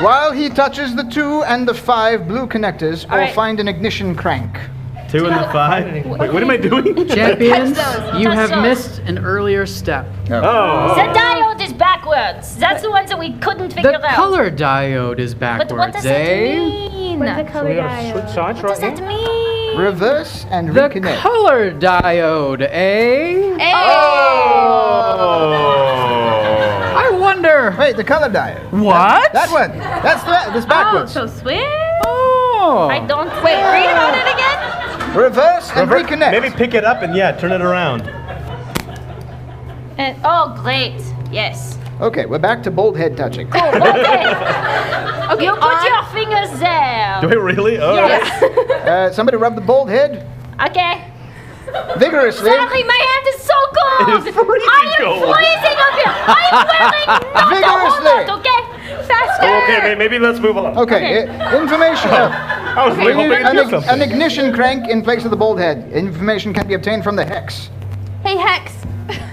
while he touches the 2 and the 5 blue connectors, or right. find an ignition crank. 2 and the 5. Wait, what am I doing? Champions, those. you Touch have those. missed an earlier step. Oh. The diode is backwards. That's the ones that we couldn't figure The out. color diode is But backwards, what does that eh? mean? What's the What color We got to dial? switch sides does right that here. mean? Reverse and The reconnect. color diode, eh? Oh. I wonder. Wait, the color diode. What? That one. That's Oh, backwards. so switch. Oh. I don't... Wait, read about it again. Reverse and reconnect. Maybe pick it up and turn it around. And, oh, great. Yes. Okay, we're back to bold head touching. Okay. You put your fingers there. Do I really? Oh. Yes. Somebody rub the bald head Okay. vigorously. Sorry, my hand is so cold. It is freezing I am cold. freezing up here. I'm wearing not a whole lot, Vigorously. okay? Faster. Oh, okay, maybe let's move on. Okay, information. I was really We need hoping to do an something. ignition crank in place of the bold head. Information can be obtained from the hex. Hey, Hex.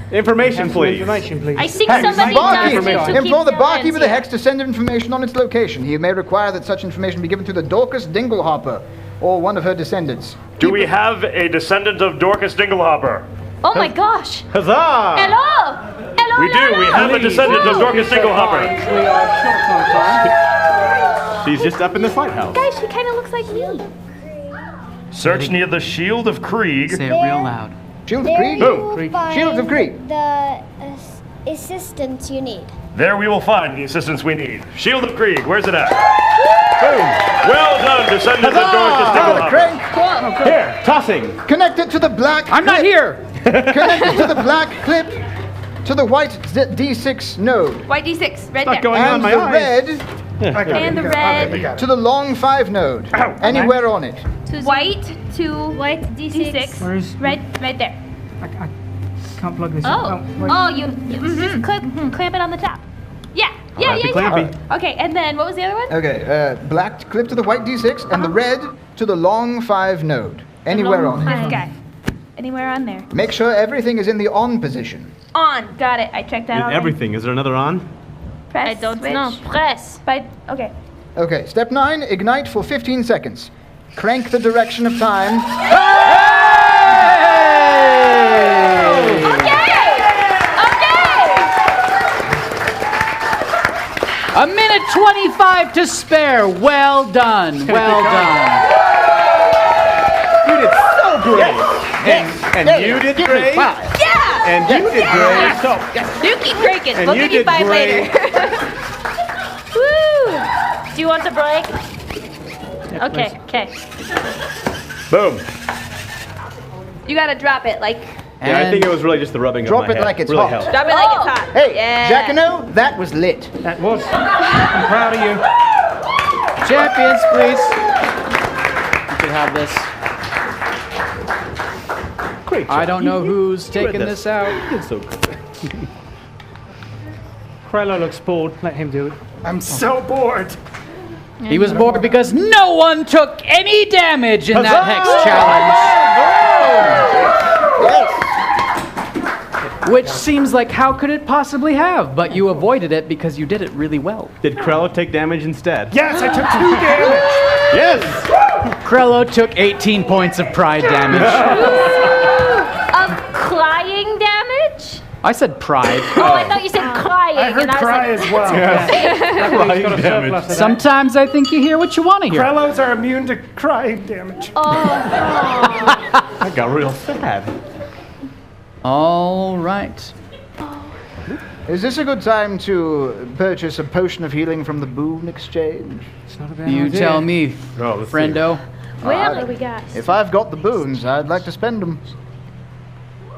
Information, Some please. information, please. I think Hex. somebody Barkeep. does need to Inform keep the barkeep of the silence hex to send information on its location. He may require that such information be given to the Dorcas Dinglehopper or one of her descendants. Do we have a descendant of Dorcas Dinglehopper? here. Oh my gosh. Huzzah! Hello. Hello. We do. We have a descendant of Dorcas Dinglehopper. We are short on time. She's just up in this lighthouse. Guys, she kind of looks like me. Search near the Shield of Krieg. Say it real loud. Shield of There Krieg? you Who? will find Shields of Krieg. the assistance you need. There we will find the assistance we need. Shield of Krieg, where's it at? Boom! Well done, descendant of Dorcas Ah, Dinglehopper. crank. Here, tossing. Connect it to the black. I'm not clip. here. Connect it to the black clip to the white D6 node. White D6, right Not there. going on And my the eyes. red And the red. to the long 5 node. Anywhere on it. White to White D6. Where is? red, right there. I can't plug this Oh. in. Wait. Oh, you. Just clamp it on the top. Yeah, yeah, Happy yeah, clampy. yeah. Okay, and then what was the other one? Okay, black clip to the white D6 and the red to the long 5 node. Anywhere on it. This guy. Anywhere on there. Make sure everything is in the on position. On. Got it. I checked that already. Everything. Is there another on? Press I don't switch. know. Press. Okay. Okay, step 9, ignite for 15 seconds. Crank the direction of time. A minute 25 to spare. Well done. Well done. You did so great. And you did great. Yeah! And you did great. So, You keep cranking. And We'll you give you did 5 great. later. Woo! Do you want a break? Okay, okay. boom. You gotta drop it like. Yeah, I think it was really just the rubbing Drop of my it head. like it's really hot. helped. Drop it like it's hot. Hey, Yeah. Jacquino, that was lit. That was. I'm proud of you. Champions, please. You can have this. Great I job. don't know who's taking read this out. You did so good. Krello looks bored. Let him do it. I'm so bored. He was bored because no one took any damage in that Hex challenge. Which seems like how could it possibly have? But you avoided it because you did it really well. Did Krello take damage instead? Yes, I took 2 damage. Yes! Krello took 18 points of pride damage. Of crying damage? I said pride. Oh, I thought you said crying. I heard and I was cry like, as well. Crying Got a damage. surplus of that. Sometimes I think you hear what you want to hear. Krellos are immune to crying damage. I got real sad. All right. Is this a good time to purchase a potion of healing from the Boon Exchange? It's not a bad You idea. tell me, Oh, let's see. friendo. What do we got? If I've got the boons, I'd like to spend them.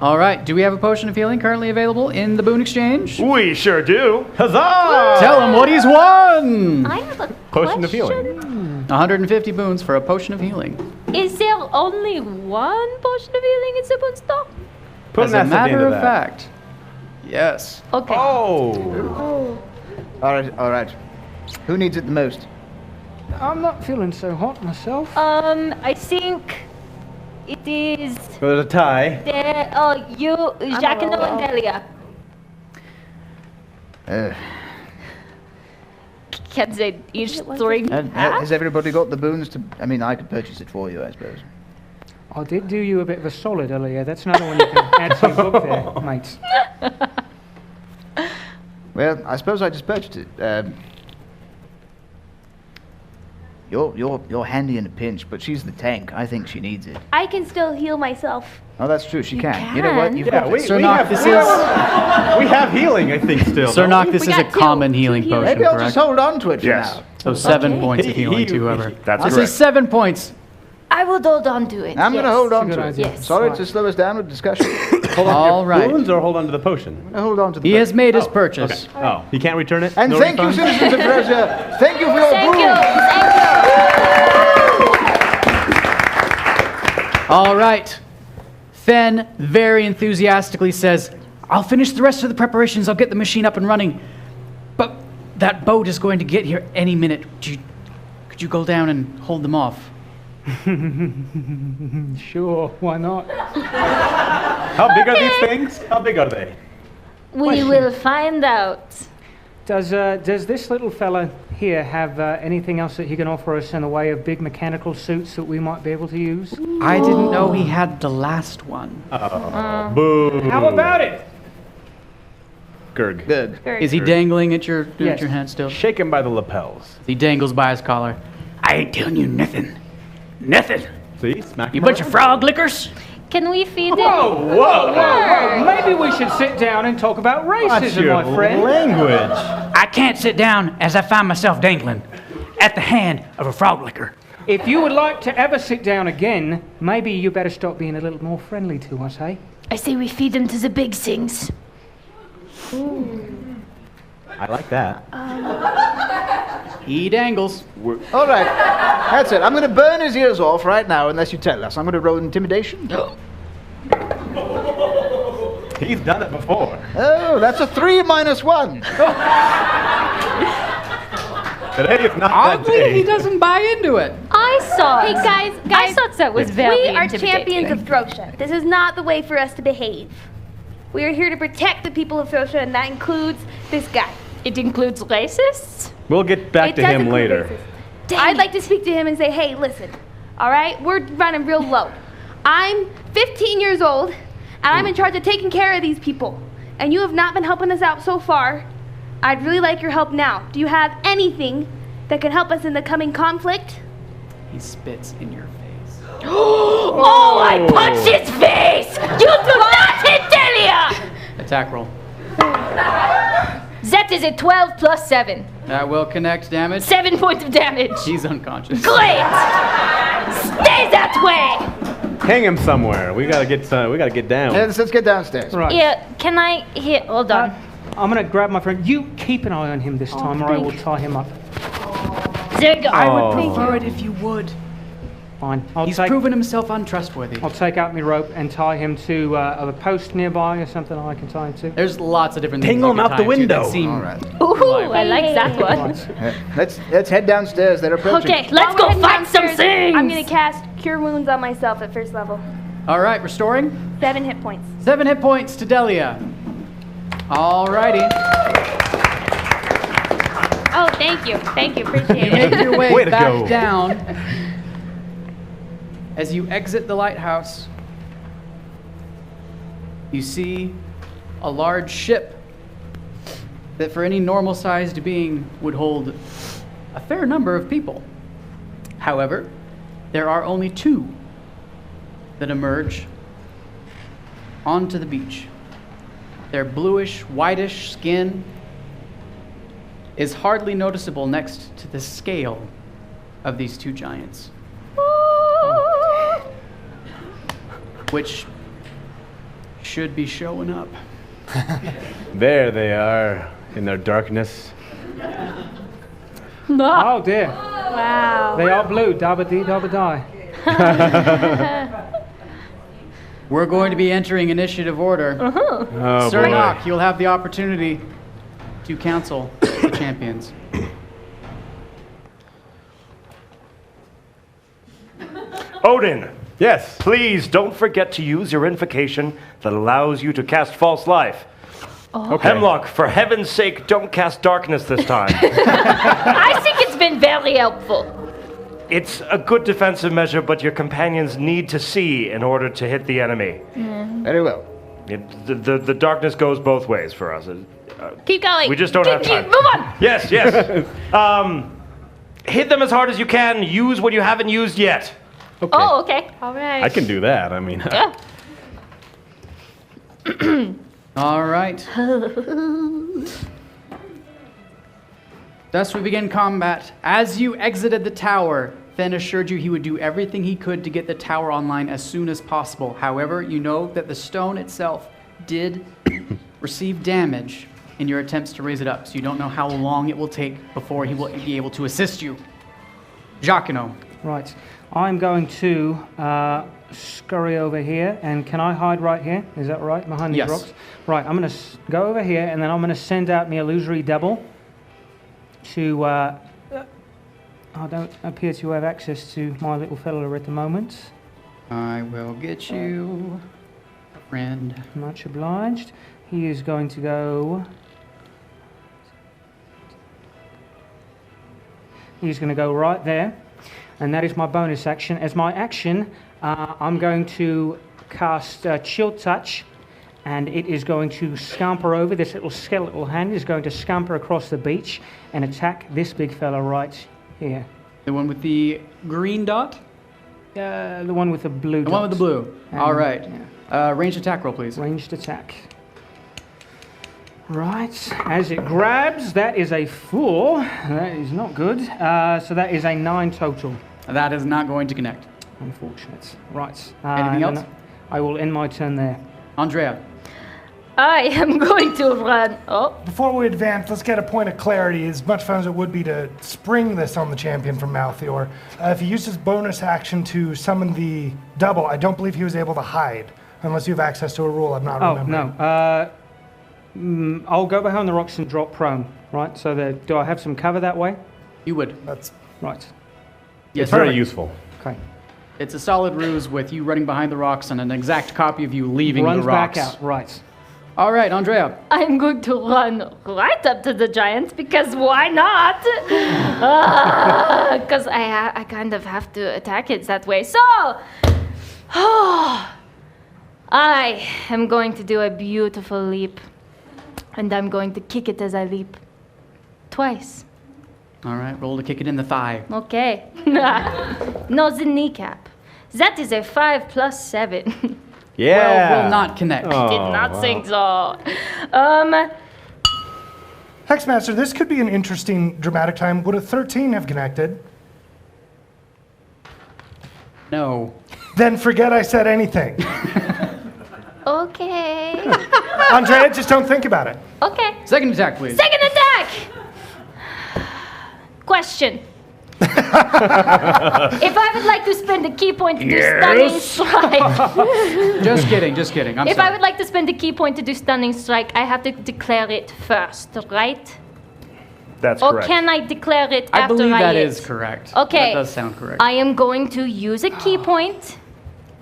All right. Do we have a potion of healing currently available in the Boon Exchange? We sure do. Huzzah! Tell him what he's won. I have a Potion of question. healing. 150 boons for a potion of healing. Is there only one potion of healing in the boon store? Put As an a S at the end matter of of that. fact. Yes. Okay. Oh! All right, all right. Who needs it the most? I'm not feeling so hot myself. I think it is There's a tie. you, Jacquino and Delia. Can they each drink half? Has everybody got the boons to... I mean, I could purchase it for you, I suppose. I did do you a bit of a solid earlier. That's another one you can add to your book there, mates. Well, I suppose I just purchased it. You're handy in a pinch, but she's the tank. I think she needs it. I can still heal myself. Oh, that's true. She can. You know what? You've got it. Sir Nock, this is We have healing, I think, still. Sir don't Nock, we? this We is a got two- common two healing healing. potion, Maybe I'll correct? just hold on to it for Yes. now. So 7 points of healing to whoever. That's I'll say correct. 7 points. I will hold on to it. I'm going to yes. hold on That's a to good it. idea. Yes. Sorry to slow us down with discussion. All right. Boons or hold on to the potion? I'm going to hold on to the He has boon. made his purchase. Oh, you can't return it? And No thank you, refund? citizens of Thresia. Thank you for your Thank boon. you. Thank you. All right. Fen very enthusiastically says, I'll finish the rest of the preparations. I'll get the machine up and running. But that boat is going to get here any minute. Could you go down and hold them off? Sure, why not? How big are these things? How big are they? We will find out. Does this little fella here have anything else that he can offer us in the way of big mechanical suits that we might be able to use? I didn't know he had the last one. Boo. How about it? Gurg. Good. Is he dangling at your Yes. hand still? Shake him by the lapels. He dangles by his collar. I ain't telling you nothing. Nothing. See? Smack You him bunch around. of frog lickers. Can we feed Whoa, him? whoa, Well, maybe we should sit down and talk about What's racism, your my friend. language? I can't sit down as I find myself dangling at the hand of a frog licker. If you would like to ever sit down again, maybe you better stop being a little more friendly to us, eh? I say we feed him to the big things. I like that. He dangles. All right. That's it. I'm going to burn his ears off right now unless you tell us. I'm going to roll intimidation. He's done it before. Oh, that's a 3 minus 1. Today is not that Oddly, day. he doesn't buy into it. I saw. Hey guys, I thought that was very we are intimidating. champions of Throsha. This is not the way for us to behave. We are here to protect the people of Throsia, and that includes this guy. It includes racists? We'll get back It to does him include later. racists. I'd like to speak to him and say, hey, listen, all right? We're running real low. I'm 15 years old, and I'm in charge of taking care of these people. And you have not been helping us out so far. I'd really like your help now. Do you have anything that can help us in the coming conflict? He spits in your face. Oh, I punched his face! You do not hit Delia! Attack roll. That is a 12 plus 7. That will connect damage. 7 points of damage. He's unconscious. Great! Stay that way! Hang him somewhere. We gotta get down. Let's get downstairs. Right. Yeah, can I hit? Hold on. I'm going to grab my friend. You keep an eye on him this time, or I will thank tie him up. There you go. I would prefer it if you would. Fine. He's proven himself untrustworthy. I'll take out my rope and tie him to a post nearby or something I can tie him to. There's lots of different things. Tingle him out the window. All right. Ooh, I like that one. Let's head downstairs. They're approaching. Okay, let's While go we're heading fight some downstairs, things! I'm going to cast Cure Wounds on myself at first level. All right, restoring. 7 hit points. 7 hit points to Delia. Alrighty. Oh, thank you. Thank you. Appreciate You make it. your way Way to back go. down. As you exit the lighthouse, you see a large ship that for any normal-sized being would hold a fair number of people. However, there are only 2 that emerge onto the beach. Their bluish, whitish skin is hardly noticeable next to the scale of these 2 giants, which should be showing up. There they are in their darkness. Oh dear. Wow. They are blue. Dabba dee, dabba die. We're going to be entering initiative order. Oh, Sir boy. Nock, you'll have the opportunity to counsel the champions. Odin, Yes. please don't forget to use your invocation that allows you to cast False Life. Okay. Hemlock, for heaven's sake, don't cast Darkness this time. I think it's been very helpful. It's a good defensive measure, but your companions need to see in order to hit the enemy. Very well. The darkness goes both ways for us. Keep going. We just don't have time. Move on. Yes, yes. Hit them as hard as you can. Use what you haven't used yet. Okay. Oh, okay. All right. I can do that. I mean, Yeah. All right. Thus we begin combat. As you exited the tower, Fen assured you he would do everything he could to get the tower online as soon as possible. However, you know that the stone itself did receive damage in your attempts to raise it up, so you don't know how long it will take before he will be able to assist you. Jacquino. Right. I'm going to scurry over here, and can I hide right here? Is that right, behind these Yes. rocks? Right, I'm going to go over here, and then I'm going to send out my illusory double to... I don't appear to have access to my little fella at the moment. I will get you, friend. Much obliged. He is going to go... He's going to go right there, and that is my bonus action. As my action, I'm going to cast Chill Touch, and it is going to scamper over. This little skeletal hand is going to scamper across the beach and attack this big fella right here. The one with the green dot? The one with the blue The one with the blue. All right. yeah. Ranged attack roll, please. Ranged attack. Right, as it grabs, that is a 4. That is not good. So that is a 9 total. That is not going to connect. Unfortunate. Right. Anything and else? then I will end my turn there. Andrea. I am going to run. Oh, Before we advance, let's get a point of clarity. As much fun as it would be to spring this on the champion from Malthior, if he used his bonus action to summon the double, I don't believe he was able to hide. Unless you have access to a rule I'm not Oh, remembering. no. I'll go behind the rocks and drop prone, right? So do I have some cover that way? You would. That's Right. Yes, it's very perfect. useful. Okay. It's a solid ruse with you running behind the rocks and an exact copy of you leaving Runs the rocks. back out, right. All right, Andrea. I'm going to run right up to the giant because why not? Because I kind of have to attack it that way. So, I am going to do a beautiful leap. And I'm going to kick it as I leap. Twice. All right, roll to kick it in the thigh. Okay. No, the kneecap. That is a 5 plus 7. Yeah. 12 will not connect. I did not think so. Hexmaster, this could be an interesting dramatic time. Would a 13 have connected? No. Then forget I said anything. Okay. Andrea, just don't think about it. Okay. Second attack, please. Second attack! Question. If I would like to spend a key point to do stunning strike. Just kidding. I'm If sorry. I would like to spend a key point to do stunning strike, I have to declare it first, right? That's Or correct. can I declare it I after believe I that hit? is correct. Okay. That does sound correct. I am going to use a key point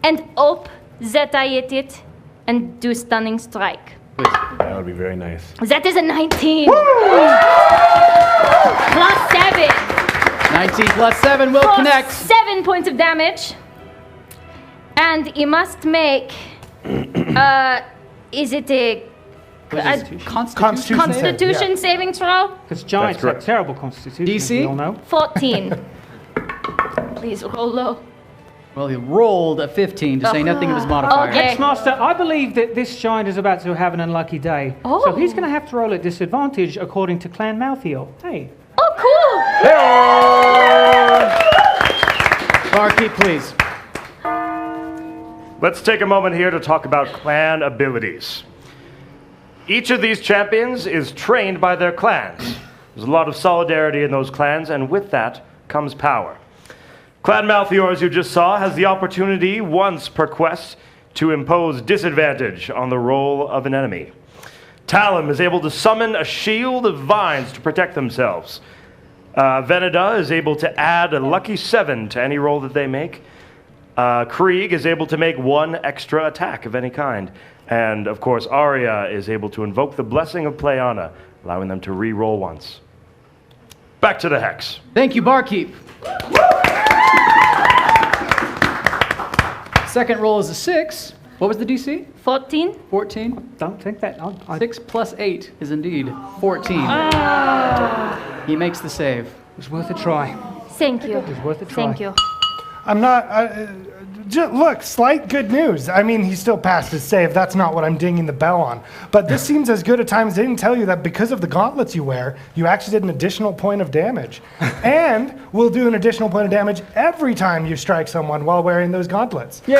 and hope that I hit it and do stunning strike. That would be very nice. That is a 19. Plus 7. 19 plus 7 will For connect. 7 points of damage. And he must make. Is it a Constitution saving throw? Because giants have terrible constitution, DC? we all know. 14. Please roll low. Well, he rolled a 15 to say nothing of his modifier. Okay. Hexmaster, I believe that this giant is about to have an unlucky day. So he's Oh. going to have to roll at disadvantage according to Clan Malthiel. Hey. Oh, cool. Barkeep, please. Let's take a moment here to talk about clan abilities. Each of these champions is trained by their clans. There's a lot of solidarity in those clans, and with that comes power. Clan Malthior, as you just saw, has the opportunity once per quest to impose disadvantage on the roll of an enemy. Talon is able to summon a shield of vines to protect themselves. Veneda is able to add a lucky 7 to any roll that they make. Krieg is able to make 1 extra attack of any kind. And, of course, Arya is able to invoke the blessing of Pleiana, allowing them to re-roll once. Back to the Hex. Thank you, Barkeep. Second roll is a 6. What was the DC? 14. 14. Don't think that. 6 plus 8 is indeed 14. He makes the save. It was worth a try. Thank you. It was worth a try. Thank you. I'm not. Look, slight good news. I mean, he still passed his save. That's not what I'm dinging the bell on. But this seems as good a time as they didn't tell you that because of the gauntlets you wear, you actually did an additional point of damage. And we'll do an additional point of damage every time you strike someone while wearing those gauntlets. Yay!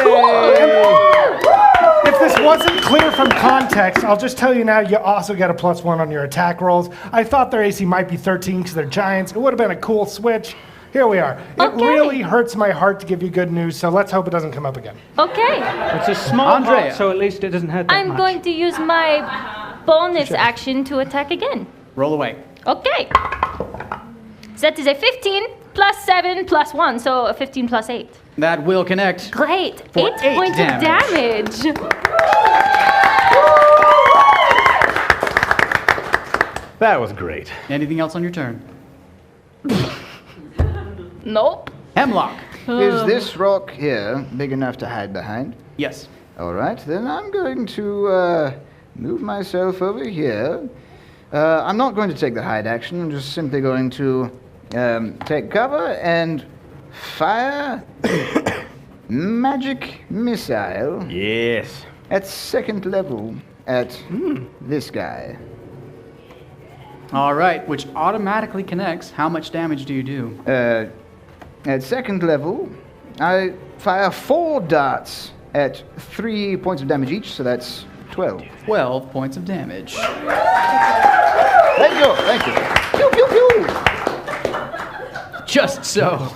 If this wasn't clear from context, I'll just tell you now, you also get a +1 on your attack rolls. I thought their AC might be 13 because they're giants. It would have been a cool switch. Here we are. It really hurts my heart to give you good news, so let's hope it doesn't come up again. Okay. It's a small Andrea. heart, so at least it doesn't hurt that I'm much. going to use my bonus action to attack again. Roll away. Okay. That is a 15 plus 7 plus 1, so a 15 plus 8. That will connect. Great. For 8 8 points of damage. That was great. Anything else on your turn? Nope. Hemlock. Is this rock here big enough to hide behind? Yes. All right, then I'm going to move myself over here. I'm not going to take the hide action. I'm just simply going to take cover and fire magic missile. Yes. At 2nd level at this guy. All right, which automatically connects. How much damage do you do? At 2nd level, I fire 4 darts at 3 points of damage each, so that's 12. 12 points of damage. Thank you, thank you. Pew, pew, pew. Just so.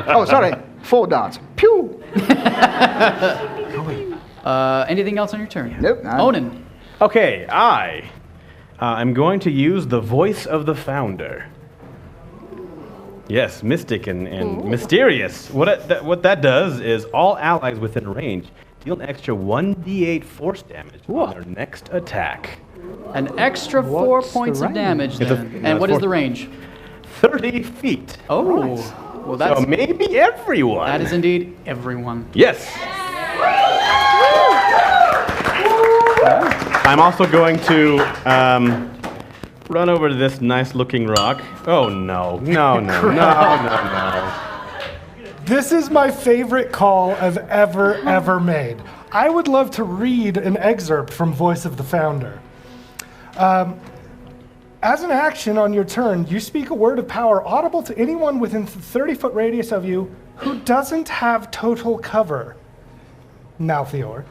Oh, sorry, 4 darts. Pew. Anything else on your turn? Nope. Onan. Okay, I'm going to use the voice of the founder. Yes, mystic and mysterious. What that does is all allies within range deal an extra 1d8 force damage on their next attack. An extra 4 points of damage then. And what is the range? 30 feet. Oh, well that's... So maybe everyone. That is indeed everyone. Yes. I'm also going to run over to this nice-looking rock. Oh, no. No. This is my favorite call I've ever made. I would love to read an excerpt from Voice of the Founder. As an action on your turn, you speak a word of power audible to anyone within the 30-foot radius of you who doesn't have total cover. Malthior.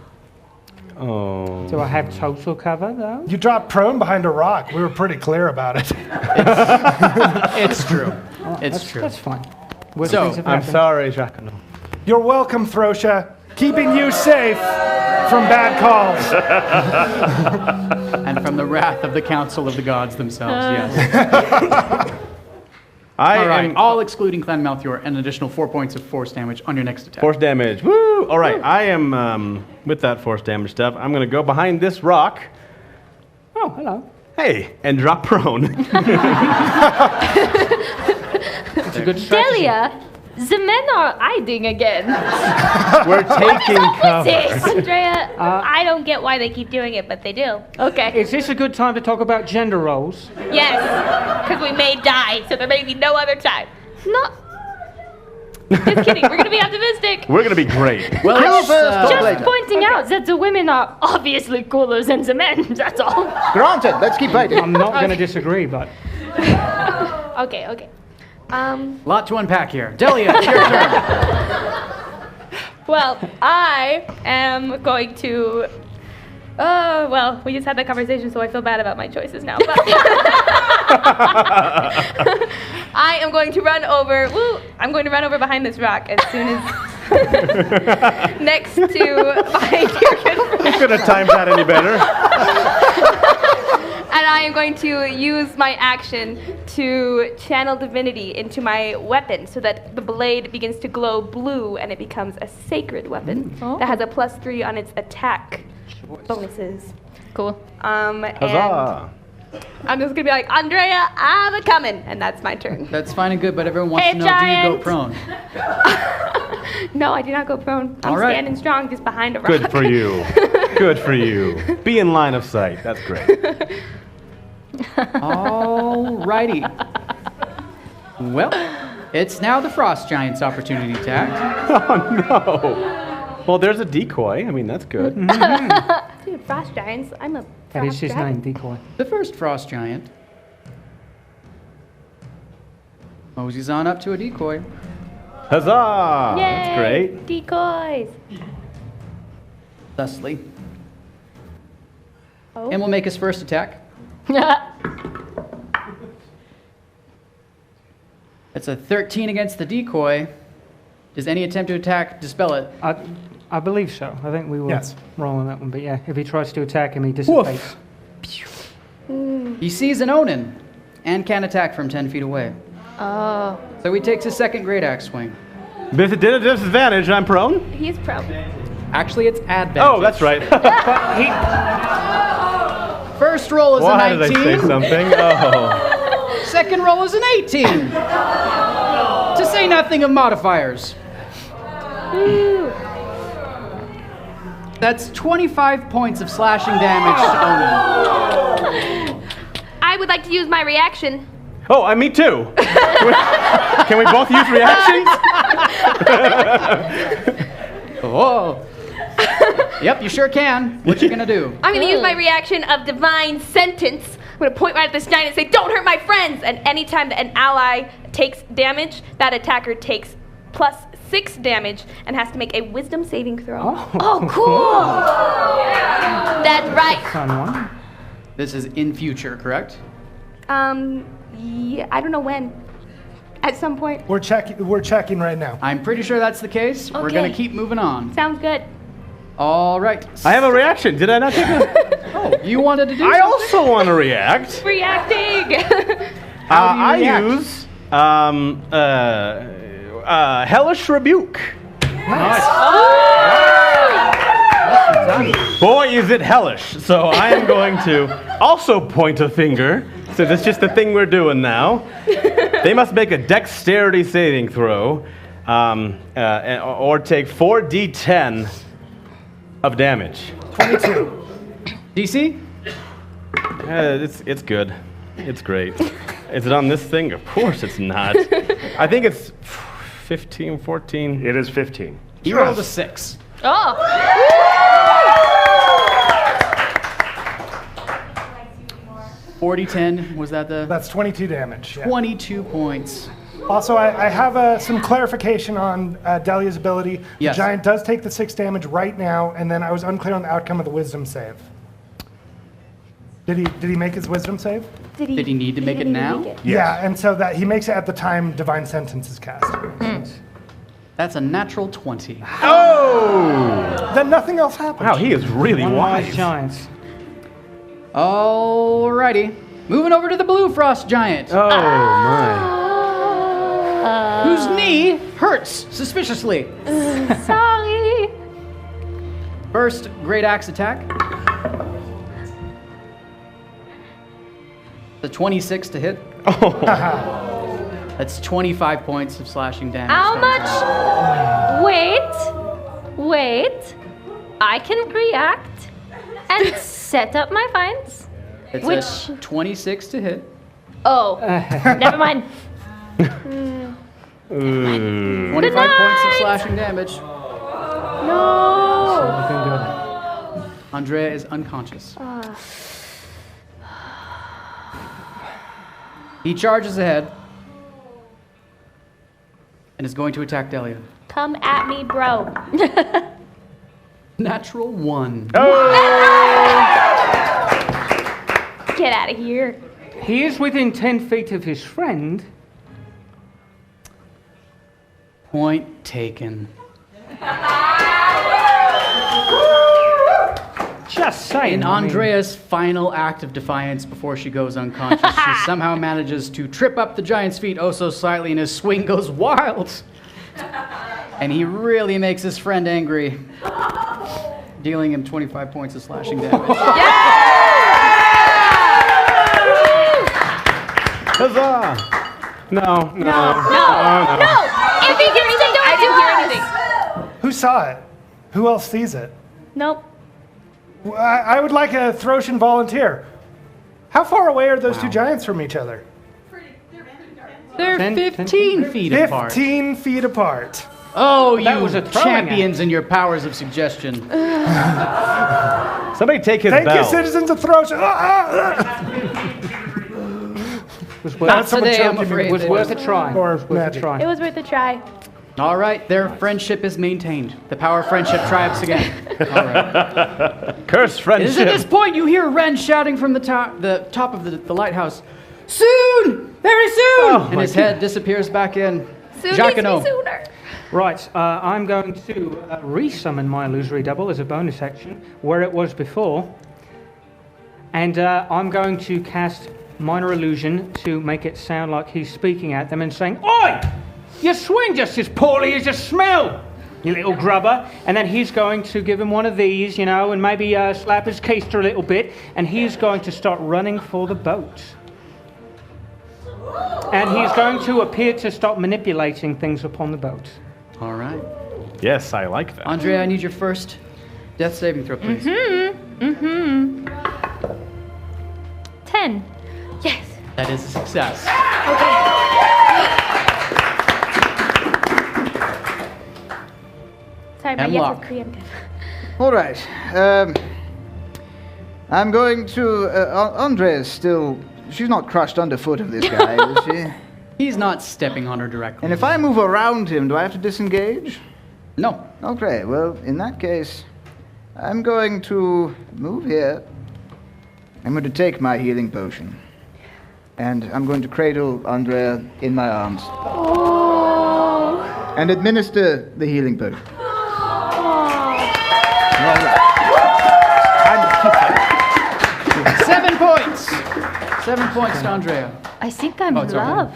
Oh. Do I have total cover, though? You dropped prone behind a rock. We were pretty clear about it. It's true. It's true. That's fine. So, I'm sorry, Jacquino. You're welcome, Throsha. Keeping you safe from bad calls. And from the wrath of the Council of the Gods themselves, yes. All right, all excluding Clan Malthior, an additional 4 points of force damage on your next attack. Force damage. Woo! All right, I am, with that force damage stuff, I'm going to go behind this rock. Oh, hello. Hey, and drop prone. It's a good strategy. Delia, the men are hiding again. We're taking cover. Andrea, I don't get why they keep doing it, but they do. Okay. Is this a good time to talk about gender roles? Yes, because we may die, so there may be no other time. No. Just kidding. We're gonna be optimistic. We're going to be great. Well, it's, Just pointing out that the women are obviously cooler than the men. That's all. Granted, let's keep fighting. I'm not going to disagree, but... Okay. lot to unpack here. Delia, it's your turn. Well, I am going to... well, we just had that conversation, so I feel bad about my choices now. But I am going to run over... Woo! I'm going to run over behind this rock as soon as... next to my dear good friend. You could have timed that any better. And I am going to use my action to channel divinity into my weapon so that the blade begins to glow blue and it becomes a sacred weapon that has a +3 on its attack bonuses. Cool. Huzzah! And I'm just gonna be like, Andrea, I'm a coming, and that's my turn. That's fine and good, but everyone wants Hey, to know, giant. do you go prone? No, I do not go prone. I'm All right. standing strong just behind a rock. Good for you. Good for you. Be in line of sight. That's great. Alrighty. Well, it's now the Frost Giant's opportunity to act. Oh, no. Well, there's a decoy. I mean, that's good. Dude, Frost Giants, I'm a That is Frost his dragon. name, Decoy. The first Frost Giant moseys on up to a decoy. Huzzah! Yay, That's great. decoys. Thusly. Oh. And will make his first attack. It's a 13 against the decoy. Does any attempt to attack dispel it? I believe so. I think we will Yes. roll on that one. But yeah, if he tries to attack him, he dissipates. He sees an Onin and can attack from 10 feet away. Oh. So he takes his second great axe swing. With a disadvantage, I'm prone? He's prone. Actually, it's advantage. Oh, that's right. First roll is Why a did 19. I say something? Oh. Second roll is an 18. To say nothing of modifiers. That's 25 points of slashing damage to Onin. I would like to use my reaction. Oh, me too. Can we both use reactions? Oh. Yep, you sure can. What you gonna do? I'm gonna use my reaction of divine sentence. I'm gonna point right at this giant and say, "Don't hurt my friends!" And anytime that an ally takes damage, that attacker takes +6 damage and has to make a wisdom saving throw. Oh, cool. That's right. Fun one. This is in future, correct? Yeah, I don't know when. At some point. We're checking right now. I'm pretty sure that's the case. We're Okay. gonna keep moving on. Sounds good. All right. I have a reaction. Did I not take a... Oh, you wanted to do I something? also want to react. Reacting. How do you react? I use hellish rebuke. Nice. Boy, is it hellish. So I am going to also point a finger, since it's just the thing we're doing now. They must make a dexterity saving throw, or take 4d10 of damage. 22. DC? It's good. It's great. Is it on this thing? Of course it's not. I think it's 15, 14. It is 15. He rolled a 6. Oh! 40-10, was that the? That's 22 damage. Yeah. 22 points. Also, I have some clarification on Delia's ability. Yes. The giant does take the 6 damage right now, and then I was unclear on the outcome of the wisdom save. Did he make his wisdom save? Did he need to make it now? Yeah, and so that he makes it at the time Divine Sentence is cast. That's a natural 20. Oh! Then nothing else happens. Wow, he is really wise. Giants. Alrighty. Moving over to the blue frost giant. Oh my. Whose knee hurts suspiciously. Sorry. First, great axe attack. The 26 to hit. Oh. That's 25 points of slashing damage. How much? Wait. I can react and set up my vines. It's a 26 to hit. Oh, never mind. 25 Good points of night. slashing damage. No. Andrea is unconscious. He charges ahead and is going to attack Delia. Come at me, bro. Natural 1. Get out of here. He is within 10 feet of his friend. Point taken. Just saying. In Andrea's final act of defiance before she goes unconscious, she somehow manages to trip up the giant's feet oh so slightly, and his swing goes wild. And he really makes his friend angry, dealing him 25 points of slashing damage. Huzzah! No. If he gets to do it, I didn't hear anything. Who saw it? Who else sees it? Nope. I would like a Throtian volunteer. How far away are those two giants from each other? They're 15 feet apart. 15 feet apart. Oh, That you was a throwing champions and your powers of suggestion. Somebody take his Thank bell. you, citizens of Throtian. Not today, I'm afraid. It was worth a try. Or Worth a magic. try. It was worth a try. All right, their friendship is maintained. The power of friendship triumphs again. All right. Curse It friendship. is at this point you hear Ren shouting from the top of the lighthouse, "Soon! Very soon!" and his head disappears back in. Soon Jacquinot. needs me sooner. Right, I'm going to resummon my illusory double as a bonus action where it was before. And I'm going to cast Minor Illusion to make it sound like he's speaking at them and saying, "Oi! You swing just as poorly as you smell, you little grubber." And then he's going to give him one of these, you know, and maybe slap his keister a little bit, and he's going to start running for the boat. And he's going to appear to stop manipulating things upon the boat. All right. Yes, I like that. Andrea, I need your first death saving throw, please. 10. Yes. That is a success. Sorry, my yes Hemlock. was preemptive. All right. I'm going to. Andrea's still. She's not crushed underfoot of this guy, is she? He's not stepping on her directly. And if I move around him, do I have to disengage? No. Okay, well, in that case, I'm going to move here. I'm going to take my healing potion. And I'm going to cradle Andrea in my arms. Oh. And administer the healing potion. All right. 7 points. 7 points to Andrea. I think I'm in it's okay. love.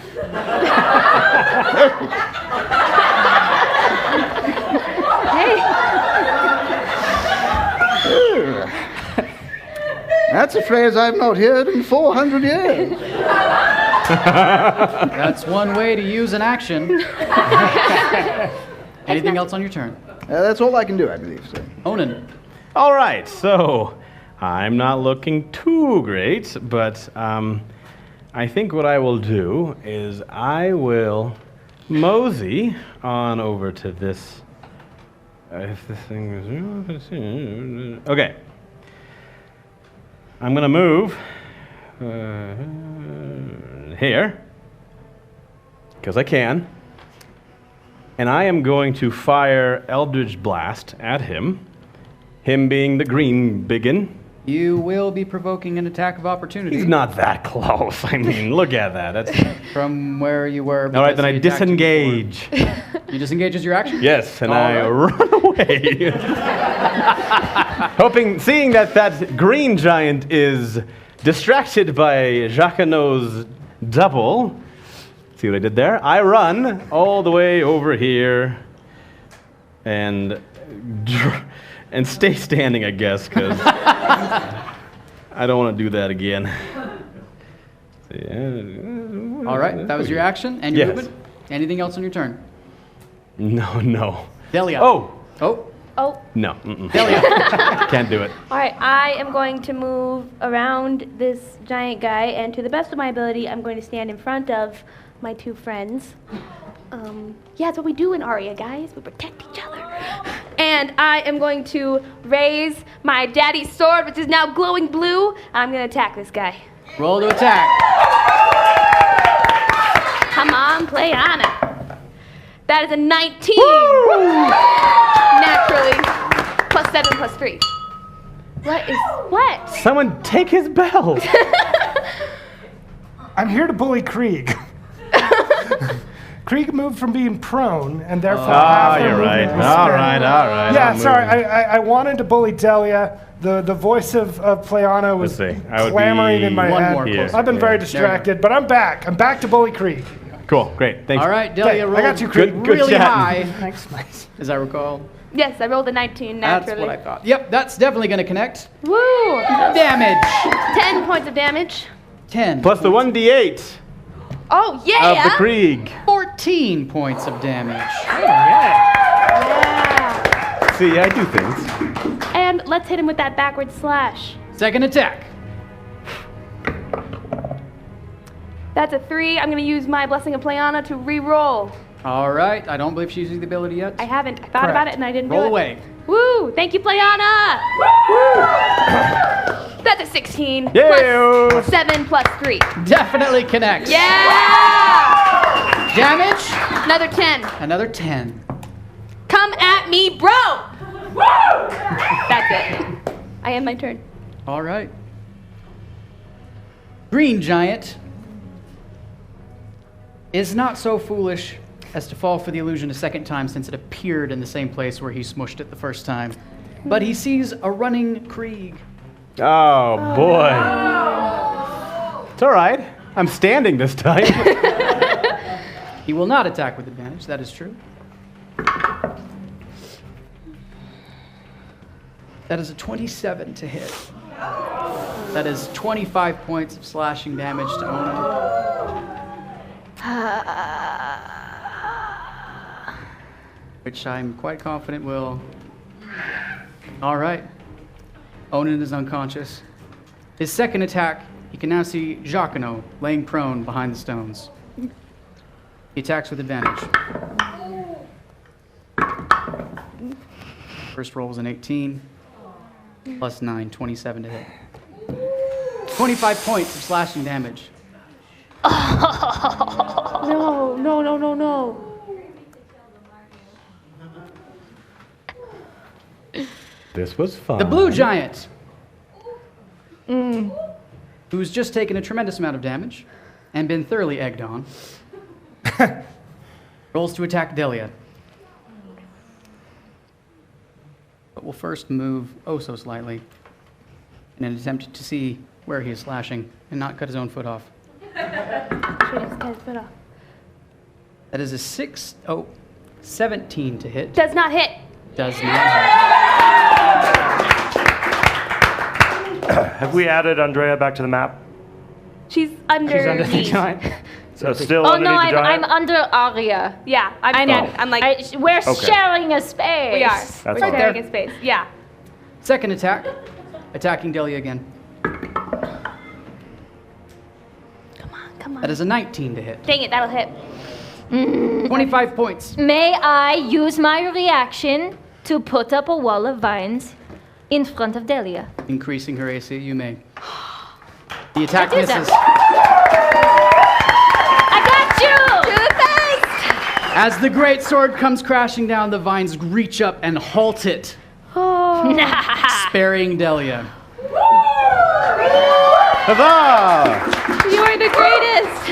Hey. That's a phrase I've not heard in 400 years. That's one way to use an action. Anything else on your turn? That's all I can do, I believe, sir. Onan. All right, so I'm not looking too great, but I think what I will do is I will mosey on over to this. If this thing is okay, I'm gonna move here because I can, and I am going to fire Eldritch Blast at him. Him being the green biggin. You will be provoking an attack of opportunity. He's not that close. I mean, look at that. That's from where you were. All right, then I disengage. You disengage as your action? Yes, and All I right. run away. Seeing that green giant is distracted by Jacquinot's double. See what I did there? I run all the way over here and stay standing, I guess, because I don't want to do that again. All right, that was your action and your Yes. movement. Anything else on your turn? No. Delia. Oh. Oh. No. Can't do it. All right, I am going to move around this giant guy, and to the best of my ability, I'm going to stand in front of my two friends. Yeah, that's what we do in Aria, guys. We protect each other. And I am going to raise my daddy's sword, which is now glowing blue. I'm going to attack this guy. Roll to attack. Come on, Playana. That is a 19. Naturally. +7 +3. What? Someone take his bell. I'm here to bully Krieg. Krieg moved from being prone, and therefore half their you're right. movement was All spent. right. Yeah, I'll sorry. move. I wanted to bully Delia. The voice of Playana was Let's see. I would clamoring be in my one head. more here. I've been very There you distracted, but I'm back. I'm back to bully Krieg. Cool. Great. Thanks. All right, Delia Okay, rolled I got you, Krieg. Good really chatting. high, Thanks, Mace. as I recall. Yes, I rolled a 19 That's naturally. what I thought. Yep, that's definitely going to connect. Woo! Damage. 10 points of damage. 10. Plus the 1d8 Oh, of yeah! the Krieg. 14 points of damage. Yeah. See, I do things. And let's hit him with that backward slash. Second attack. That's a 3. I'm going to use my Blessing of Playana to re-roll. All right, I don't believe she's using the ability yet. I haven't. I thought about it and I didn't do Roll it. away. Woo! Thank you, Playana! That's a 16. Yeah. Plus 7 plus 3. Definitely connects. Yeah! Damage. Another 10. Another 10. Come at me, bro! That's it. I end my turn. All right. Green Giant is not so foolish as to fall for the illusion a second time, since it appeared in the same place where he smushed it the first time. But he sees a running Krieg. Oh boy. It's all right. I'm standing this time. He will not attack with advantage, that is true. That is a 27 to hit. That is 25 points of slashing damage to Onan. Which I'm quite confident will. All right. Onan is unconscious. His second attack, you can now see Jacquinot laying prone behind the stones. He attacks with advantage. First roll was an 18, plus 9, 27 to hit. 25 points of slashing damage. No, no, no, no, no. This was fun. The blue giant, who's just taken a tremendous amount of damage and been thoroughly egged on, rolls to attack Delia. But will first move oh so slightly in an attempt to see where he is slashing and not cut his own foot off. That is a 17 to hit. Does not hit. Does not hit. Have we added Andrea back to the map? She's under. She's under the me. giant. So still Oh underneath no, the I'm giant? under Aria. Yeah, I'm I know. standing. I'm like, We're Okay. sharing a space. we are. That's We're fine. sharing a space. Yeah. Second attack. Attacking Delia again. Come That is a 19 to hit. Dang it, that'll hit. 25 points. May I use my reaction to put up a wall of vines in front of Delia? Increasing her AC, you may. The attack I did misses. I got you! You're the best! As the great sword comes crashing down, the vines reach up and halt it, sparing Delia. Huzzah! You are the greatest!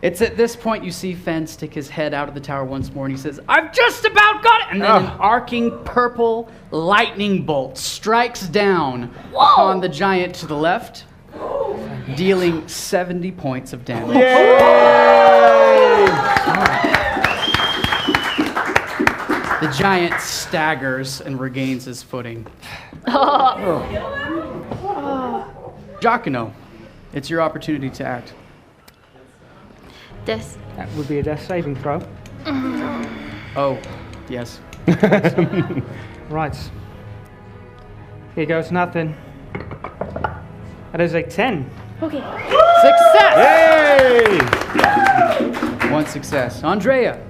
It's at this point you see Fen stick his head out of the tower once more and he says, I've just about got it! And then an arcing purple lightning bolt strikes down upon the giant to the left, dealing 70 points of damage. The giant staggers and regains his footing. Giacomo, it's your opportunity to act. This. That would be a death saving throw. Oh, yes. Right. Here goes nothing. That is a 10. Okay. Success! Yay! One success. Andrea,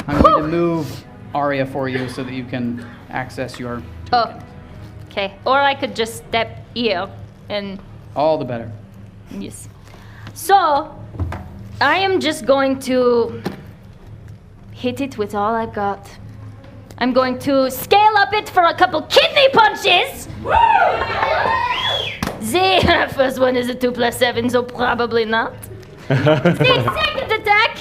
I'm going to move Arya for you so that you can access your Oh. Okay. Or I could just step here and all the better. yes. So, I am just going to hit it with all I've got. I'm going to scale up it for a couple kidney punches. The first one is a 2 + 7, so probably not. The second attack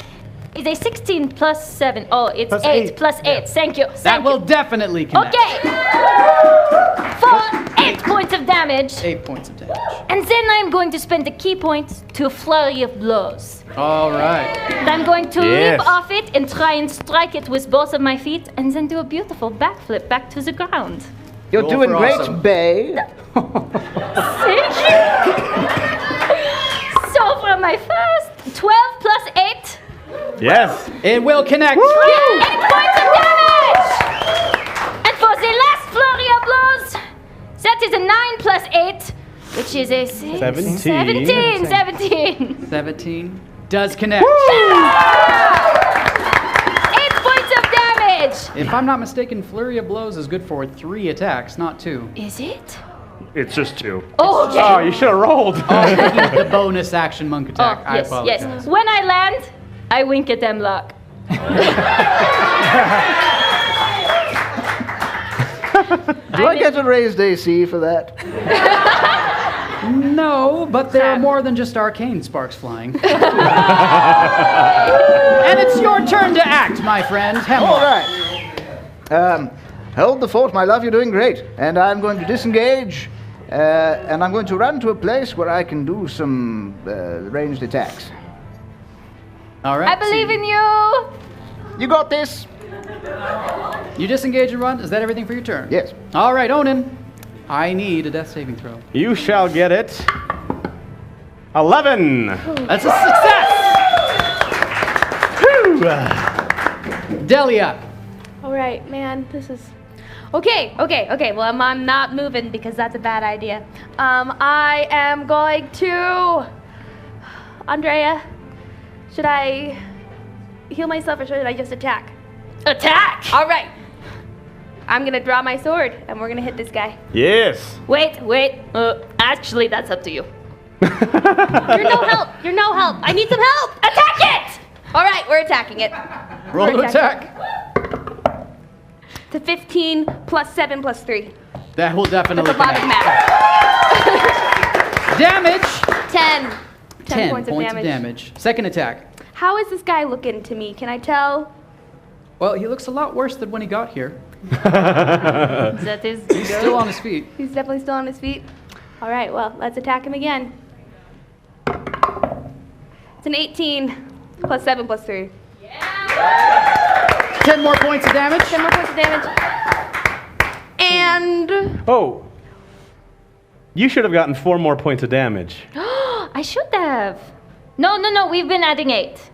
is a 16 + 7. Oh, it's Plus 8 8. + 8. Thank you. That Thank will you. definitely connect. Okay. For 8 points of damage. 8 points of damage. And then I'm going to spend the key points to a flurry of blows. All right. And I'm going to Yes. leap off it and try and strike it with both of my feet and then do a beautiful backflip back to the ground. You're Roll doing for great, awesome. Bay. Thank you. So for my first 12 + 8, Yes! It will connect. 8 points of damage. And for the last flurry of blows, that is a 9 + 8, which is a 6, 17. 17. 17 does connect. 8 points of damage. If I'm not mistaken, Flurry of Blows is good for 3 attacks, not 2. Is it? It's just 2. Oh, okay. Oh, you should have rolled. The bonus action monk attack. Oh, I yes, apologize. yes. When I land, I wink at them luck. Do I get a raised AC for that? No, but there are more than just arcane sparks flying. And it's your turn to act, my friend. All Hemlock. right. Hold the fort, my love. You're doing great. And I'm going to disengage, and I'm going to run to a place where I can do some ranged attacks. All right. I believe in you. You got this. You disengage and run. Is that everything for your turn? Yes. All right, Onan. I need a death saving throw. You shall get it. 11. That's a success. Delia. All right, man, this is. Okay. Well, I'm not moving because that's a bad idea. I am going to. Andrea, should I heal myself or should I just attack? Attack. All right. I'm gonna draw my sword and we're gonna hit this guy. Yes. Wait. Actually, that's up to you. You're no help. You're no help. I need some help. Attack it! All right, we're attacking it. Roll to We're attack. To 15 + 7 + 3. That will definitely That's a lot of connect. math. Damage. 10. 10 points of damage. Second attack. How is this guy looking to me? Can I tell? Well, he looks a lot worse than when he got here. That is He's still on his feet. He's definitely still on his feet. All right, well, let's attack him again. It's an 18 + 7 + 3. 10 more points of damage. 10 more points of damage. And Oh. You should have gotten 4 more points of damage. I should have. No, we've been adding 8.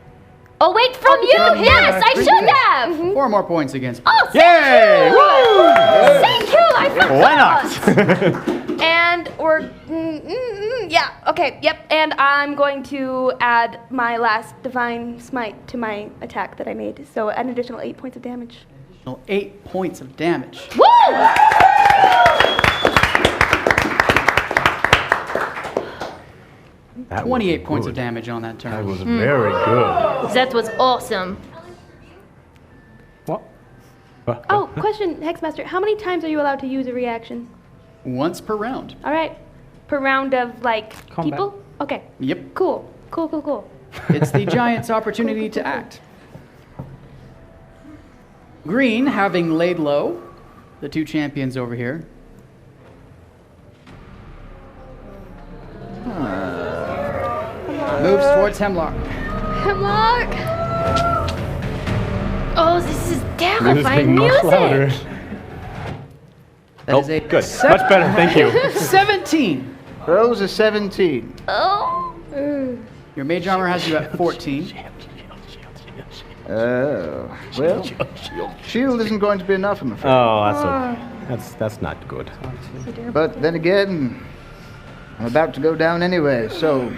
Oh, wait, from you! Yes, I should have! 4 more points against me. Oh, thank you! Thank you! I forgot! Why not? And we're... yeah, okay, yep. And I'm going to add my last Divine Smite to my attack that I made. So an additional 8 points of damage. Additional 8 points of damage. Woo! 28 points of damage on that turn. That was very good. That was awesome. What? Oh, question, Hexmaster. How many times are you allowed to use a reaction? Once per round. All right. Per round of, like, Combat. people? Okay. Yep. Cool. It's the giant's opportunity to act. Green, having laid low, the 2 champions over here. Moves towards Hemlock. Hemlock! Oh, this is Music's terrifying much louder. music. That is a Good. Much better, thank you. 17. Those are 17. Oh. Your mage armor has you at 14. Oh, well, shield isn't going to be enough, I'm afraid. Oh, that's not good. But then again, I'm about to go down anyway, so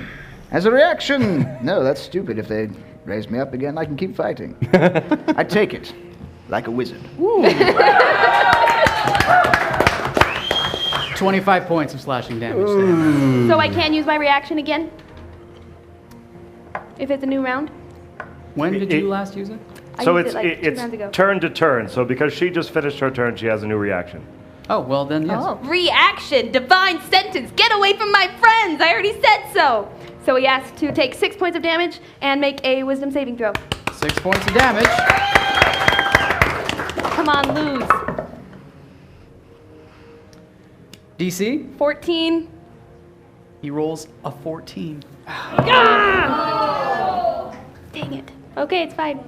as a reaction, no, that's stupid. If they raise me up again, I can keep fighting. I take it like a wizard. 25 points of slashing damage there. So I can't use my reaction again? If it's a new round? When did you last use it? So used it like 2 it's rounds ago. turn to turn. So because she just finished her turn, she has a new reaction. Oh, well then, yes. Oh. Reaction! Divine sentence! Get away from my friends! I already said so! So he has to take 6 points of damage and make a wisdom saving throw. 6 points of damage. Come on, lose. DC, 14. he rolls a 14. Dang it. Okay, it's fine.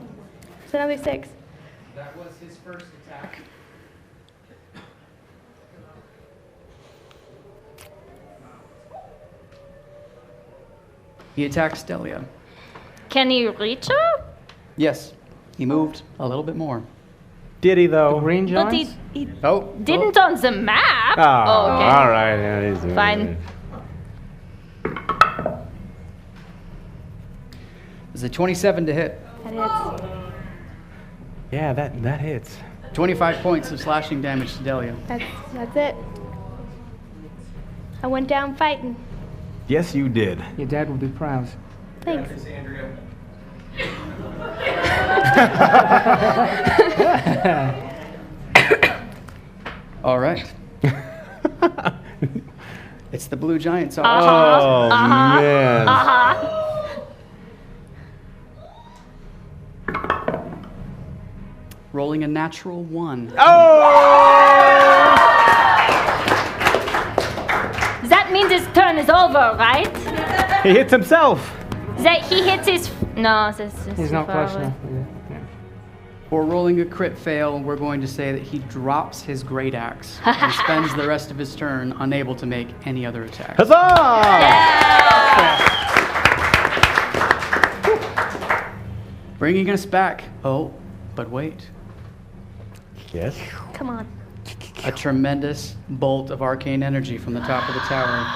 It's another 6. That was his first attack. He attacks Delia. Can you reach her? Yes, he moved a little bit more. Did he though? Green But giants? he Oh, didn't on the map. Oh, okay. all right. Yeah, he's doing Fine. it. It's a 27 to hit. That hits. Yeah, that hits. 25 points of slashing damage to Delia. That's it. I went down fighting. Yes, you did. Your dad will be proud. Thanks. All right. It's the blue giant's Oh Uh-huh. man. rolling a natural 1. That means his turn is over, right? He hits himself. That he hits his. No, this is He's too not far close away. enough. For rolling a crit fail, we're going to say that he drops his great axe and spends the rest of his turn unable to make any other attack. Huzzah! Bringing us back. Oh, but wait. Yes. Come on. A tremendous bolt of arcane energy from the top of the tower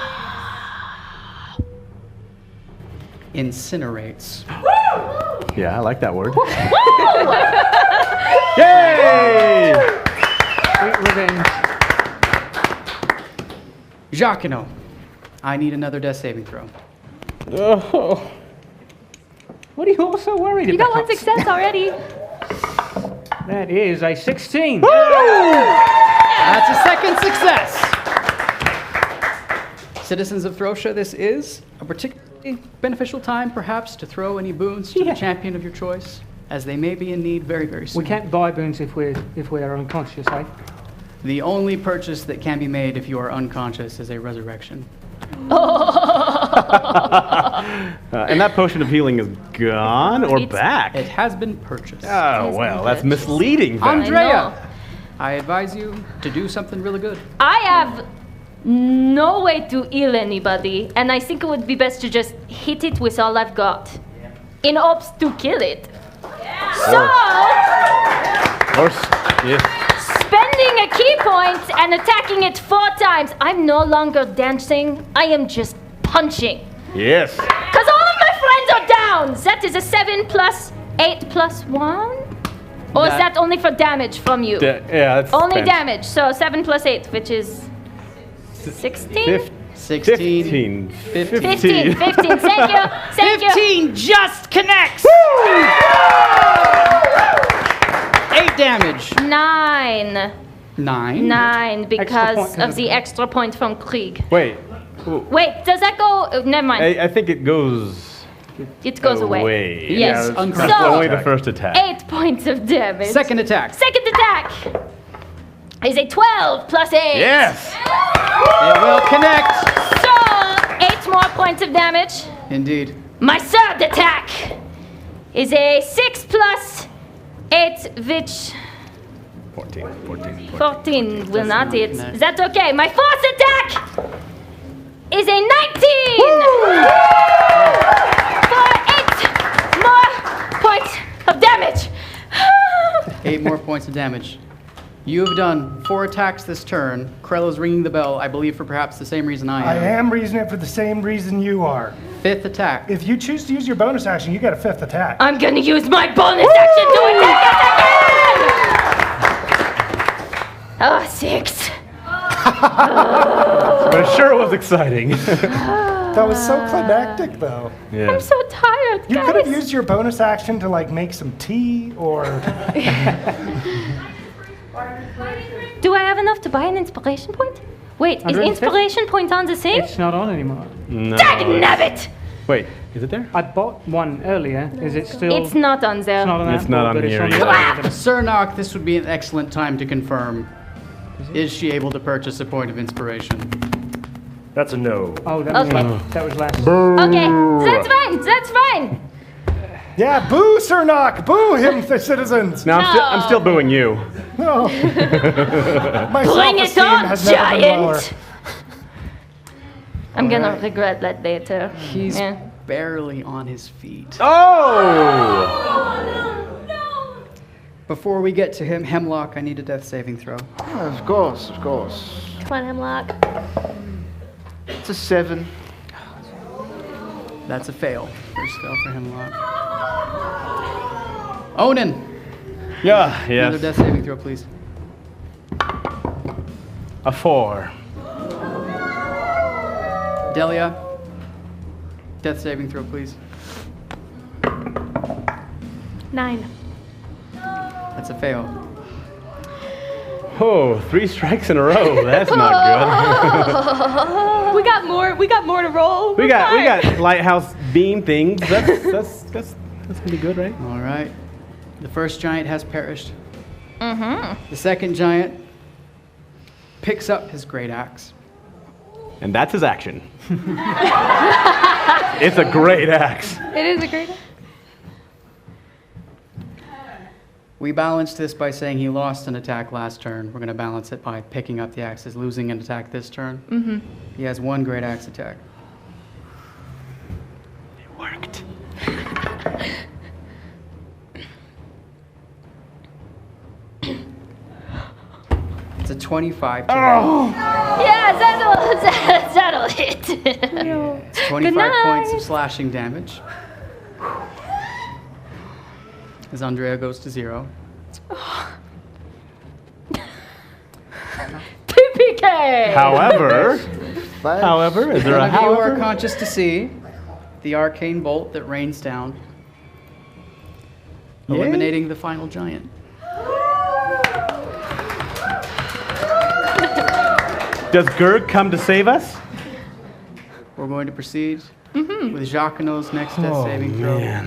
incinerates. Yeah, I like that word. Yay! Sweet revenge. Jacquino, I need another death saving throw. Oh. What are you all so worried You about? got 1 success already. That is a 16. That's a second success. Citizens of Throsha, this is a particularly beneficial time, perhaps, to throw any boons to the champion of your choice, as they may be in need very, very soon. We can't buy boons if we are unconscious, right? The only purchase that can be made if you are unconscious is a resurrection. And that potion of healing is gone or back? It has been purchased. Oh, well, that's misleading then. Andrea, I advise you to do something really good. I have no way to heal anybody, and I think it would be best to just hit it with all I've got in hopes to kill it. So, spending a key point and attacking it 4 times, I'm no longer dancing, I am just punching. Yes. Because all of my friends are down. That is a 7 plus 8 plus 1? Or is that only for damage from you? Yeah, that's only damage. So 7 plus 8, which is 16? 16. 15. Thank you. Thank 15 just connects. 8 damage. 9. 9. Because of the extra point from Krieg. Wait, does that go? Never mind. I think it goes. It goes away. Yes. Yeah, That's only the first attack. 8 points of damage. Second attack. Second attack is a 12 plus 8. Yes. It will connect. So 8 more points of damage. Indeed. My third attack is a 6 plus 8, which 14 will not hit. Is that okay? My fourth attack is a 19 for 8 more points of damage. 8 more points of damage. You have done 4 attacks this turn. Krello's ringing the bell, I believe, for perhaps the same reason I am. I am reasoning it for the same reason you are. 5th attack. If you choose to use your bonus action, you get a 5th attack. I'm gonna use my bonus action to attack it again! Oh, 6. But it sure was exciting. That was so climactic, though. Yeah. I'm so tired, You guys. could have used your bonus action to, like, make some tea or... Do I have enough to buy an inspiration point? Wait, is 150? inspiration point on the thing? It's not on anymore. No. Dagnabbit! Wait, is it there? I bought one earlier. Is it still? It's not on there. It's not on that It's not board, on but it's here on the either. other bit. Sir Nock, this would be an excellent time to confirm. Is she able to purchase a point of inspiration? That's a no. Oh, that Okay. was last. Okay, that's fine. That's fine. Yeah, boo, Sir Nock! Boo him, the citizens! No, I'm still booing you. No. My Bring it self-esteem on, has never been lower. giant! I'm gonna regret that later. He's Yeah. barely on his feet. Oh! Before we get to him, Hemlock, I need a death saving throw. Of course, of course. Come on, Hemlock. It's a 7. That's a fail. First fail for Hemlock. Onan! Yeah, Another yes. death saving throw, please. A 4. Delia, death saving throw, please. 9. That's a fail. Oh, 3 strikes in a row. That's not We got more to roll. good. We got lighthouse beam things. That's gonna be good, right? All right. The first giant has perished. Mm-hmm. The second giant picks up his great axe. And that's his action. It's a great axe. It is a great. We balanced this by saying he lost an attack last turn. We're going to balance it by picking up the axes, losing an attack this turn. Mm-hmm. He has 1 great axe attack. It worked. It's a 25 to Yeah, that'll hit. It's 25 night. points of slashing damage. As Andrea goes to 0. PPK! However, is there a None of you are however? conscious to see the arcane bolt that rains down, eliminating the final giant. Does Gurg come to save us? We're going to proceed with Jacquinot's next death saving throw. Man.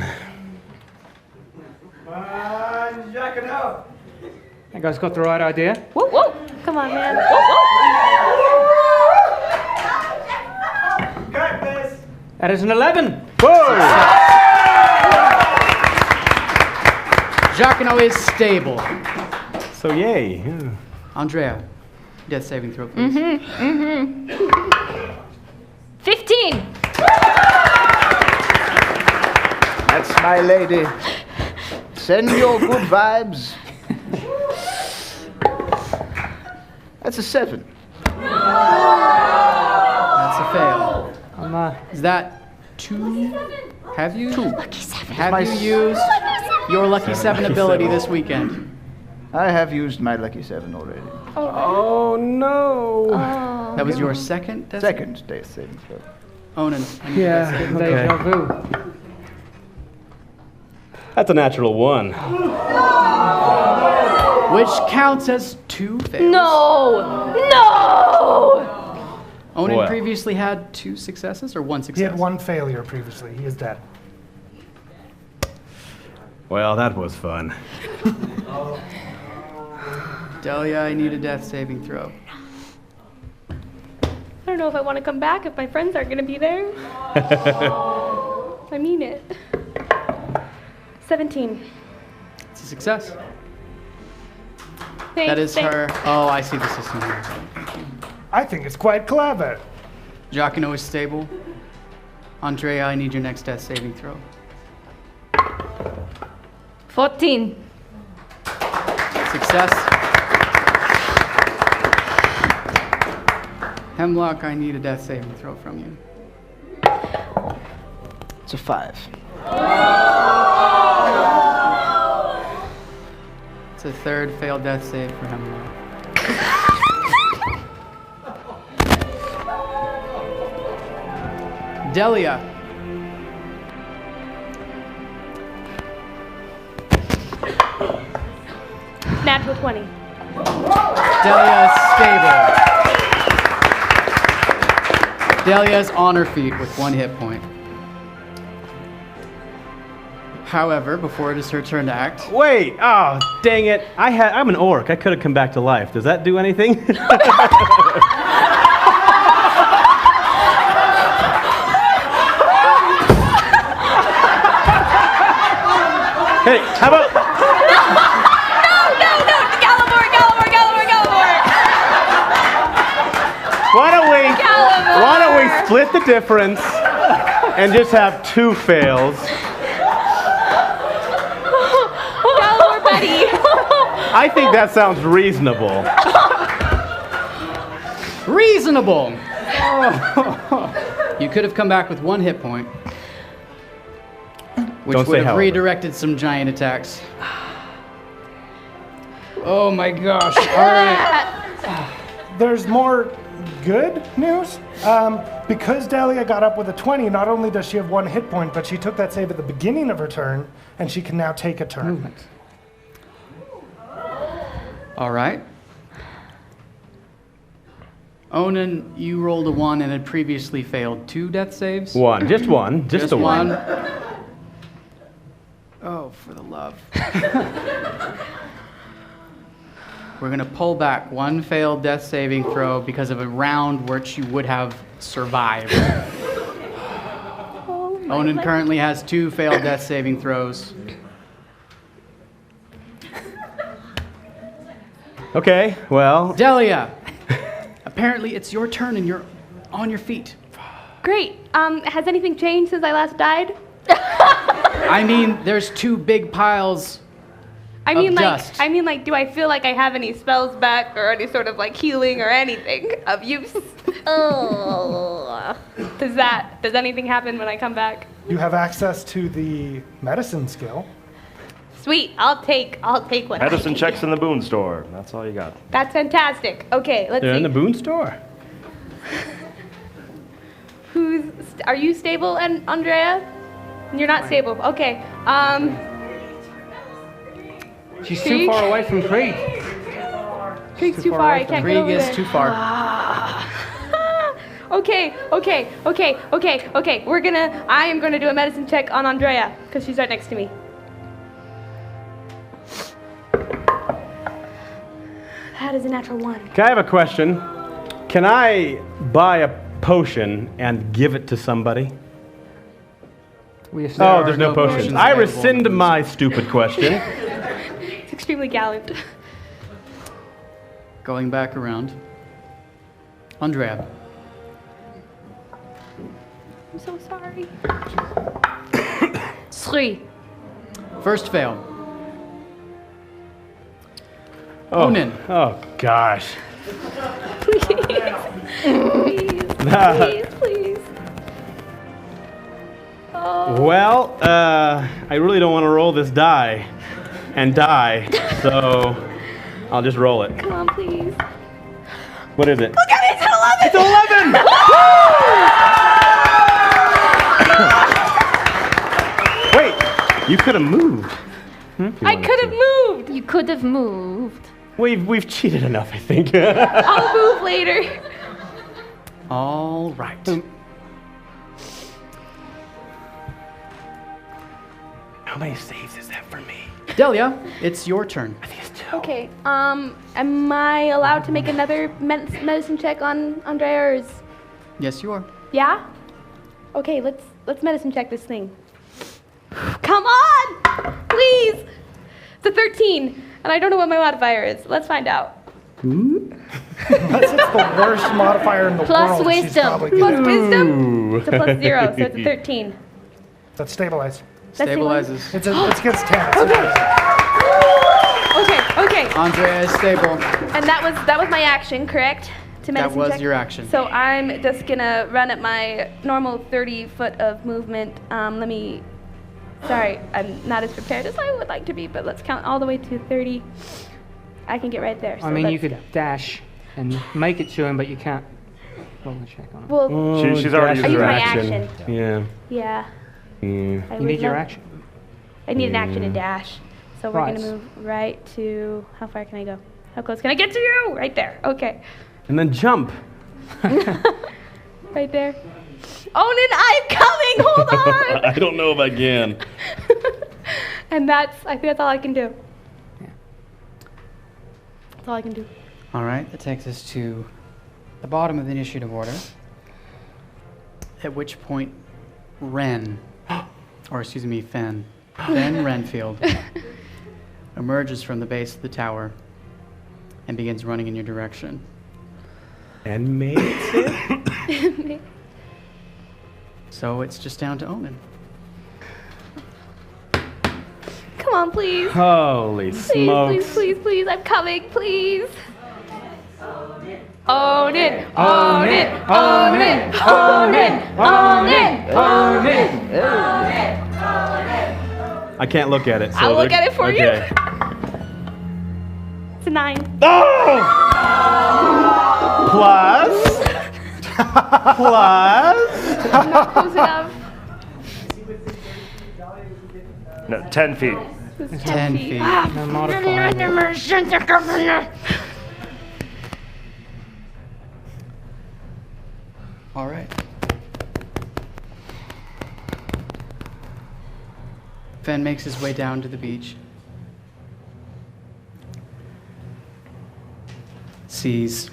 That guy's got the right idea. Whoa, whoa. Come on, man. Whoa, whoa. That is an 11. Whoa! Jacquinot is stable. So yay. Yeah. Andrea, death saving throw, please. 15. That's my lady. Send your good vibes. That's a 7. That's a fail. Is that 2? Have you? 2. Have you used your lucky 7 ability this weekend? I have used my lucky 7 already. Oh no! That was your second death? Second death saving throw. Onan. Yeah, deja vu. That's a natural 1. Which counts as 2 fails. No! Onan What? previously had 2 successes or 1 success? He had 1 failure previously. He is dead. Well, that was fun. Delia, I need a death saving throw. I don't know if I want to come back if my friends aren't going to be there. I mean it. 17. It's a success. Thanks, That is thanks. her. Oh, I see the system here. I think it's quite clever. Giacomo is stable. Andrea, I need your next death saving throw. 14. Success. Hemlock, I need a death saving throw from you. It's a 5. It's a third failed death save for Hemlock. Delia. Natural 20. Delia is stable. Delia is on her feet with 1 hit point. However, before it is her turn to act, Wait! Oh, dang it! I'm an orc. I could have come back to life. Does that do anything? Hey, how about? No! Gallimore! Why don't we split the difference and just have 2 fails? Gallimore, buddy! I think that sounds reasonable. reasonable. You could have come back with 1 hit point, which Don't say would have however. redirected some giant attacks. Oh my gosh! All right. There's more good news. Because Delia got up with a 20, not only does she have 1 hit point, but she took that save at the beginning of her turn, and she can now take a turn. All right. Onan, you rolled a 1 and had previously failed 2 death saves. 1, just 1, just the 1. Oh, for the love. We're going to pull back 1 failed death saving throw because of a round which you would have survived. Onan currently has 2 failed death saving throws. Okay, well. Delia, apparently it's your turn and you're on your feet. Great. Has anything changed since I last died? I mean, there's 2 big piles I mean, of like, dust. do I feel like I have any spells back or any sort of like healing or anything of use? Oh. Does anything happen when I come back? You have access to the medicine skill. Sweet. I'll take one. Medicine checks in the Boone store. That's all you got. That's fantastic. Okay, let's They're see. in the Boone store. Are you stable, and Andrea? You're not stable. Okay. She's too far away from Krieg. Krieg's too far. I can't Krieg go over is there. too far. Okay. I am gonna do a medicine check on Andrea because she's right next to me. That is a natural 1. Okay, I have a question. Can I buy a potion and give it to somebody? Oh, there's no potions. I rescind my stupid question. It's extremely gallant. Going back around. Andrea. I'm so sorry. 3. First fail. Oh, Onin. oh gosh. Please. Please, please. Oh. Well, I really don't want to roll this die and die, so I'll just roll it. Come on, please. What is it? Look at me, it's an 11! It's 11! Wait, you could have moved. I could have moved. You could have moved. We've cheated enough, I think. I'll move later. All right. How many saves is that for me? Delia, it's your turn. I think it's 2. Okay, am I allowed to make another medicine check on Andrea, or is... Yes, you are. Yeah? Okay, let's medicine check this thing. Come on! Please! It's a 13, and I don't know what my modifier is. Let's find out. That's the worst modifier in the Plus world. She's wisdom. probably Plus gonna- wisdom? It's a plus 0, so it's a 13. That's stabilized. That's Stabilizes. It's against 10. Okay. Andrea is stable. And that was my action, correct? To That medicine was check? your action. So I'm just gonna run at my normal 30 foot of movement. Sorry, I'm not as prepared as I would like to be, but let's count all the way to 30. I can get right there. So I mean, you let's could go. dash and make it to him, but you can't roll the check on it. Well, She's already I used used her my action. action. Yeah. Yeah. Yeah. I You would need your love- action. I need an action and dash. So we're Right. gonna move right to, how far can I go? How close can I get to you? Right there, okay. And then jump. Right there. Onin, I'm coming, hold on! I don't know if I can. And I think that's all I can do. Yeah. That's all I can do. All right, that takes us to the bottom of the initiative order. At which point, Fen Renfield emerges from the base of the tower and begins running in your direction. And makes it? So it's just down to Onin. Come on, please. Holy Please, smokes. please, I'm coming, please. Own it, own it, own it, own it, own it, own it. I can't look at it. So I'll look they're- at it for you. okay. It's a 9. Oh! Plus. Not close enough. No, 10 feet. It's 10 feet. No modifier. All right. Fen makes his way down to the beach. Sees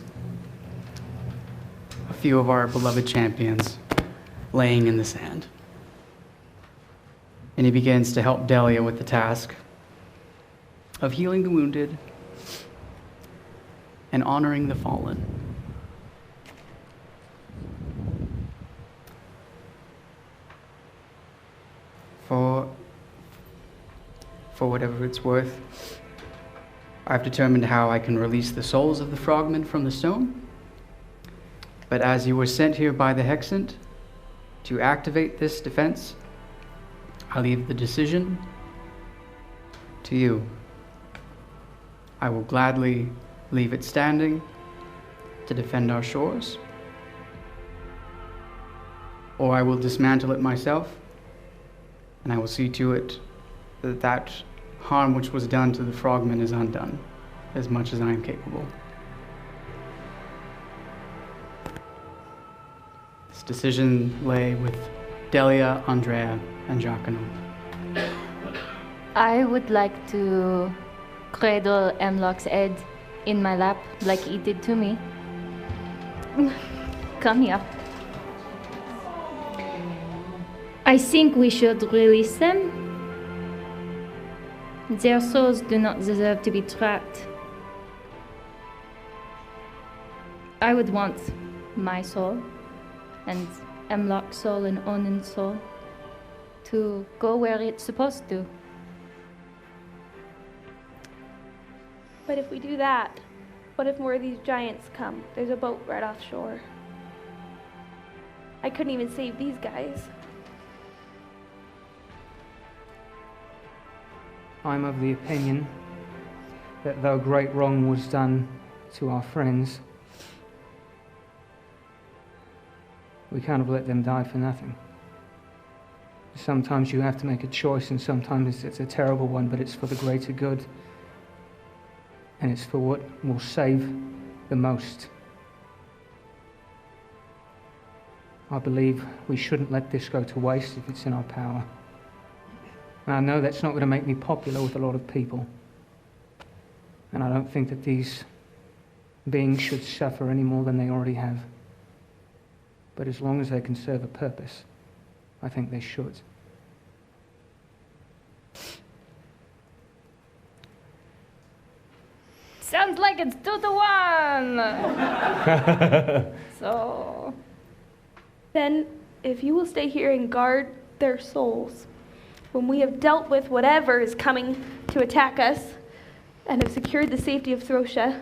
a few of our beloved champions laying in the sand. And he begins to help Delia with the task of healing the wounded and honoring the fallen. For whatever it's worth, I've determined how I can release the souls of the frogmen from the stone. But as you were sent here by the Hexant to activate this defense, I leave the decision to you. I will gladly leave it standing to defend our shores, or I will dismantle it myself, and I will see to it that that harm which was done to the frogmen is undone, as much as I am capable. This decision lay with Delia, Andrea, and Giacomo. I would like to cradle Emlock's head in my lap like he did to me. Come here. I think we should release them. Their souls do not deserve to be trapped. I would want my soul and Emlock's soul and Onin's soul to go where it's supposed to. But if we do that, what if more of these giants come? There's a boat right offshore. I couldn't even save these guys. I'm of the opinion that though great wrong was done to our friends, we can't have let them die for nothing. Sometimes you have to make a choice, and sometimes it's a terrible one, but it's for the greater good. And it's for what will save the most. I believe we shouldn't let this go to waste if it's in our power. And I know that's not going to make me popular with a lot of people. And I don't think that these beings should suffer any more than they already have. But as long as they can serve a purpose, I think they should. Sounds like it's 2-1. So then, if you will stay here and guard their souls, when we have dealt with whatever is coming to attack us and have secured the safety of Throsha,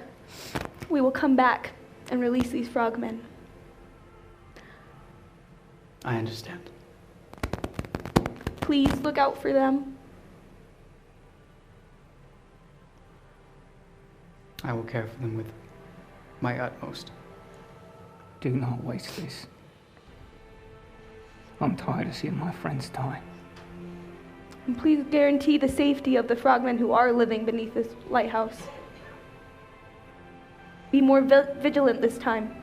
we will come back and release these frogmen. I understand. Please look out for them. I will care for them with my utmost. Do not waste this. I'm tired of seeing my friends die. And please guarantee the safety of the frogmen who are living beneath this lighthouse. Be more vigilant this time.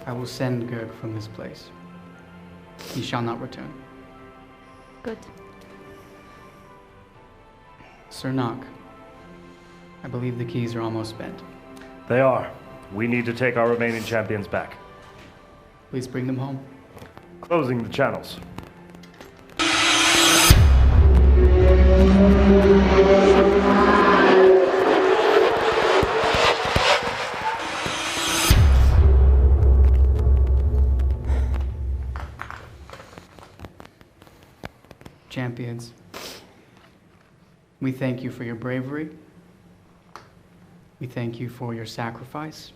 I will send Gurg from this place. He shall not return. good. Sir Nock, I believe the keys are almost spent. They are. We need to take our remaining champions back. Please bring them home. Closing the channels. Champions, we thank you for your bravery. We thank you for your sacrifice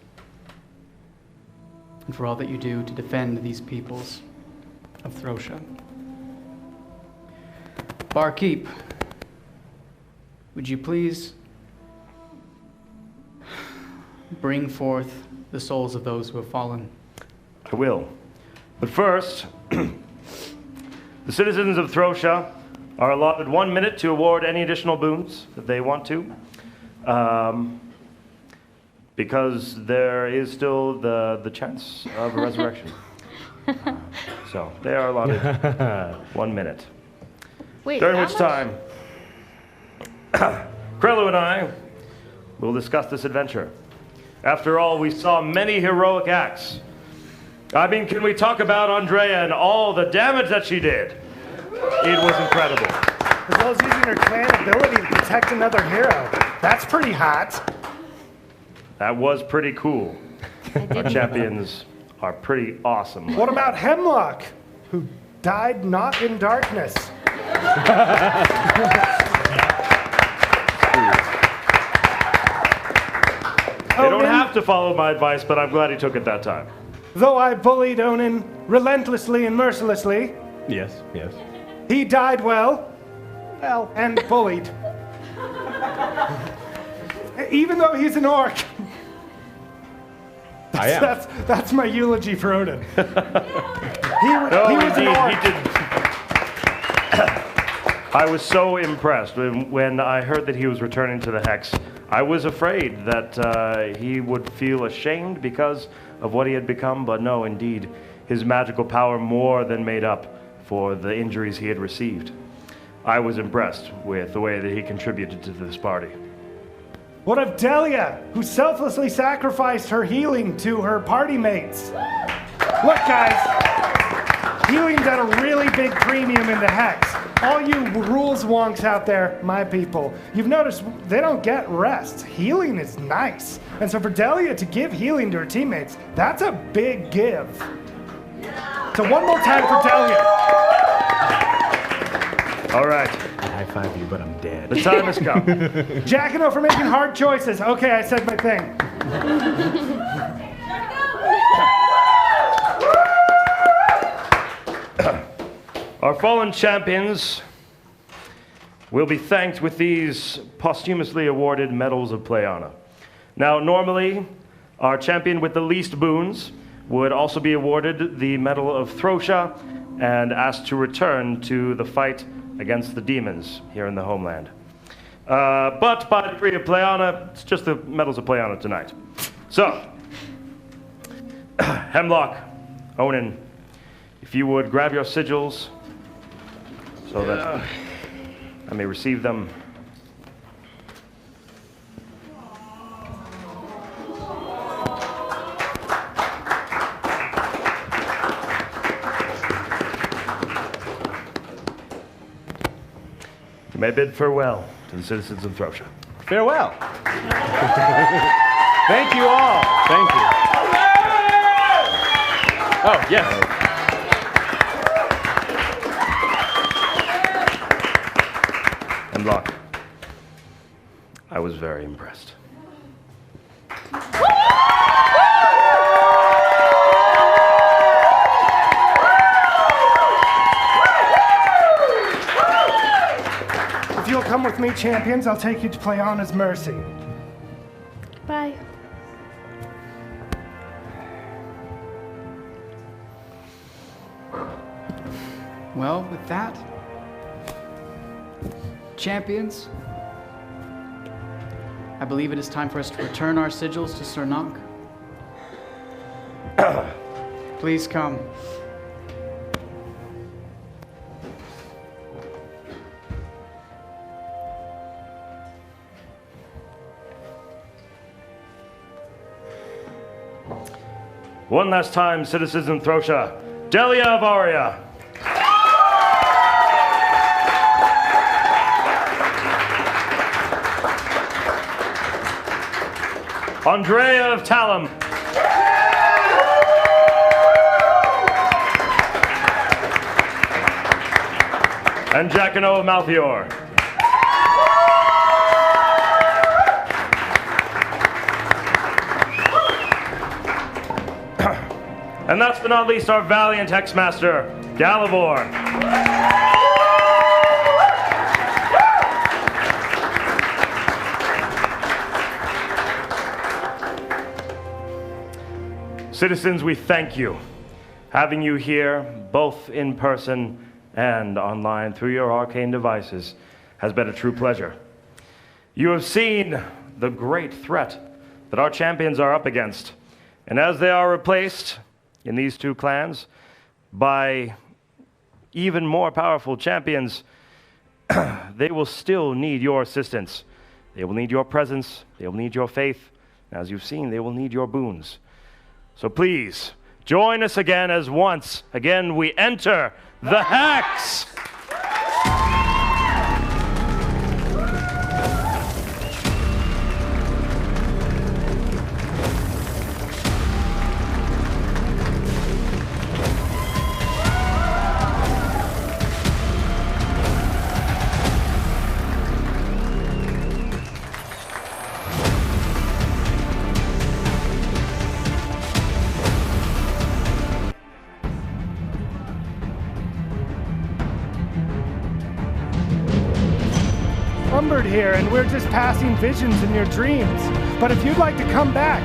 and for all that you do to defend these peoples of Throsha. Barkeep, would you please bring forth the souls of those who have fallen? I will. But first, the citizens of Throsha are allotted 1 minute to award any additional boons that they want to. Because there is still the chance of a resurrection. So they are allotted 1 minute. Wait, during how which much? time, Krello and I will discuss this adventure. After all, we saw many heroic acts. I mean, can we talk about Andrea and all the damage that she did? It was incredible. As well as using her clan ability to protect another hero. That's pretty hot. That was pretty cool. Our champions are pretty awesome. What about Hemlock, who died not in darkness? They don't have to follow my advice, but I'm glad he took it that time. Though I bullied Onin relentlessly and mercilessly, Yes, yes. he died well, and bullied. Even though he's an orc. I am. That's my eulogy for Odin. he was an indeed, orc. he did. I was so impressed when I heard that he was returning to the Hex. I was afraid that he would feel ashamed because of what he had become, but no, indeed, his magical power more than made up for the injuries he had received. I was impressed with the way that he contributed to this party. What of Delia, who selflessly sacrificed her healing to her party mates? Look, guys, healing's at a really big premium in the Hex. all you rules wonks out there, my people, you've noticed they don't get rest. Healing is nice. And so for Delia to give healing to her teammates, that's a big give. So one more time for Delia. All right. I high five you, but I'm dead. The time has come. Jackano for making hard choices. Okay, I said my thing. Our fallen champions will be thanked with these posthumously awarded Medals of Pleiana. Now, normally, our champion with the least boons would also be awarded the Medal of Throsha and asked to return to the fight against the demons here in the homeland. But by decree of Pleiana, it's just the Medals of Pleiana tonight. So, Hemlock, Onan, if you would grab your sigils so that I may receive them. You may bid farewell to the citizens of Throsha. Farewell. Thank you all. Thank you. Oh, yes. Hemlock, I was very impressed. If you'll come with me, champions, I'll take you to Pleiana's mercy. Bye. Well, with that, champions, I believe it is time for us to return our sigils to Cernok. Please come. One last time, citizens in Throsha, Delia of Aria. Andrea of Talum. And Jackano of Malthior. And last but not least, our valiant Hexmaster, Galivor. Citizens, we thank you. Having you here, both in person and online through your arcane devices, has been a true pleasure. You have seen the great threat that our champions are up against, and as they are replaced in these two clans by even more powerful champions, they will still need your assistance. They will need your presence. They will need your faith. As you've seen, they will need your boons. So please, join us again as once again we enter the Hex! Here, and we're just passing visions in your dreams. But if you'd like to come back,